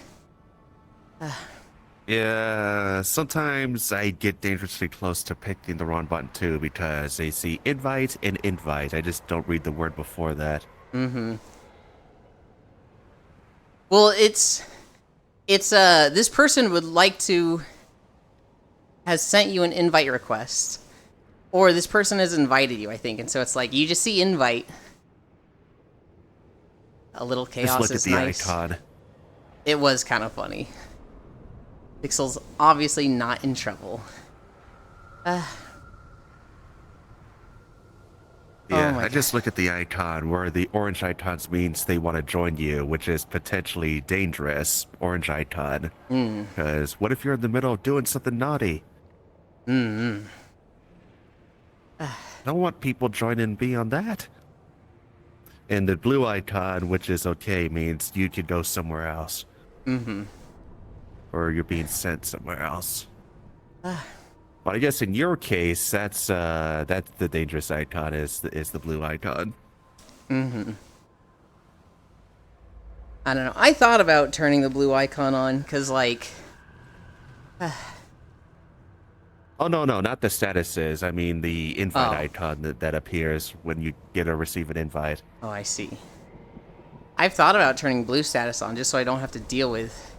Yeah, sometimes I get dangerously close to picking the wrong button too, because they see invite and invite. I just don't read the word before that. Mm-hmm. Well, it's this person would like to... has sent you an invite request. Or this person has invited you, I think. And so it's like, you just see invite. A little chaos Just look is at the nice. icon. It was kind of funny. Pixel's obviously not in trouble. Yeah, my I just look at the icon where the orange icons means they want to join you, which is potentially dangerous. Orange icon. Because what if you're in the middle of doing something naughty? I don't want people joining me on that. And the blue icon, which is okay, means you could go somewhere else. Mm-hmm. Or you're being sent somewhere else. But I guess in your case, that's the dangerous icon is the blue icon. Mm-hmm. I don't know. I thought about turning the blue icon on, because, like... Oh, no, not the statuses. I mean the invite Oh. icon that appears when you get or receive an invite. Oh, I see. I've thought about turning blue status on, just so I don't have to deal with...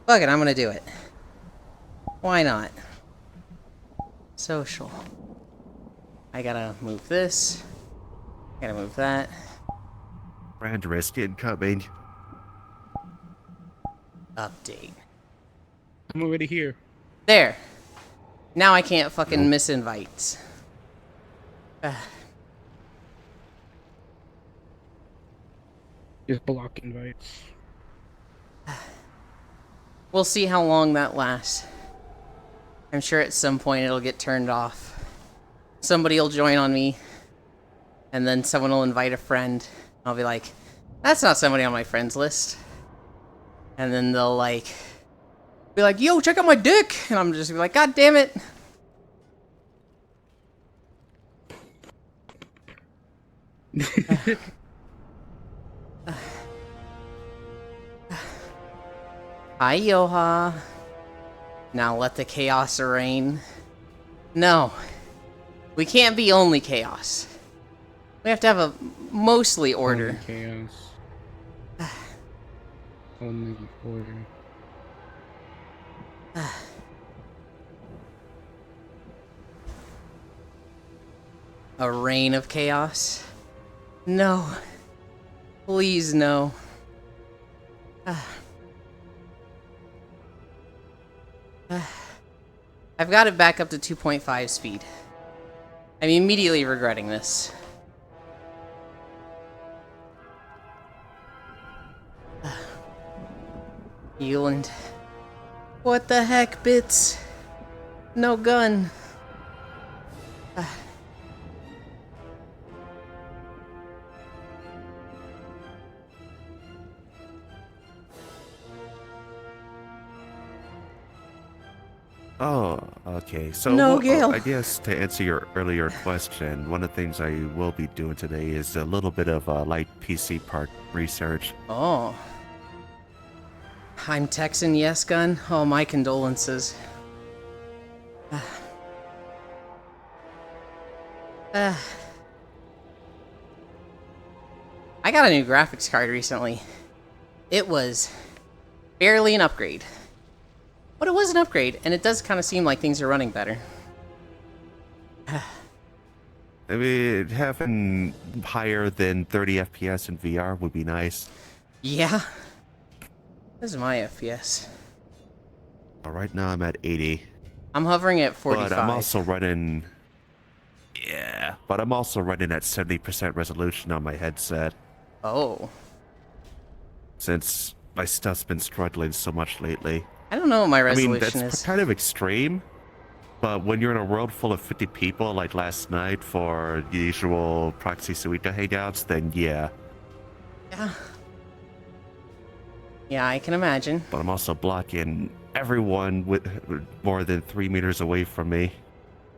Fuck it, I'm gonna do it. Why not? Social. I gotta move this. Gotta move that. Brand risk incoming. Update. I'm already here. There. Now I can't fucking miss invites. Just block invites. We'll see how long that lasts. I'm sure at some point it'll get turned off. Somebody will join on me, and then someone will invite a friend. I'll be like, that's not somebody on my friends list. And then they'll like be like, yo, check out my dick! And I'm just be like, god damn it! Hi, Yoha. Now let the chaos reign. No. We can't be only chaos. We have to have a mostly order. Only chaos. Only order. A reign of chaos? No. Please, no. I've got it back up to 2.5 speed. I'm immediately regretting this. Euland. What the heck, Bits? No gun. Oh, okay. So, No, Gale. I guess to answer your earlier question, one of the things I will be doing today is a little bit of light PC part research. Oh. I'm Texan Yes Gun. Oh, my condolences. I got a new graphics card recently. It was barely an upgrade. But it was an upgrade, and it does kind of seem like things are running better. I mean, having higher than 30 FPS in VR would be nice. Yeah. This is my FPS. Right now I'm at 80. I'm hovering at 45. But I'm also running... Yeah, but I'm also running at 70% resolution on my headset. Oh. Since my stuff's been struggling so much lately. I don't know what my resolution I mean, that's is. kind of extreme. But when you're in a world full of 50 people, like last night for the usual Proxy Suita hangouts, then yeah. Yeah. Yeah, I can imagine. But I'm also blocking everyone with more than 3 meters away from me.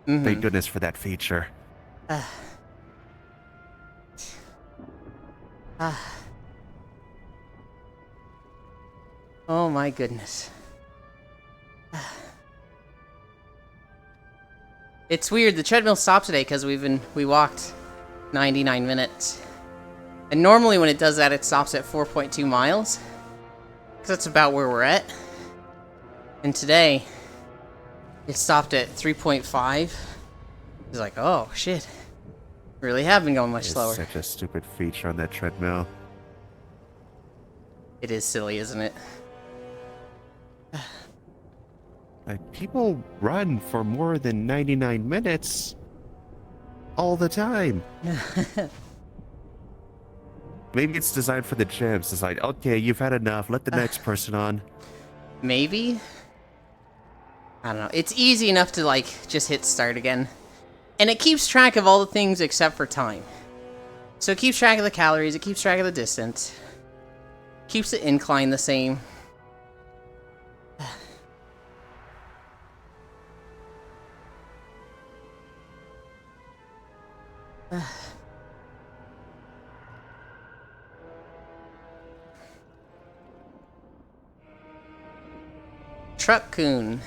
Mm-hmm. Thank goodness for that feature. Oh my goodness. It's weird, the treadmill stopped today because we walked 99 minutes. And normally when it does that, it stops at 4.2 miles. Because that's about where we're at. And today, it stopped at 3.5. It's like, oh shit. Really have been going much It's slower. such a stupid feature on that treadmill. It is silly, isn't it? Like, people run for more than 99 minutes all the time. Maybe it's designed for the gyms. It's like, okay, you've had enough. Let the next person on. Maybe? I don't know. It's easy enough to, like, just hit start again. And it keeps track of all the things except for time. So it keeps track of the calories, it keeps track of the distance. Keeps the incline the same. Truck-kun.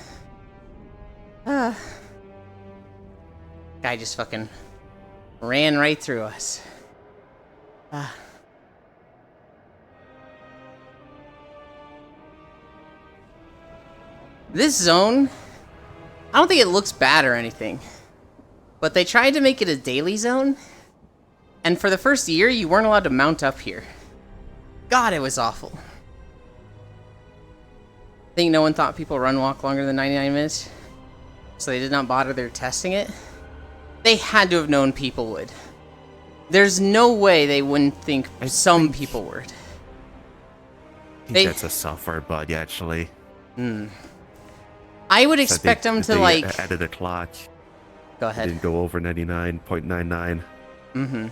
Guy just fucking ran right through us. This zone, I don't think it looks bad or anything, but they tried to make it a daily zone, and for the first year, you weren't allowed to mount up here. God, it was awful. I think no one thought people run walk longer than 99 minutes, so they did not bother their testing it. They had to have known people would. There's no way they wouldn't think some people would. I think that's a software bug, actually. I would expect them to, like... added a clock. Go ahead. It didn't go over 99.99. Mm-hmm.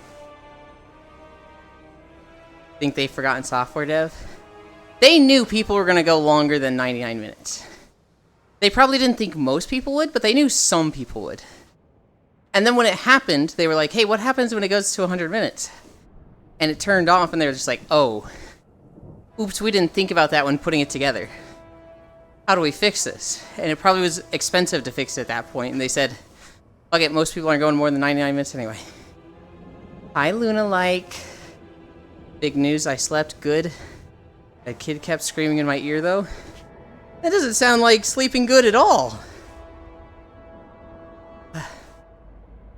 Think they've forgotten software dev? They knew people were going to go longer than 99 minutes. They probably didn't think most people would, but they knew some people would. And then when it happened, they were like, hey, what happens when it goes to 100 minutes? And it turned off, and they were just like, oh. Oops, we didn't think about that when putting it together. How do we fix this? And it probably was expensive to fix it at that point, and they said, fuck it, most people aren't going more than 99 minutes anyway. Hi, Luna-like. Big news, I slept good. That kid kept screaming in my ear, though. That doesn't sound like sleeping good at all.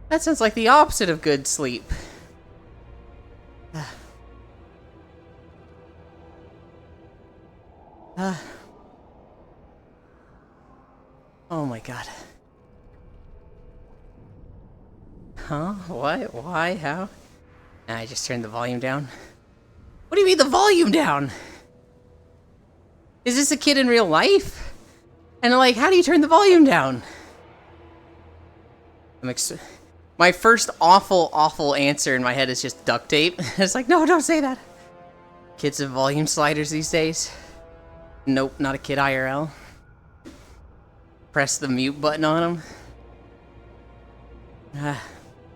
That sounds like the opposite of good sleep. Oh my god. Huh? What? Why? How? I just turned the volume down. What do you mean the volume down? Is this a kid in real life? And like, how do you turn the volume down? My first awful answer in my head is just duct tape. It's like, no, don't say that. Kids have volume sliders these days. Nope, not a kid IRL. Press the mute button on them.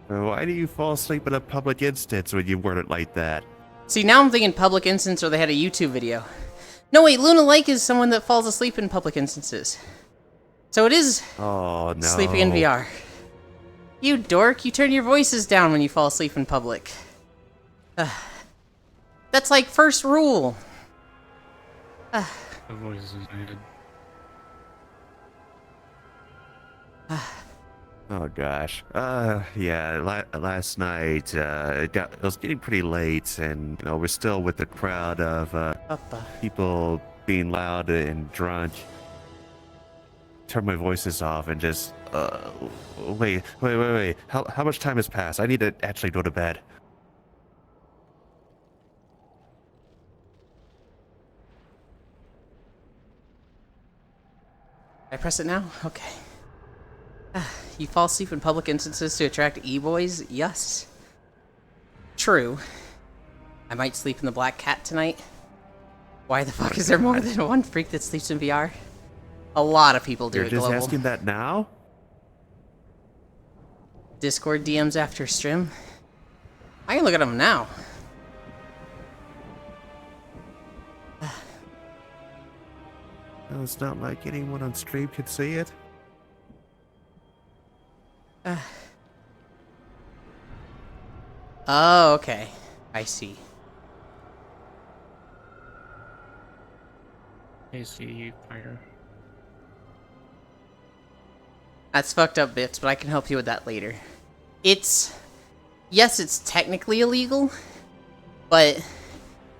Why do you fall asleep in a public instance when you word it like that? See, now I'm thinking public instance or they had a YouTube video. No, wait, Luna-like is someone that falls asleep in public instances. So it is sleeping in VR. You dork, you turn your voices down when you fall asleep in public. That's like first rule. The voices needed. Oh gosh. Yeah. Last night, it was getting pretty late, and we're still with the crowd of people being loud and drunk. Turn my voices off and just wait. How much time has passed? I need to actually go to bed. I press it now? Okay. You fall asleep in public instances to attract e-boys? Yes. True. I might sleep in the Black Cat tonight. Why the fuck is there more than one freak that sleeps in VR? A lot of people do it global. You're just asking that now? Discord DMs after stream? I can look at them now. No, it's not like anyone on stream could see it. Oh, okay. I see. I see you, fire. That's fucked up, Bits, but I can help you with that later. Yes, it's technically illegal, but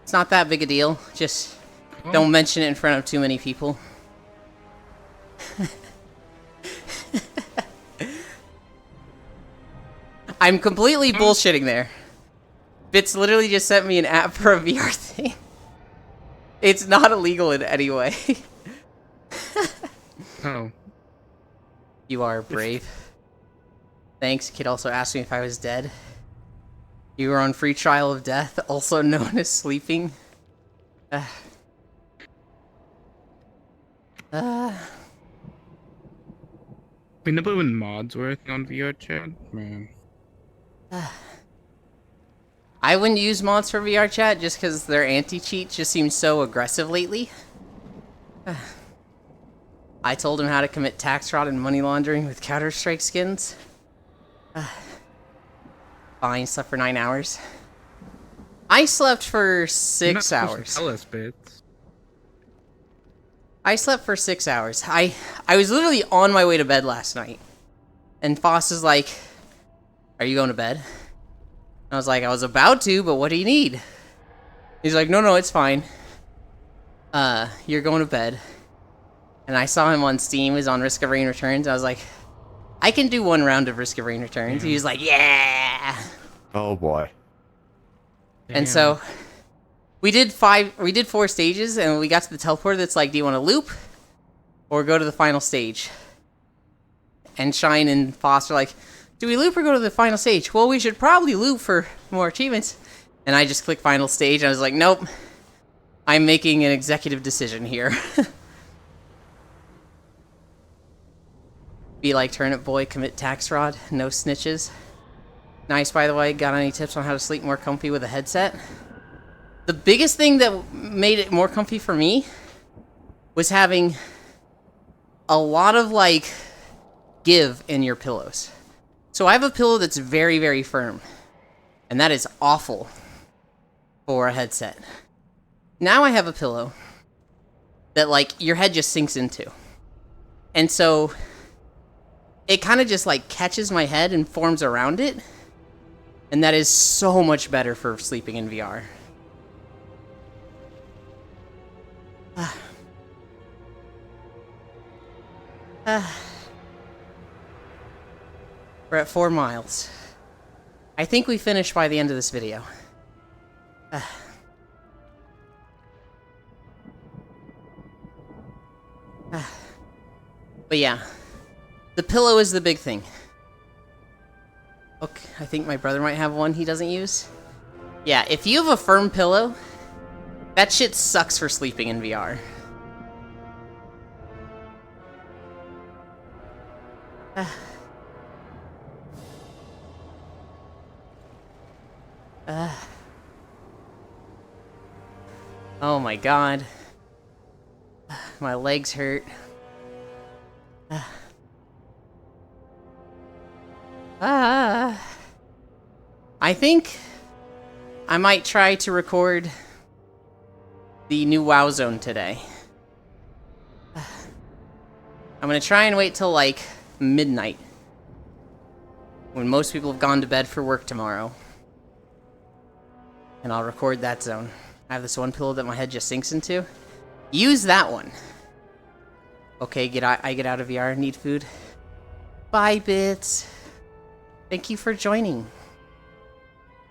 it's not that big a deal. Just don't mention it in front of too many people. I'm completely bullshitting there. Bits literally just sent me an app for a VR thing. It's not illegal in any way. Oh. You are brave. Thanks. Kid also asked me if I was dead. You were on free trial of death, also known as sleeping. We never when mods were on VR chat, man. I wouldn't use mods for VR chat just because their anti-cheat just seems so aggressive lately. I told him how to commit tax fraud and money laundering with Counter-Strike skins. Fine, slept for 9 hours. I slept for 6 hours. Tell us, Bits. I slept for 6 hours. I was literally on my way to bed last night. And Foss is like, are you going to bed? I was like, I was about to, but what do you need? He's like, no, it's fine. You're going to bed. And I saw him on Steam, he's on Risk of Rain Returns. I was like, I can do 1 round of Risk of Rain Returns. He was like, yeah! Oh boy. And so, we did 4 stages, and we got to the teleporter that's like, do you want to loop? Or go to the final stage? And Shine and Foss are like, do we loop or go to the final stage? Well, we should probably loop for more achievements. And I just clicked final stage, and I was like, nope. I'm making an executive decision here. Be like Turnip Boy, commit tax fraud, no snitches. Nice, by the way. Got any tips on how to sleep more comfy with a headset? The biggest thing that made it more comfy for me was having a lot of, like, give in your pillows. So I have a pillow that's very, very firm. And that is awful for a headset. Now I have a pillow that, like, your head just sinks into. And so it kind of just, like, catches my head and forms around it. And that is so much better for sleeping in VR. We're at 4 miles. I think we finish by the end of this video. But yeah, the pillow is the big thing. Okay, I think my brother might have one he doesn't use. Yeah, if you have a firm pillow, that shit sucks for sleeping in VR. Oh my god. My legs hurt. I think I might try to record the new WoW Zone today. I'm gonna try and wait till like midnight, when most people have gone to bed for work tomorrow. And I'll record that zone. I have this one pillow that my head just sinks into. Use that one. Okay, I get out of VR, need food. Bye, Bits. Thank you for joining.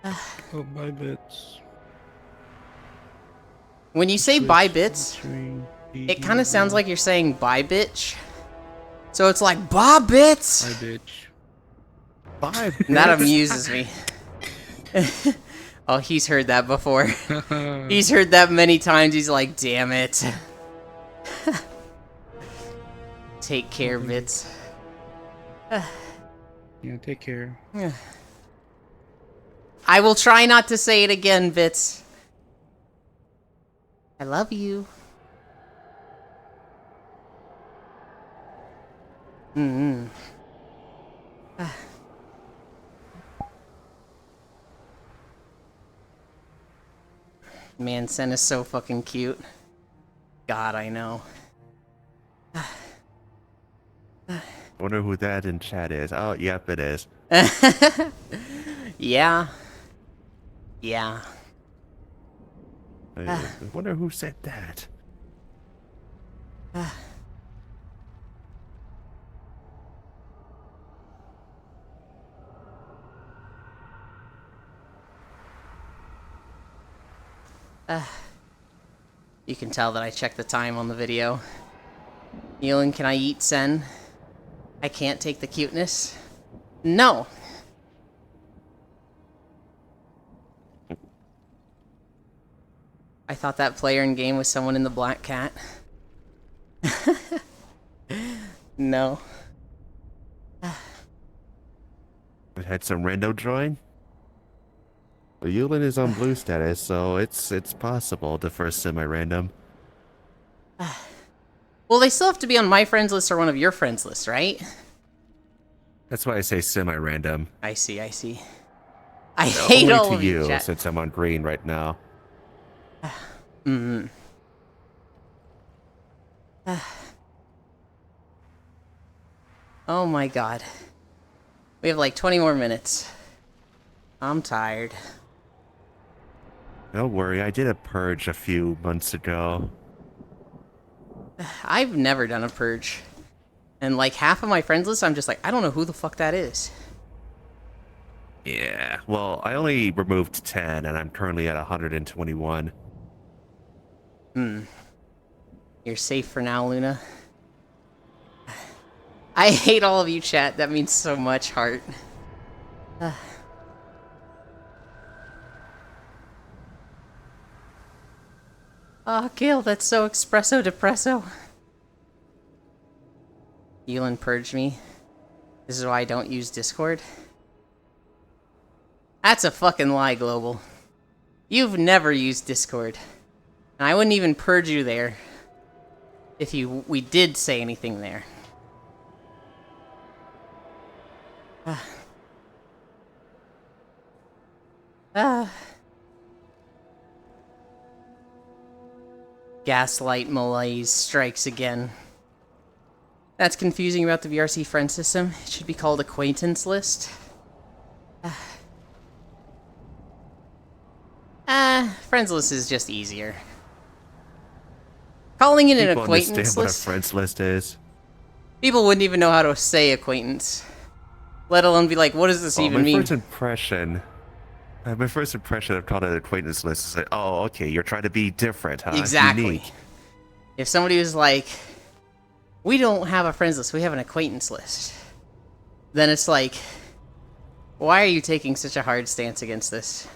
Oh, bye, Bits. When you say bye, Bits, it kind of sounds like you're saying bye, bitch. So it's like, bye, Bits. Bye, bitch. Bye. And that amuses me. Oh, he's heard that before. He's heard that many times. He's like, damn it. Take care, Bits. Yeah, take care. I will try not to say it again, Bits. I love you. Man, Sen is so fucking cute. God, I know. Wonder who that in chat is. Oh, yep, it is. Yeah. Yeah. I wonder who said that. You can tell that I checked the time on the video. Nealon, can I eat Sen? I can't take the cuteness. No. I thought that player in game was someone in the black cat. No. It had some rando join. Yulin is on blue status, so it's possible to first semi-random. Well, they still have to be on my friends list or one of your friends lists, right? That's why I say semi-random. I see, I see. I hate all Only of to you, you, chat. since I'm on green right now. Oh my god. We have like 20 more minutes. I'm tired. Don't worry, I did a purge a few months ago. I've never done a purge. And like half of my friends list, I'm just like, I don't know who the fuck that is. Yeah, well, I only removed 10, and I'm currently at 121. You're safe for now, Luna. I hate all of you, chat. That means so much, heart. Oh, Gil, that's so espresso depresso. Yulin purged me. This is why I don't use Discord. That's a fucking lie, Global. You've never used Discord. And I wouldn't even purge you there if we did say anything there. Gaslight malaise strikes again. That's confusing about the VRC friend system. It should be called acquaintance list. Friends list is just easier. Calling it an People acquaintance understand what a list, friends list is. people wouldn't even know how to say acquaintance. Let alone be like, what does this even mean? My first impression of calling it an acquaintance list is like, oh, okay, you're trying to be different, huh? Exactly. Unique. If somebody was like, we don't have a friends list, we have an acquaintance list, then it's like, why are you taking such a hard stance against this?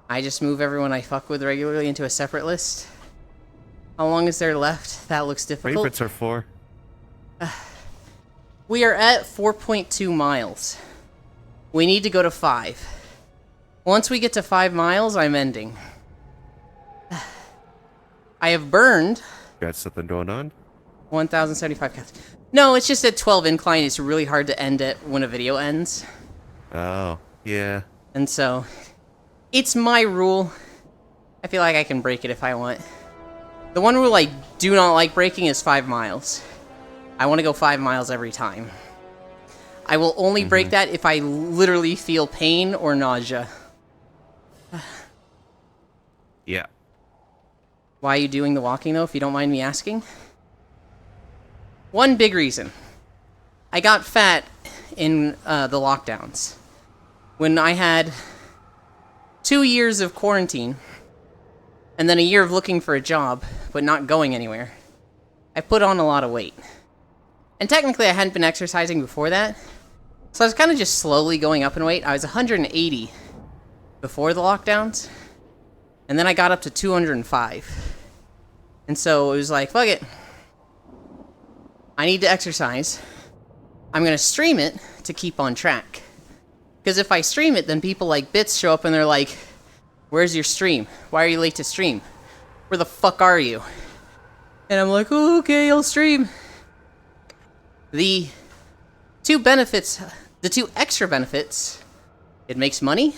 I just move everyone I fuck with regularly into a separate list. How long is there left? That looks difficult. Favorites are 4. We are at 4.2 miles. We need to go to 5. Once we get to 5 miles, I'm ending. I have burned Got something going on? 1,075 calories. No, it's just at 12 incline. It's really hard to end it when a video ends. Oh, yeah. And so, it's my rule. I feel like I can break it if I want. The one rule I do not like breaking is 5 miles. I want to go 5 miles every time. I will only break that if I literally feel pain or nausea. Yeah. Why are you doing the walking, though, if you don't mind me asking? One big reason. I got fat in the lockdowns. When I had 2 years of quarantine, and then a year of looking for a job, but not going anywhere, I put on a lot of weight. And technically I hadn't been exercising before that, so I was kind of just slowly going up in weight. I was 180 before the lockdowns, and then I got up to 205. And so it was like, fuck it. I need to exercise. I'm going to stream it to keep on track. Because if I stream it, then people like Bits show up and they're like, where's your stream? Why are you late to stream? Where the fuck are you? And I'm like, oh, okay, I'll stream. The two extra benefits, it makes money.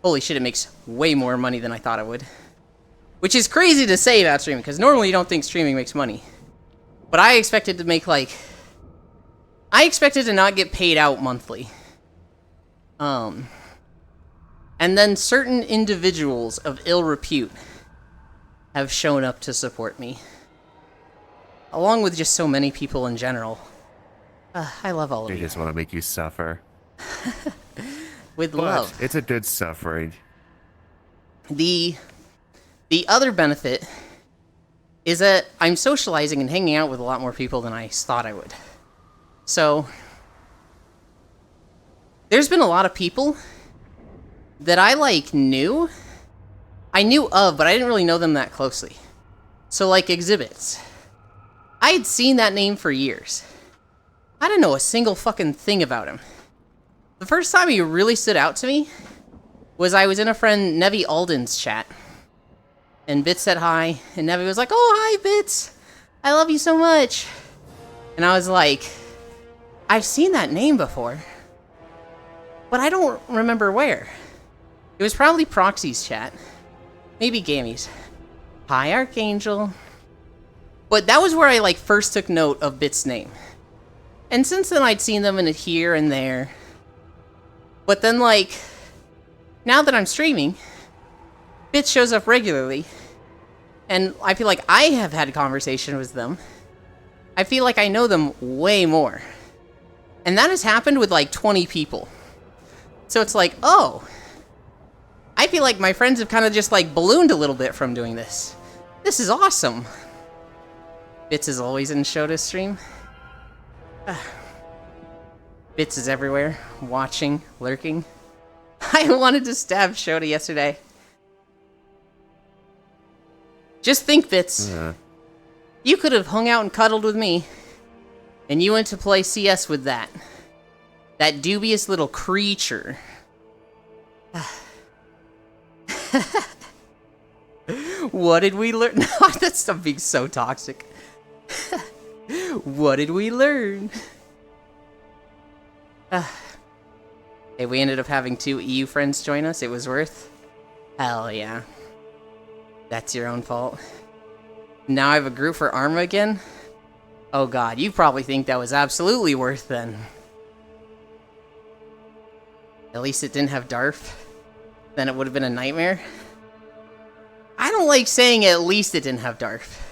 Holy shit, it makes way more money than I thought it would. Which is crazy to say about streaming, because normally you don't think streaming makes money. But I expected to make, like... I expected to not get paid out monthly. And then certain individuals of ill repute have shown up to support me. Along with just so many people in general. I love all of They you. just want to make you suffer. With But love. it's a good suffering. The other benefit is that I'm socializing and hanging out with a lot more people than I thought I would. So, there's been a lot of people that I, like, knew. I knew of, but I didn't really know them that closely. So, like, Exhibits. I had seen that name for years. I didn't know a single fucking thing about him. The first time he really stood out to me was I was in a friend Nevi Alden's chat. And Bits said hi, and Nevi was like, "Oh, hi, Bits! I love you so much!" And I was like, I've seen that name before, but I don't remember where. It was probably Proxy's chat. Maybe Gammy's. Hi, Archangel. But that was where I, like, first took note of Bits' name. And since then, I'd seen them in it here and there. But then, like, now that I'm streaming, Bits shows up regularly. And I feel like I have had a conversation with them. I feel like I know them way more. And that has happened with, like, 20 people. So it's like, oh, I feel like my friends have kind of just, like, ballooned a little bit from doing this. This is awesome. Bits is always in Shota's stream. Bits is everywhere, watching, lurking. I wanted to stab Shota yesterday. Just think, Bits. You could have hung out and cuddled with me, and you went to play CS with that. That dubious little creature. What did we learn? That's stuff being so toxic. What did we learn? Hey, we ended up having 2 EU friends join us. It was worth. Hell yeah. That's your own fault. Now I have a group for Arma again? Oh god, you probably think that was absolutely worth then. At least it didn't have Darf. Then it would have been a nightmare. I don't like saying at least it didn't have Darf.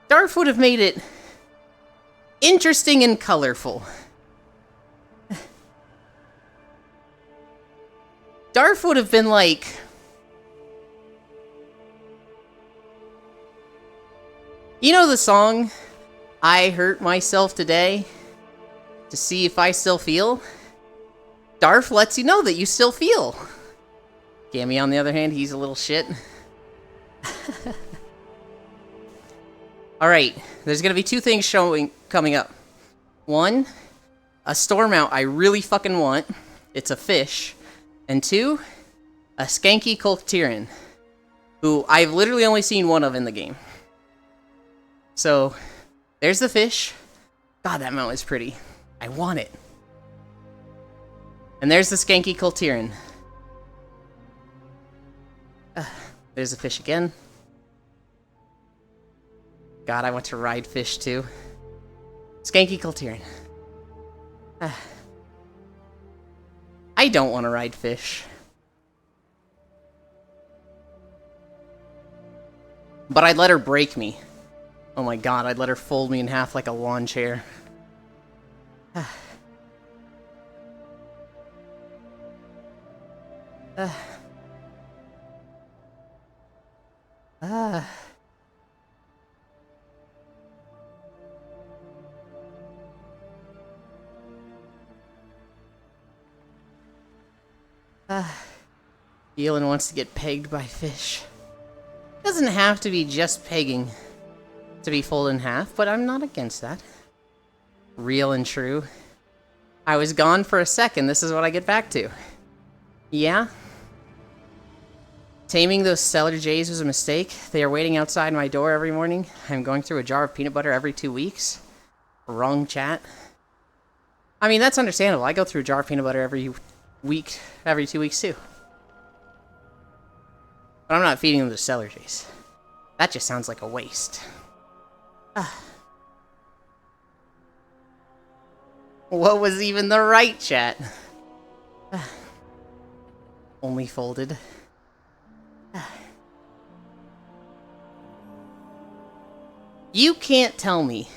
Darf would have made it interesting and colorful. Darf would have been like... You know the song, I Hurt Myself Today to See If I Still Feel? Darf lets you know that you still feel. Gammy, on the other hand, he's a little shit. Alright, there's gonna be 2 things coming up. 1, a store mount I really fucking want. It's a fish. And 2, a Skanky Kolktiran, who I've literally only seen one of in the game. So, there's the fish. God, that mount is pretty. I want it. And there's the Skanky Kolktiran. There's the fish again. God, I want to ride fish too. Skanky Kolktiran. I don't want to ride fish. But I'd let her break me. Oh my god, I'd let her fold me in half like a lawn chair. Elin wants to get pegged by fish. Doesn't have to be just pegging to be folded in half, but I'm not against that. Real and true. I was gone for a second, this is what I get back to. Yeah? Taming those Stellar Jays was a mistake. They are waiting outside my door every morning. I'm going through a jar of peanut butter every 2 weeks. Wrong chat. I mean, that's understandable. I go through a jar of peanut butter every 2 weeks too. But I'm not feeding them the Stellar Jays. That just sounds like a waste. What was even the right chat? Only folded. You can't tell me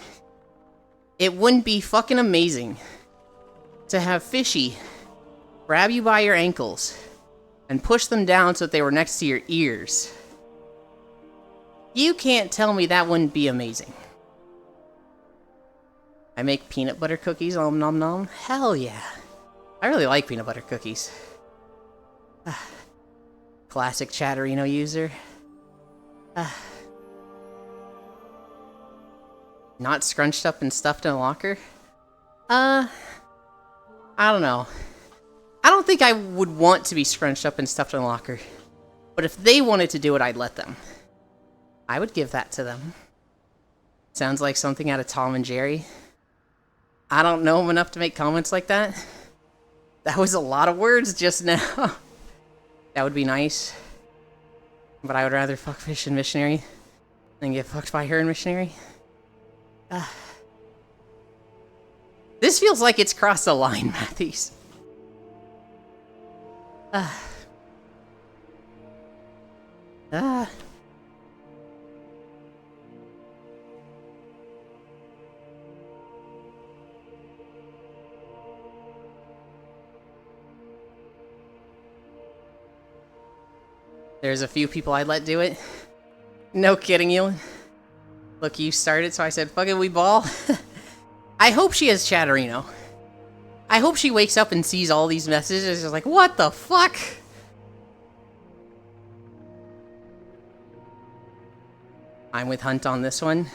it wouldn't be fucking amazing to have Fishy grab you by your ankles and push them down so that they were next to your ears. You can't tell me that wouldn't be amazing. I make peanut butter cookies, nom nom nom. Hell yeah. I really like peanut butter cookies. Classic Chatterino user. Not scrunched up and stuffed in a locker? I don't know. I don't think I would want to be scrunched up and stuffed in a locker. But if they wanted to do it, I'd let them. I would give that to them. Sounds like something out of Tom and Jerry. I don't know him enough to make comments like that. That was a lot of words just now. That would be nice. But I would rather fuck Fish and Missionary than get fucked by her and Missionary. This feels like it's crossed the line, Matthews. There's a few people I'd let do it. No kidding, you. Look, you started, so I said, fuck it, we ball. I hope she has Chatterino. I hope she wakes up and sees all these messages. She's like, what the fuck? I'm with Hunt on this one.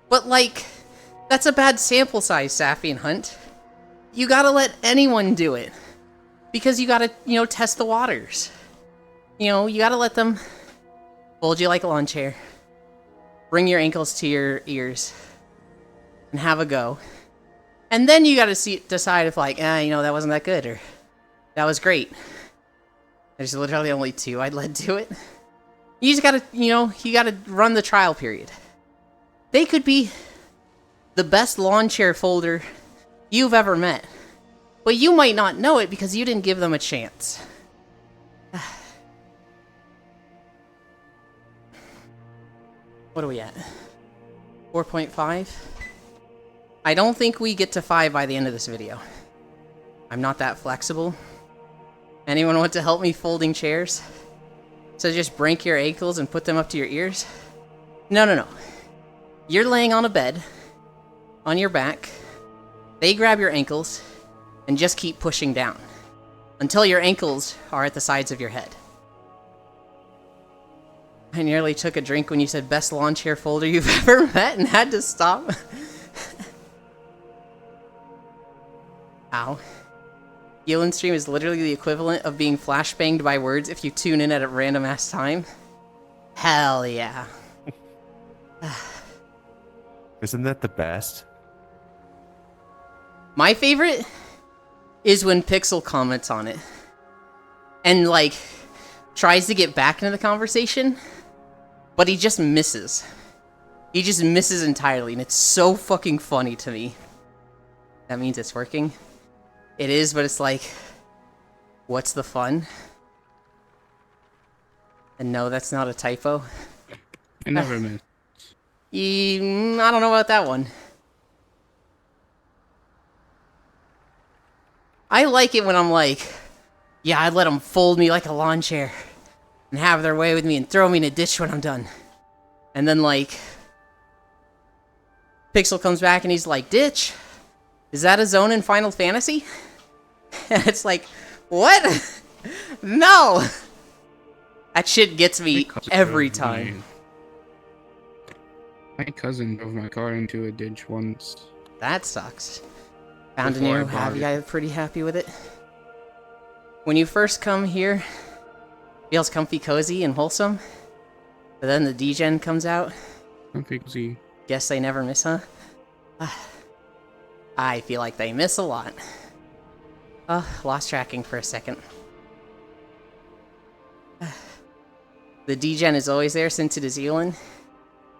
But, like, that's a bad sample size, Safi and Hunt. You gotta let anyone do it. Because you gotta, you know, test the waters. You know, you gotta let them fold you like a lawn chair. Bring your ankles to your ears. And have a go. And then you gotta decide if, like, you know, that wasn't that good, or that was great. There's literally only two I'd let do it. You just gotta, you know, you gotta run the trial period. They could be the best lawn chair folder you've ever met. But you might not know it because you didn't give them a chance. What are we at? 4.5? I don't think we get to 5 by the end of this video. I'm not that flexible. Anyone want to help me folding chairs? So just break your ankles and put them up to your ears? No. You're laying on a bed, on your back. They grab your ankles, and just keep pushing down until your ankles are at the sides of your head. I nearly took a drink when you said best lawn chair folder you've ever met and had to stop. Ow. Yulin stream is literally the equivalent of being flashbanged by words if you tune in at a random ass time. Hell yeah. Isn't that the best? My favorite is when Pixel comments on it and, like, tries to get back into the conversation, but he just misses. He just misses entirely, and it's so fucking funny to me. That means it's working. It is, but it's like, what's the fun? And no, that's not a typo. I never miss. I don't know about that one. I like it when I'm like, yeah, I'd let them fold me like a lawn chair and have their way with me and throw me in a ditch when I'm done. And then, like, Pixel comes back and he's like, ditch? Is that a zone in Final Fantasy? And it's like, what? No! That shit gets me every time. My cousin drove my car into a ditch once. That sucks. Found a new hobby. I'm pretty happy with it. When you first come here, feels comfy, cozy, and wholesome. But then the D-Gen comes out. Comfy, cozy. Guess they never miss, huh? I feel like they miss a lot. Lost tracking for a second. The D-Gen is always there since it is Elin.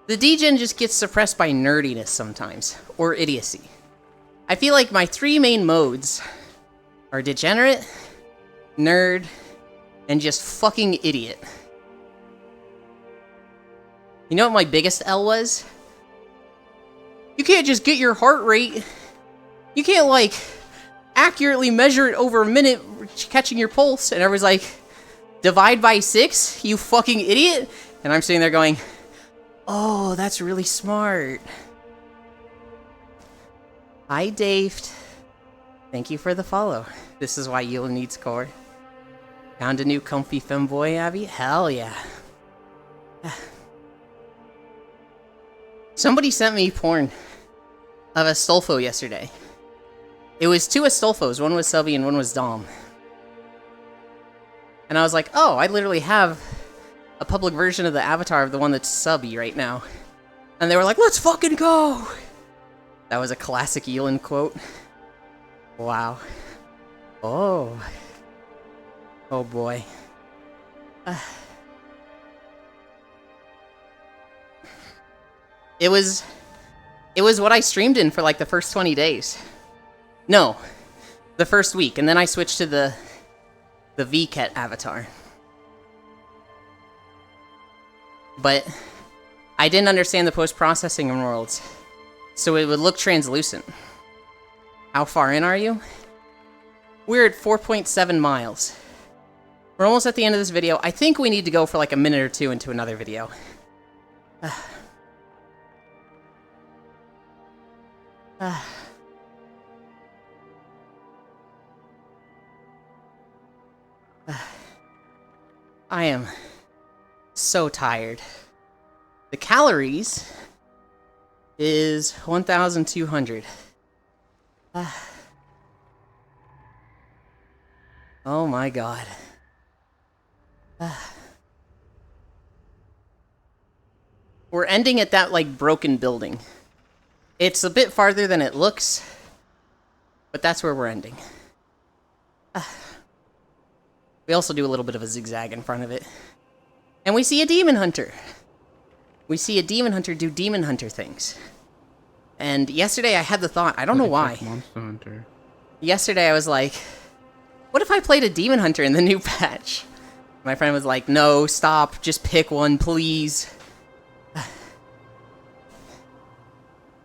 The D-Gen just gets suppressed by nerdiness sometimes, or idiocy. I feel like my three main modes are degenerate, nerd, and just fucking idiot. You know what my biggest L was? You can't just get your heart rate. You can't, like, accurately measure it over a minute, catching your pulse, and everyone's like, divide by 6, you fucking idiot? And I'm sitting there going, oh, that's really smart. Hi, Dave. Thank you for the follow. This is why Yula needs core. Found a new comfy femboy, Abby? Hell yeah. Somebody sent me porn of Astolfo yesterday. It was 2 Astolfos, one was Subby and one was Dom. And I was like, oh, I literally have a public version of the avatar of the one that's Subby right now. And they were like, let's fucking go! That was a classic Elin quote. Wow. Oh. Oh boy. It was what I streamed in for like the first 20 days. No, the first week, and then I switched to the VCat avatar. But I didn't understand the post-processing in Worlds, so it would look translucent. How far in are you? We're at 4.7 miles. We're almost at the end of this video. I think we need to go for like a minute or two into another video. I am so tired. The calories is 1,200. Oh my god. We're ending at that, like, broken building. It's a bit farther than it looks, but that's where we're ending. We also do a little bit of a zigzag in front of it. And we see a demon hunter. We see a demon hunter do demon hunter things. And yesterday I had the thought, I don't know why. Monster Hunter. Yesterday I was like, what if I played a demon hunter in the new patch? My friend was like, no, stop, just pick one, please.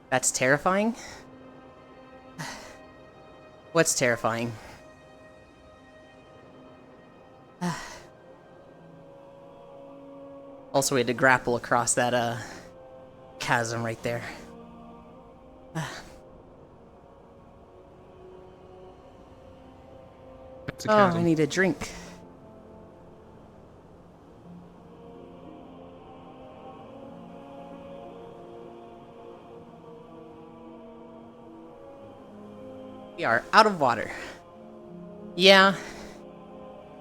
That's terrifying? What's terrifying? Also, we had to grapple across that, chasm right there. That's a Oh, chasm. I need a drink. We are out of water. Yeah.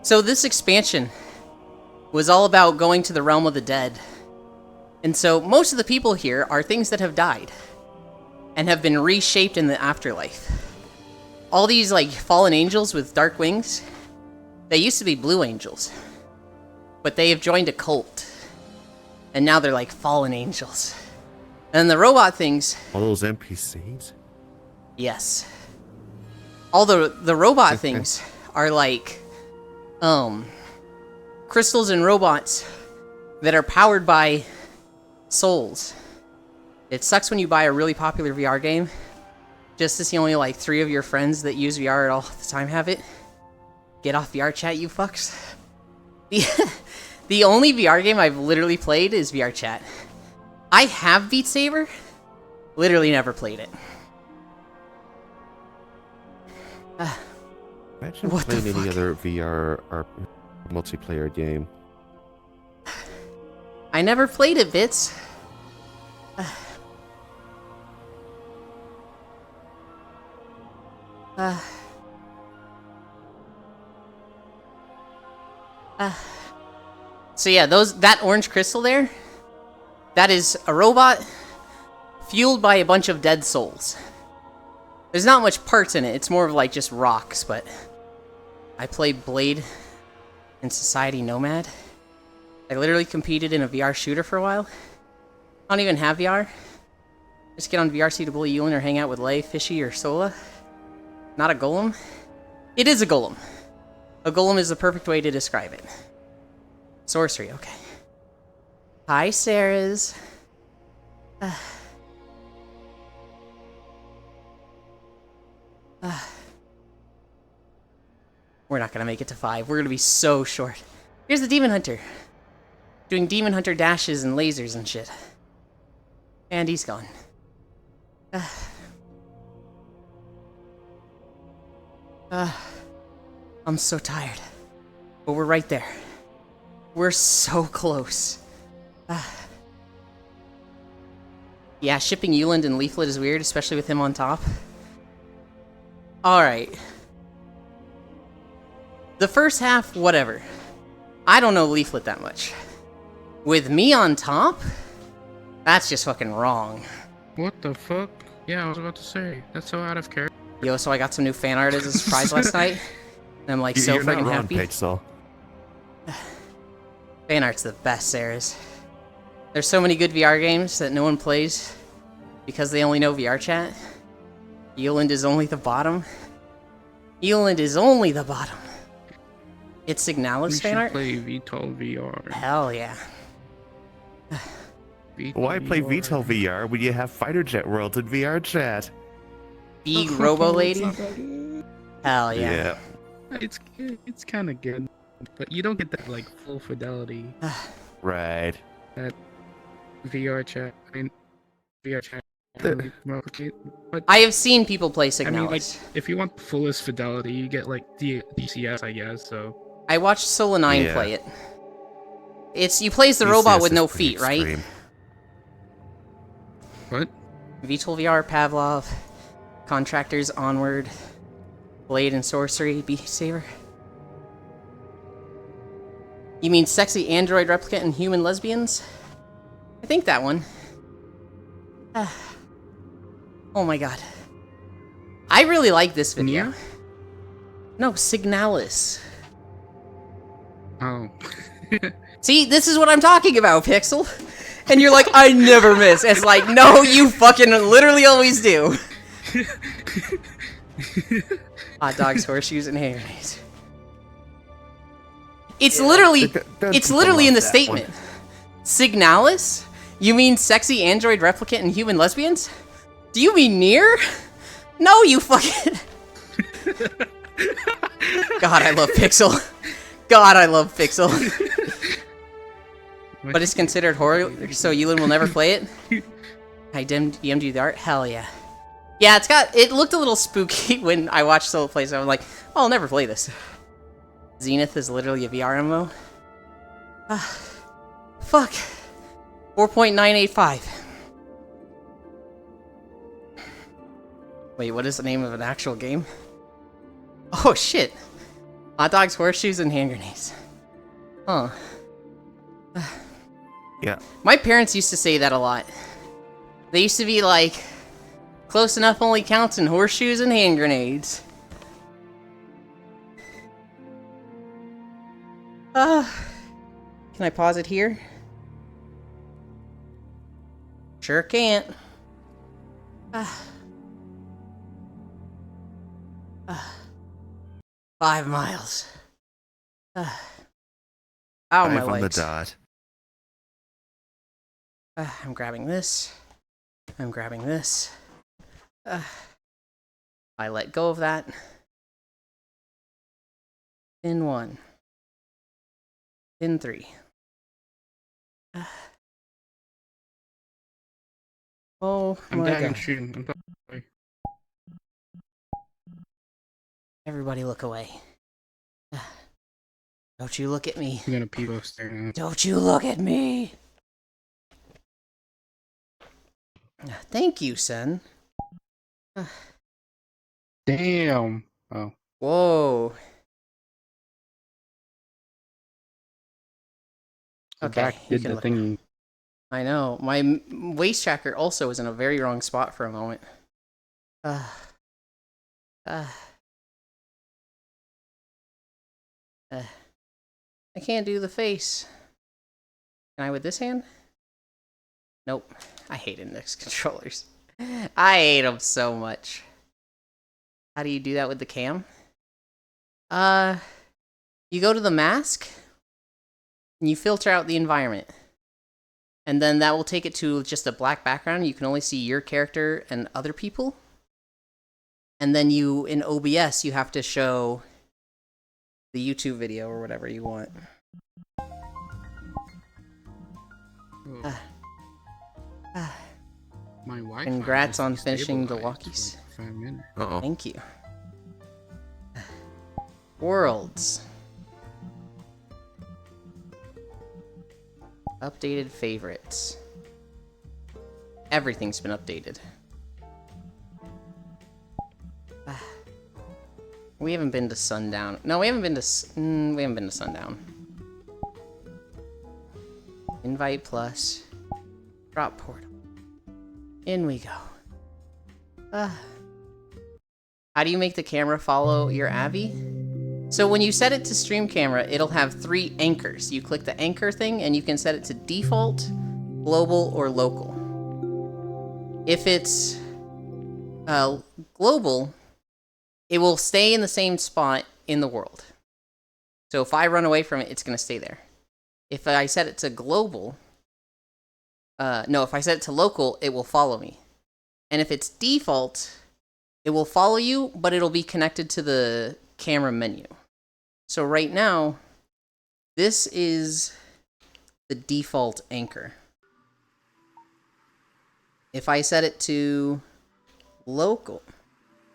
So this expansion was all about going to the realm of the dead. And so most of the people here are things that have died and have been reshaped in the afterlife. All these, like, fallen angels with dark wings, they used to be blue angels. But they have joined a cult. And now they're like fallen angels. And the robot things... All those NPCs? Yes. All the robot things are like, crystals and robots that are powered by souls. It sucks when you buy a really popular VR game, just to see only like 3 of your friends that use VR at all the time have it. Get off VR chat, you fucks. The only VR game I've literally played is VR chat. I have Beat Saber, literally never played it. Imagine What the playing any fuck? other VR or multiplayer game. I never played it, Bits. So yeah, that orange crystal there, that is a robot fueled by a bunch of dead souls. There's not much parts in it, it's more of like just rocks, but I played Blade in Society Nomad. I literally competed in a VR shooter for a while. I don't even have VR. Just get on VRC to bully Yulin or hang out with Lei, Fishy, or Sola. Not a golem? It is a golem. A golem is the perfect way to describe it. Sorcery, okay. Hi, Sarahs. We're not gonna make it to 5. We're gonna be so short. Here's the Demon Hunter. Doing Demon Hunter dashes and lasers and shit. And he's gone. I'm so tired. But we're right there. We're so close. Yeah, Yeah, shipping Euland and Leaflet is weird, especially with him on top. Alright. The first half, whatever. I don't know Leaflet that much. With me on top? That's just fucking wrong. What the fuck? Yeah, I was about to say. That's so out of character. Yo, so I got some new fan art as a surprise last night. And I'm like so You're not freaking wrong, happy. Pixel. Fan art's the best, Sarah's. There's so many good VR games that no one plays because they only know VR chat. Euland is only the bottom. Euland is only the bottom. It's Signalis fan art? Play VTOL VR. Hell yeah. Why play VTOL VR when you have Fighter Jet World in VR chat? Big Robo Lady? Hell yeah. It's kind of good, but you don't get that like full fidelity. Right. That VR chat. I mean, VR chat. But I have seen people play I Signalis. mean, like, if you want the fullest fidelity, you get like DCS, I guess. So I watched Sola 9 Yeah. play it. You play as the robot DCS with is no pretty feet, right? extreme. what? VTOL VR, Pavlov, Contractors, Onward, Blade and Sorcery, Beast Saber. You mean Sexy Android Replicant and Human Lesbians? I think that one. Oh my god. I really like this video. Nia? No, Signalis. Oh. See, this is what I'm talking about, Pixel. And you're like, I never miss. It's like, no, you fucking literally always do. Hot dogs, horseshoes, and hand grenades. It's literally, it's literally in the statement. Signalis? You mean sexy android replicant and human lesbians? Do you mean Nier? No, you fucking... God, I love Pixel. God, I love Pixel. But it's considered horror, so Euland will never play it? I DM'd you the art? Hell yeah. Yeah, it looked a little spooky when I watched Solo play, so I'm like, oh, I'll never play this. Zenith is literally a VR MMO. Fuck. 4.985. Wait, what is the name of an actual game? Oh shit. Hot dogs, horseshoes, and hand grenades. Huh. Yeah. My parents used to say that a lot. They used to be like, close enough only counts in horseshoes and hand grenades. Can I pause it here? Sure can't. 5 miles. Ow, my 5 on the legs. dot. I'm grabbing this. I'm grabbing this. I let go of that. Pin 1. Pin 3. Oh I'm my dying god. shooting. I'm sorry. Everybody look away. Don't you look at me. I'm gonna pee both staring at. Don't you look at me. Thank you, son. Damn. Oh. Whoa. The Okay, back you did can the look. thingy. I know. My waist tracker also was in a very wrong spot for a moment. I can't do the face. Can I with this hand? Nope. I hate index controllers. I hate them so much. How do you do that with the cam? You go to the mask, and you filter out the environment. And then that will take it to just a black background. You can only see your character and other people. And then in OBS, you have to show the YouTube video or whatever you want. My Wi-Fi Congrats is on finishing the destabilized walkies. for like 5 minutes. Uh-oh. Thank you. Worlds. Updated favorites. Everything's been updated. We haven't been to Sundown. No, we haven't been to Sundown. Invite plus. Drop portal. In we go. How do you make the camera follow your Abby? So when you set it to stream camera, it'll have 3 anchors. You click the anchor thing and you can set it to default, global, or local. If it's global, it will stay in the same spot in the world. So if I run away from it, it's going to stay there. If I set it to global, if I set it to local, it will follow me. And if it's default, it will follow you, but it'll be connected to the camera menu. So right now, this is the default anchor. If I set it to local,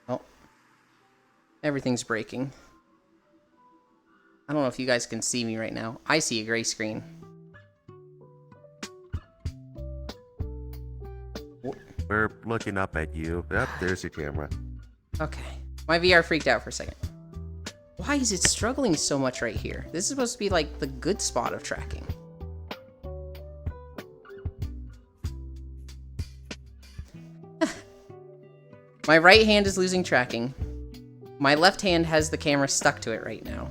oh, everything's breaking. I don't know if you guys can see me right now. I see a gray screen. We're looking up at you. Yep, there's your camera. Okay. My VR freaked out for a second. Why is it struggling so much right here? This is supposed to be like the good spot of tracking. My right hand is losing tracking. My left hand has the camera stuck to it right now.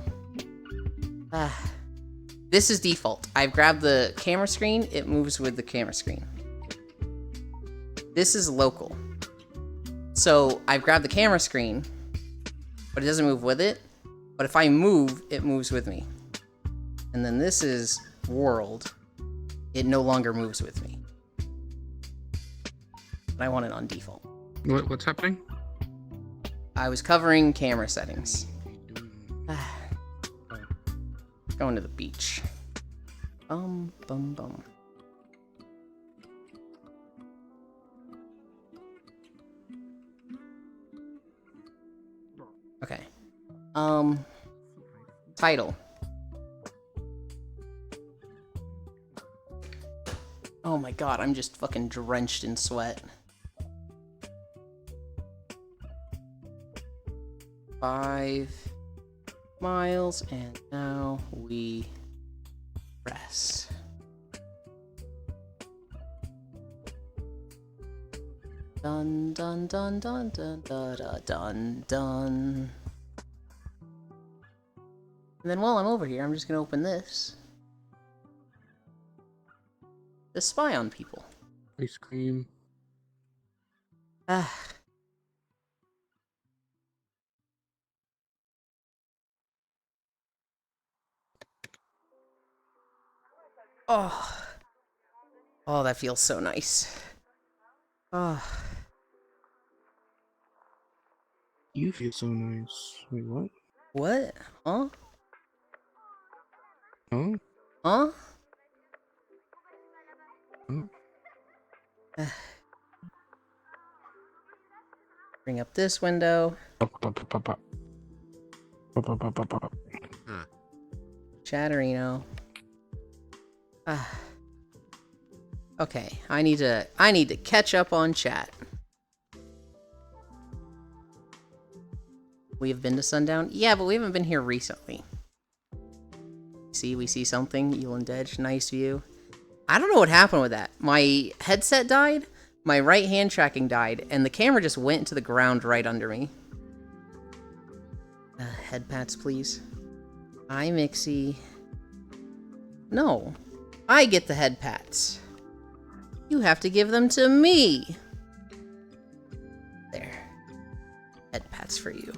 This is default. I've grabbed the camera screen, it moves with the camera screen. This is local. So I've grabbed the camera screen, but it doesn't move with it. But if I move, it moves with me. And then this is world. It no longer moves with me. But I want it on default. What's happening? I was covering camera settings. Going to the beach. Bum, bum, bum. Okay. Title. Oh my god, I'm just fucking drenched in sweat. 5 miles, and now we rest. Dun dun dun dun dun dun dun dun dun. And then while I'm over here, I'm just gonna open this. To spy on people. Ice cream. Ah. Oh. Oh, that feels so nice. Oh. You feel so nice. Wait, what? What? Huh? Huh? Huh? Huh? Bring up this window. Chatterino. Okay, I need to catch up on chat. We have been to Sundown? Yeah, but we haven't been here recently. See, we see something. Elon Dedge, nice view. I don't know what happened with that. My headset died, my right hand tracking died, and the camera just went into the ground right under me. Head pats, please. Hi, Mixie. No, I get the head pats. You have to give them to me. There. Head pats for you.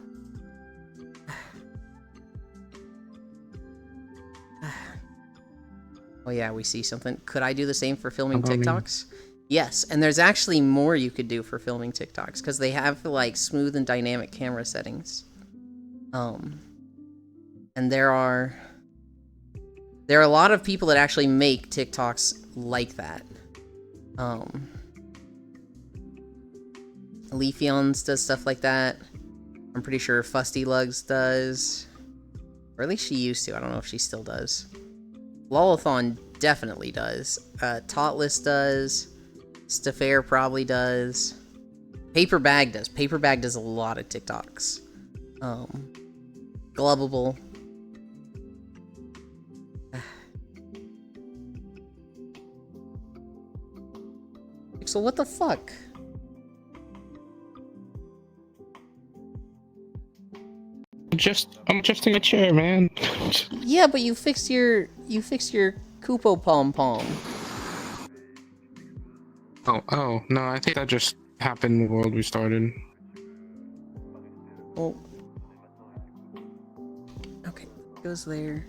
Oh yeah, we see something. Could I do the same for filming TikToks? Yes, and there's actually more you could do for filming TikToks, because they have like smooth and dynamic camera settings. And there are a lot of people that actually make TikToks like that. Leafeons does stuff like that. I'm pretty sure Fusty Lugs does. Or at least she used to. I don't know if she still does. Lolathon definitely does. Totless does. Stafair probably does. Paper Bag does. Paper Bag does a lot of TikToks. Glubbable. So what the fuck? I'm adjusting a chair, man. Yeah, but you fixed your Koopo Pom Pom. Oh, no, I think that just happened the world we started. Oh. Okay, goes there.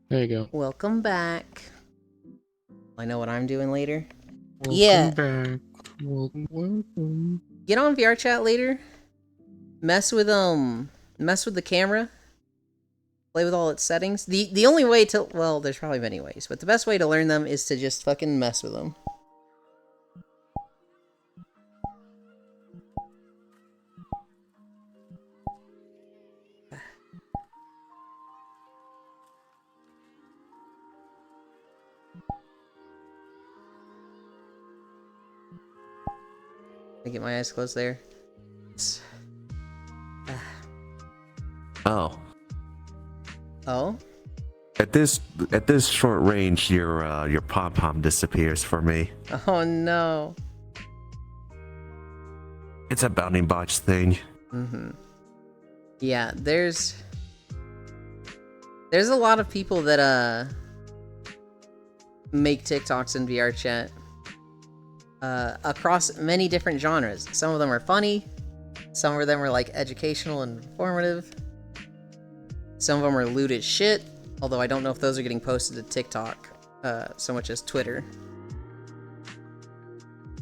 There you go. Welcome back. I know what I'm doing later. Welcome back. Welcome. Get on VR chat later. Mess with the camera. Play with all its settings. The only way to, well, there's probably many ways, but the best way to learn them is to just fucking mess with them. I get my eyes closed there. Oh. Oh? At this short range, your pom pom disappears for me. Oh no. It's a bounding botch thing. Mm-hmm. Yeah, there's a lot of people that make TikToks in VR chat. Across many different genres. Some of them are funny. Some of them are like educational and informative. Some of them are lewd as shit. Although I don't know if those are getting posted to TikTok so much as Twitter.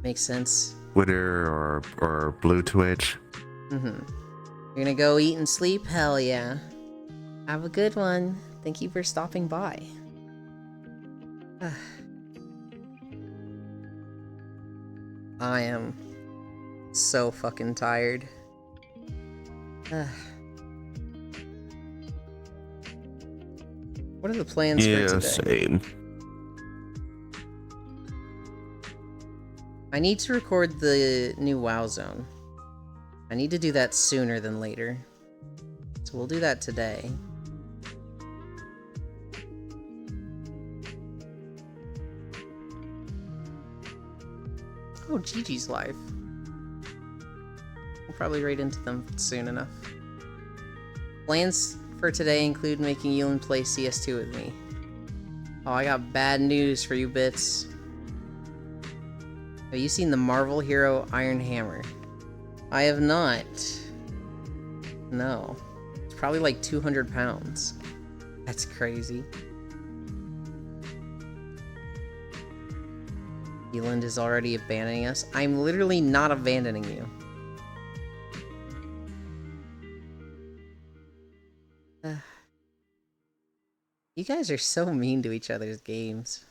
Makes sense. Twitter or Blue Twitch. Mm-hmm. You're gonna go eat and sleep? Hell yeah. Have a good one. Thank you for stopping by. I am so fucking tired. What are the plans for today? Same. I need to record the new WoW Zone. I need to do that sooner than later. So we'll do that today. Oh, Gigi's live. We'll probably raid into them soon enough. Plans for today include making Yulin play CS2 with me. Oh, I got bad news for you bits. Have you seen the Marvel hero Iron Hammer? I have not. No. It's probably like 200 pounds. That's crazy. Eland is already abandoning us. I'm literally not abandoning you. You guys are so mean to each other's games.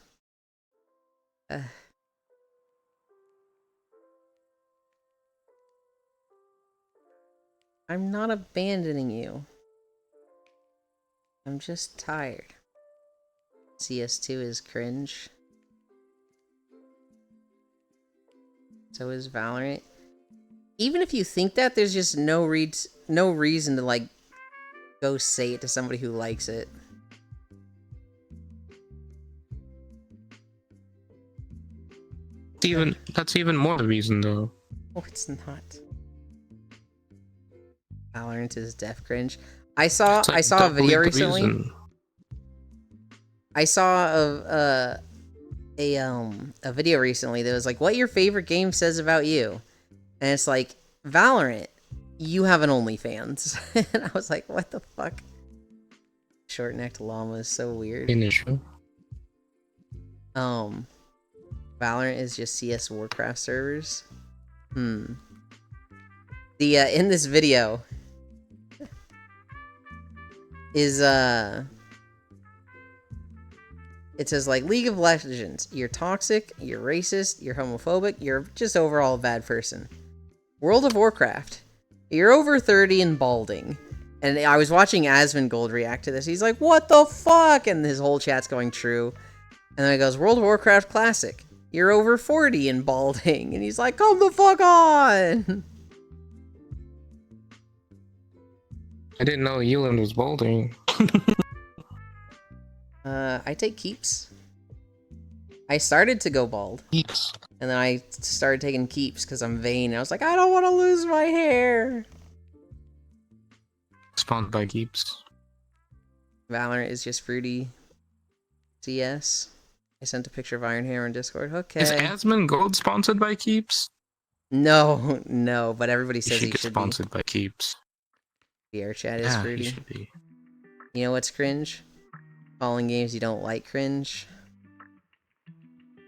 I'm not abandoning you. I'm just tired. CS2 is cringe. So is Valorant. Even if you think that, there's just no reason to like go say it to somebody who likes it. That's even more the reason though. Oh, it's not. Valorant is death cringe. I saw a video recently. I saw a video recently that was like, what your favorite game says about you. And it's like, Valorant, you have an OnlyFans. And I was like, what the fuck? Short-necked llama is so weird. Initial. Valorant is just CS Warcraft servers. The in this video is it says like League of Legends, you're toxic, you're racist, you're homophobic, you're just overall a bad person. World of Warcraft, you're over 30 and balding. And I was watching Asmongold react to this. He's like, "What the fuck?" And his whole chat's going true. And then he goes, "World of Warcraft Classic. You're over 40 and balding." And he's like, "Come the fuck on!" I didn't know Eland was balding. I take keeps. I started to go bald. Keeps. And then I started taking keeps because I'm vain. I was like, I don't want to lose my hair. Spawned by keeps. Valorant is just fruity. CS. I sent a picture of Iron Hammer in Discord. Okay. Is Asmongold sponsored by keeps? No, no, but everybody says He he should get should sponsored by keeps. be. Our chat is Yeah, he fruity. should be. You know what's cringe? Calling games you don't like cringe.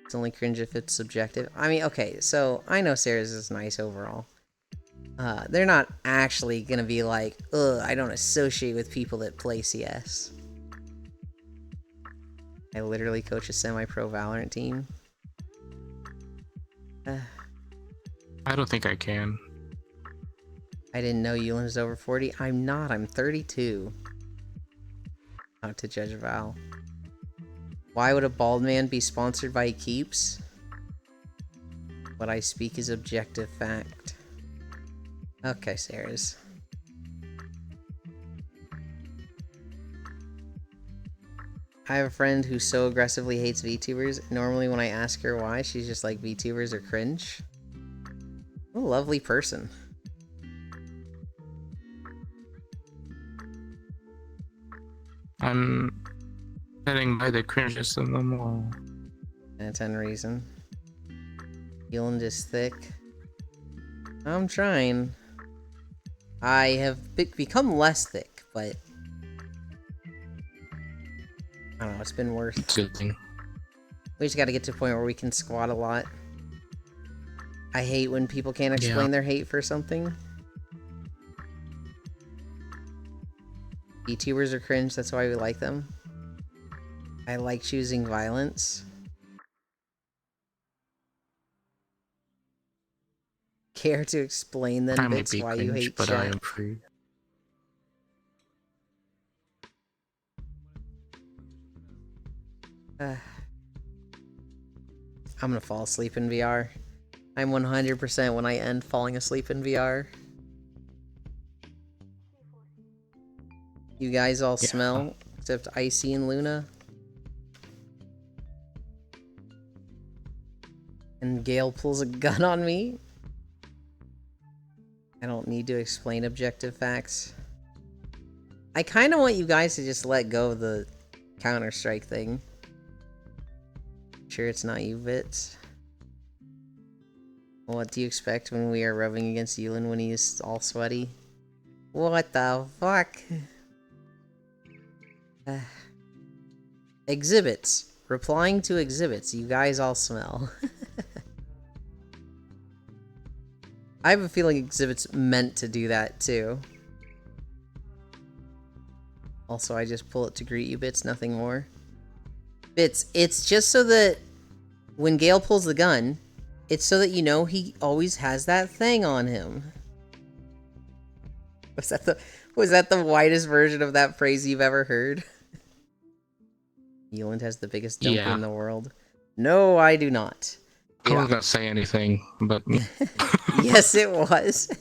It's only cringe if it's subjective. I mean, okay, so I know Sarah's is nice overall. They're not actually gonna be like, ugh, I don't associate with people that play CS. I literally coach a semi-pro Valorant team. I don't think I can. I didn't know Ewan was over 40. I'm not, I'm 32. Not to judge Val. Why would a bald man be sponsored by Keeps? What I speak is objective fact. Okay, Sarah's. I have a friend who so aggressively hates VTubers. Normally when I ask her why, she's just like, VTubers are cringe. What a lovely person. I'm heading by the cringest of them all. That's reason. Eland is thick. I'm trying. I have become less thick, but I don't know, it's been worse. It's a good thing. We just gotta get to a point where we can squat a lot. I hate when people can't explain their hate for something. VTubers are cringe, that's why we like them. I like choosing violence. Care to explain then, I may Bits, be why you cringe, hate but I chat? am free. I'm gonna fall asleep in VR. I'm 100% when I end falling asleep in VR. You guys all smell, except Icy and Luna. And Gale pulls a gun on me. I don't need to explain objective facts. I kind of want you guys to just let go of the Counter-Strike thing. Sure it's not you, Bits. What do you expect when we are rubbing against Ewan when he's all sweaty? What the fuck? Exhibits. Replying to exhibits. You guys all smell. I have a feeling exhibits meant to do that too. Also, I just pull it to greet you, Bits, nothing more. Bits, it's just so that when Gale pulls the gun, it's so that you know he always has that thing on him. Was that the widest version of that phrase you've ever heard? Eland has the biggest dumper in the world. No, I do not. I wasn't gonna say anything, but yes, it was.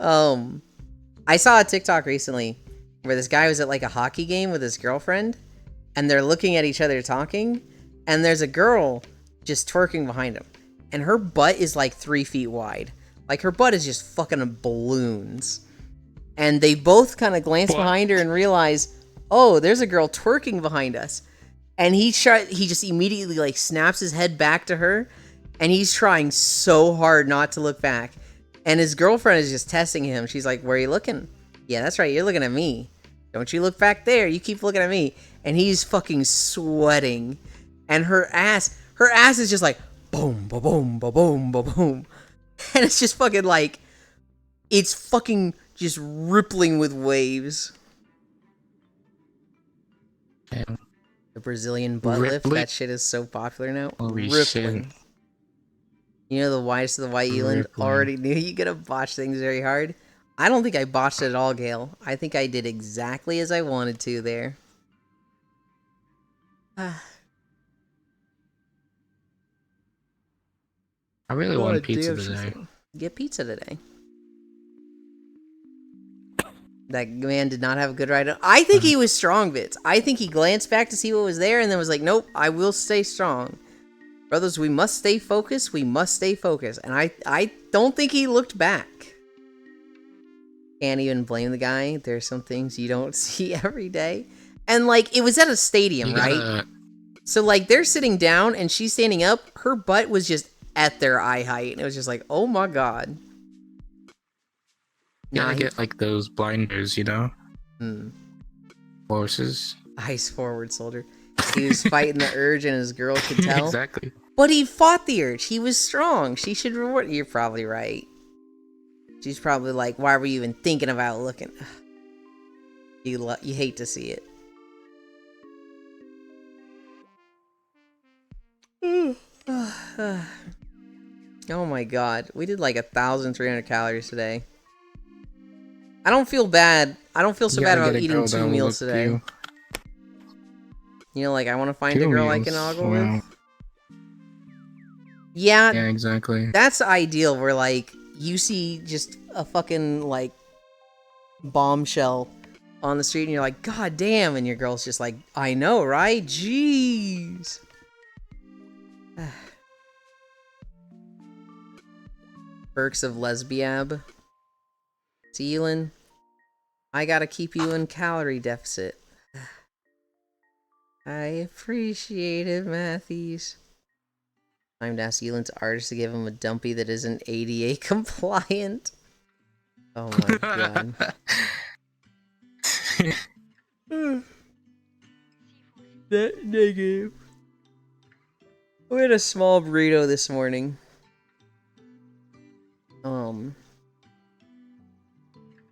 I saw a TikTok recently where this guy was at like a hockey game with his girlfriend, and they're looking at each other talking, and there's a girl just twerking behind him, and her butt is like 3 feet wide. Like her butt is just fucking balloons. And they both kind of glance behind her and realize, oh, there's a girl twerking behind us. And he just immediately like snaps his head back to her, and he's trying so hard not to look back. And his girlfriend is just testing him. She's like, "Where are you looking?" "Yeah, that's right, you're looking at me. Don't you look back there, you keep looking at me." And he's fucking sweating. And her ass is just like boom, ba boom, ba boom, ba boom. And it's just fucking like, it's fucking just rippling with waves. damn. The Brazilian butt lift, that shit is so popular now. Holy Rippling. shit. You know the widest of the white Eland already knew you gotta botch things very hard. I don't think I botched it at all, Gale. I think I did exactly as I wanted to there. I really want pizza today. Get pizza today. That man did not have a good ride. I think he was strong, Bits. I think he glanced back to see what was there and then was like, nope, I will stay strong. Brothers, we must stay focused. We must stay focused. And I don't think he looked back. Can't even blame the guy. There's some things you don't see every day. And, like, it was at a stadium, right? So, like, they're sitting down and she's standing up. Her butt was just at their eye height. And it was just like, oh my god. Yeah, I get, like, those blinders, you know? Horses. Ice forward, soldier. He was fighting the urge and his girl could tell. Exactly. But he fought the urge. He was strong. She should reward. You're probably right. She's probably like, why were you even thinking about looking? You hate to see it. Oh my god. We did like 1,300 calories today. I don't feel bad. I don't feel so bad about eating 2 meals today. You know, like, I want to find a girl I can ogle with. Yeah, exactly. That's ideal, where, like, you see just a fucking, like, bombshell on the street, and you're like, god damn, and your girl's just like, I know, right? Jeez. Perks of lesbiab. Seelin, I gotta keep you in calorie deficit. I appreciate it, Matthews. Time to ask Elan's artist to give him a dumpy that isn't ADA compliant. Oh my god. That negative. We had a small burrito this morning.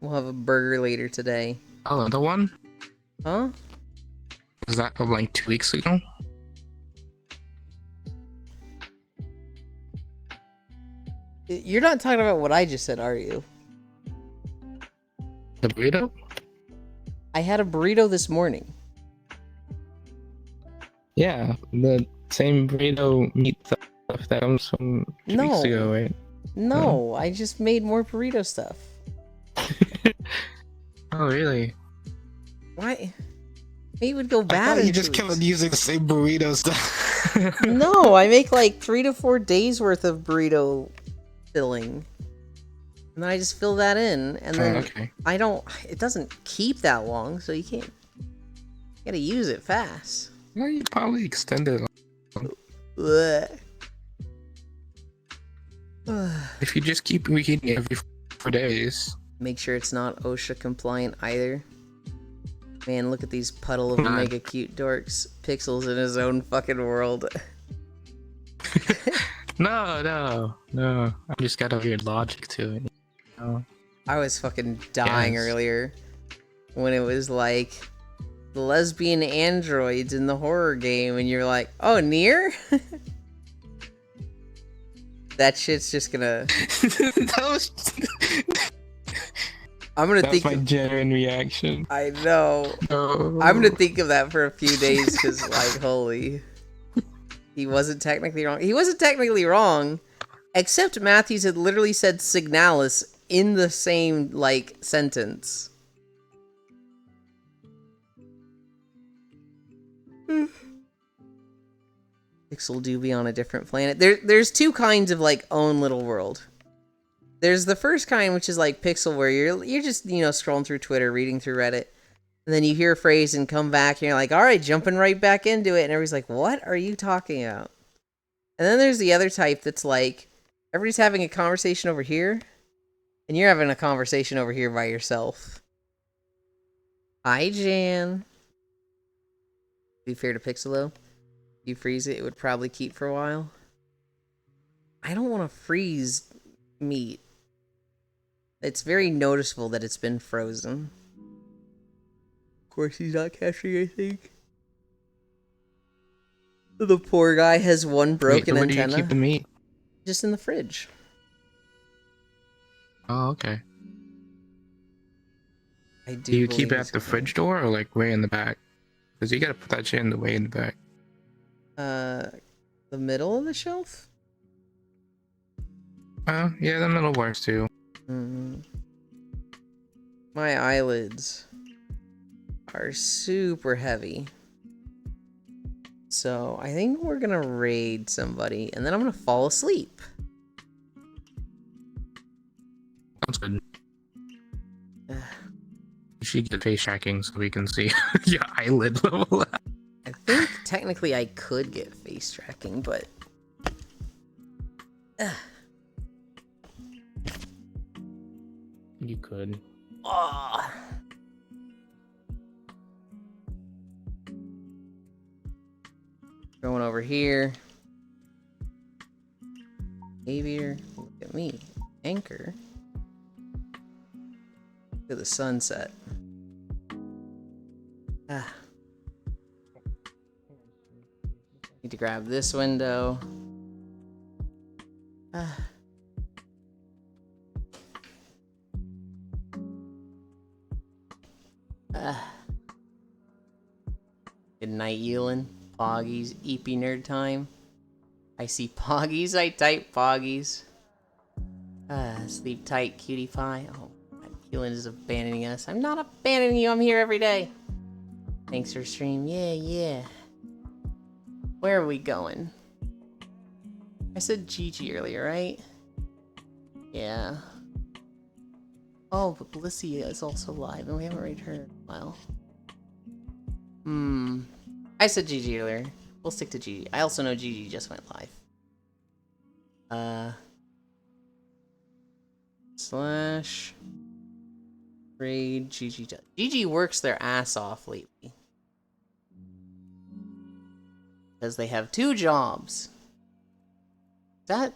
We'll have a burger later today. Oh, the one? Huh? Was that from like 2 weeks ago? You're not talking about what I just said, are you? The burrito? I had a burrito this morning. Yeah, the same burrito meat stuff that comes from 2 weeks ago, right? No, I just made more burrito stuff. Oh, really? Why? It would go bad. You just kept using the same burrito stuff. No, I make like 3 to 4 days worth of burrito filling. And then I just fill that in, and then I don't. It doesn't keep that long, so you can't. You gotta use it fast. Well, you probably extend it. If you just keep reheating it every 4 days. Make sure it's not OSHA compliant either. Man, look at these puddle of mega cute dorks. Pixels in his own fucking world. No. I just got a weird logic to it. You know? I was fucking dying earlier when it was like the lesbian androids in the horror game, and you're like, oh, Nier? That shit's just gonna. I'm gonna think. That's my genuine reaction. I know. Oh. I'm gonna think of that for a few days because, like, holy. He wasn't technically wrong. He wasn't technically wrong, except Matthews had literally said Signalis in the same, like, sentence. Pixel do be on a different planet. There's two kinds of, like, own little world. There's the first kind, which is like Pixel, where you're just, you know, scrolling through Twitter, reading through Reddit, and then you hear a phrase and come back, and you're like, all right, jumping right back into it, and everybody's like, what are you talking about? And then there's the other type that's like, everybody's having a conversation over here, and you're having a conversation over here by yourself. Hi, Jan. To be fair to Pixel, though, if you freeze it, it would probably keep for a while. I don't want to freeze meat. It's very noticeable that it's been frozen. Of course, he's not catching anything. The poor guy has one broken antenna. Where do you keep the meat? Just in the fridge. Oh, okay. I Do you keep believe it he's at the gonna- fridge door or like way in the back? Because you gotta put that shit in the way in the back. The middle of the shelf? Yeah, the middle works too. Mm. My eyelids are super heavy. So I think we're gonna raid somebody and then I'm gonna fall asleep. Sounds good. You should get face tracking so we can see your eyelid level. I think technically I could get face tracking, but You could. oh. Going over here. Aviator, look at me. Anchor. To the sunset. Need to grab this window. Good night, Ewan. Poggies, EP nerd time. I see Poggies, I type Poggies. Sleep tight, cutie pie. Oh, Ewan is abandoning us. I'm not abandoning you, I'm here every day. Thanks for stream. Yeah. Where are we going? I said Gigi earlier, right? Yeah. Oh, but Blissey is also live, and we haven't rated her in a while. I said Gigi earlier. We'll stick to Gigi. I also know Gigi just went live. Slash raid Gigi. Gigi works their ass off lately. Because they have 2 jobs. That...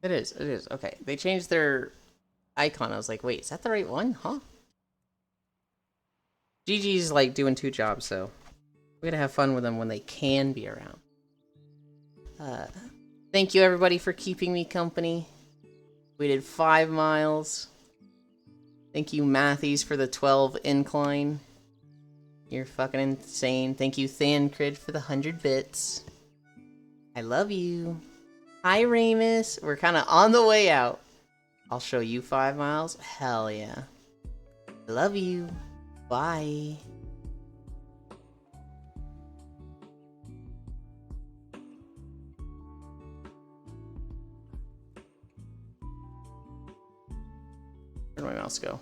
It is. Okay, they changed their icon. I was like, wait, is that the right one? Huh? Gigi's like doing 2 jobs, so we gotta have fun with them when they can be around. Thank you everybody for keeping me company. We did 5 miles. Thank you Matthews for the 12 incline. You're fucking insane. Thank you Thancred for the 100 bits. I love you. Hi Ramus. We're kind of on the way out. I'll show you 5 miles. Hell yeah. I love you. Bye. Where'd my mouse go?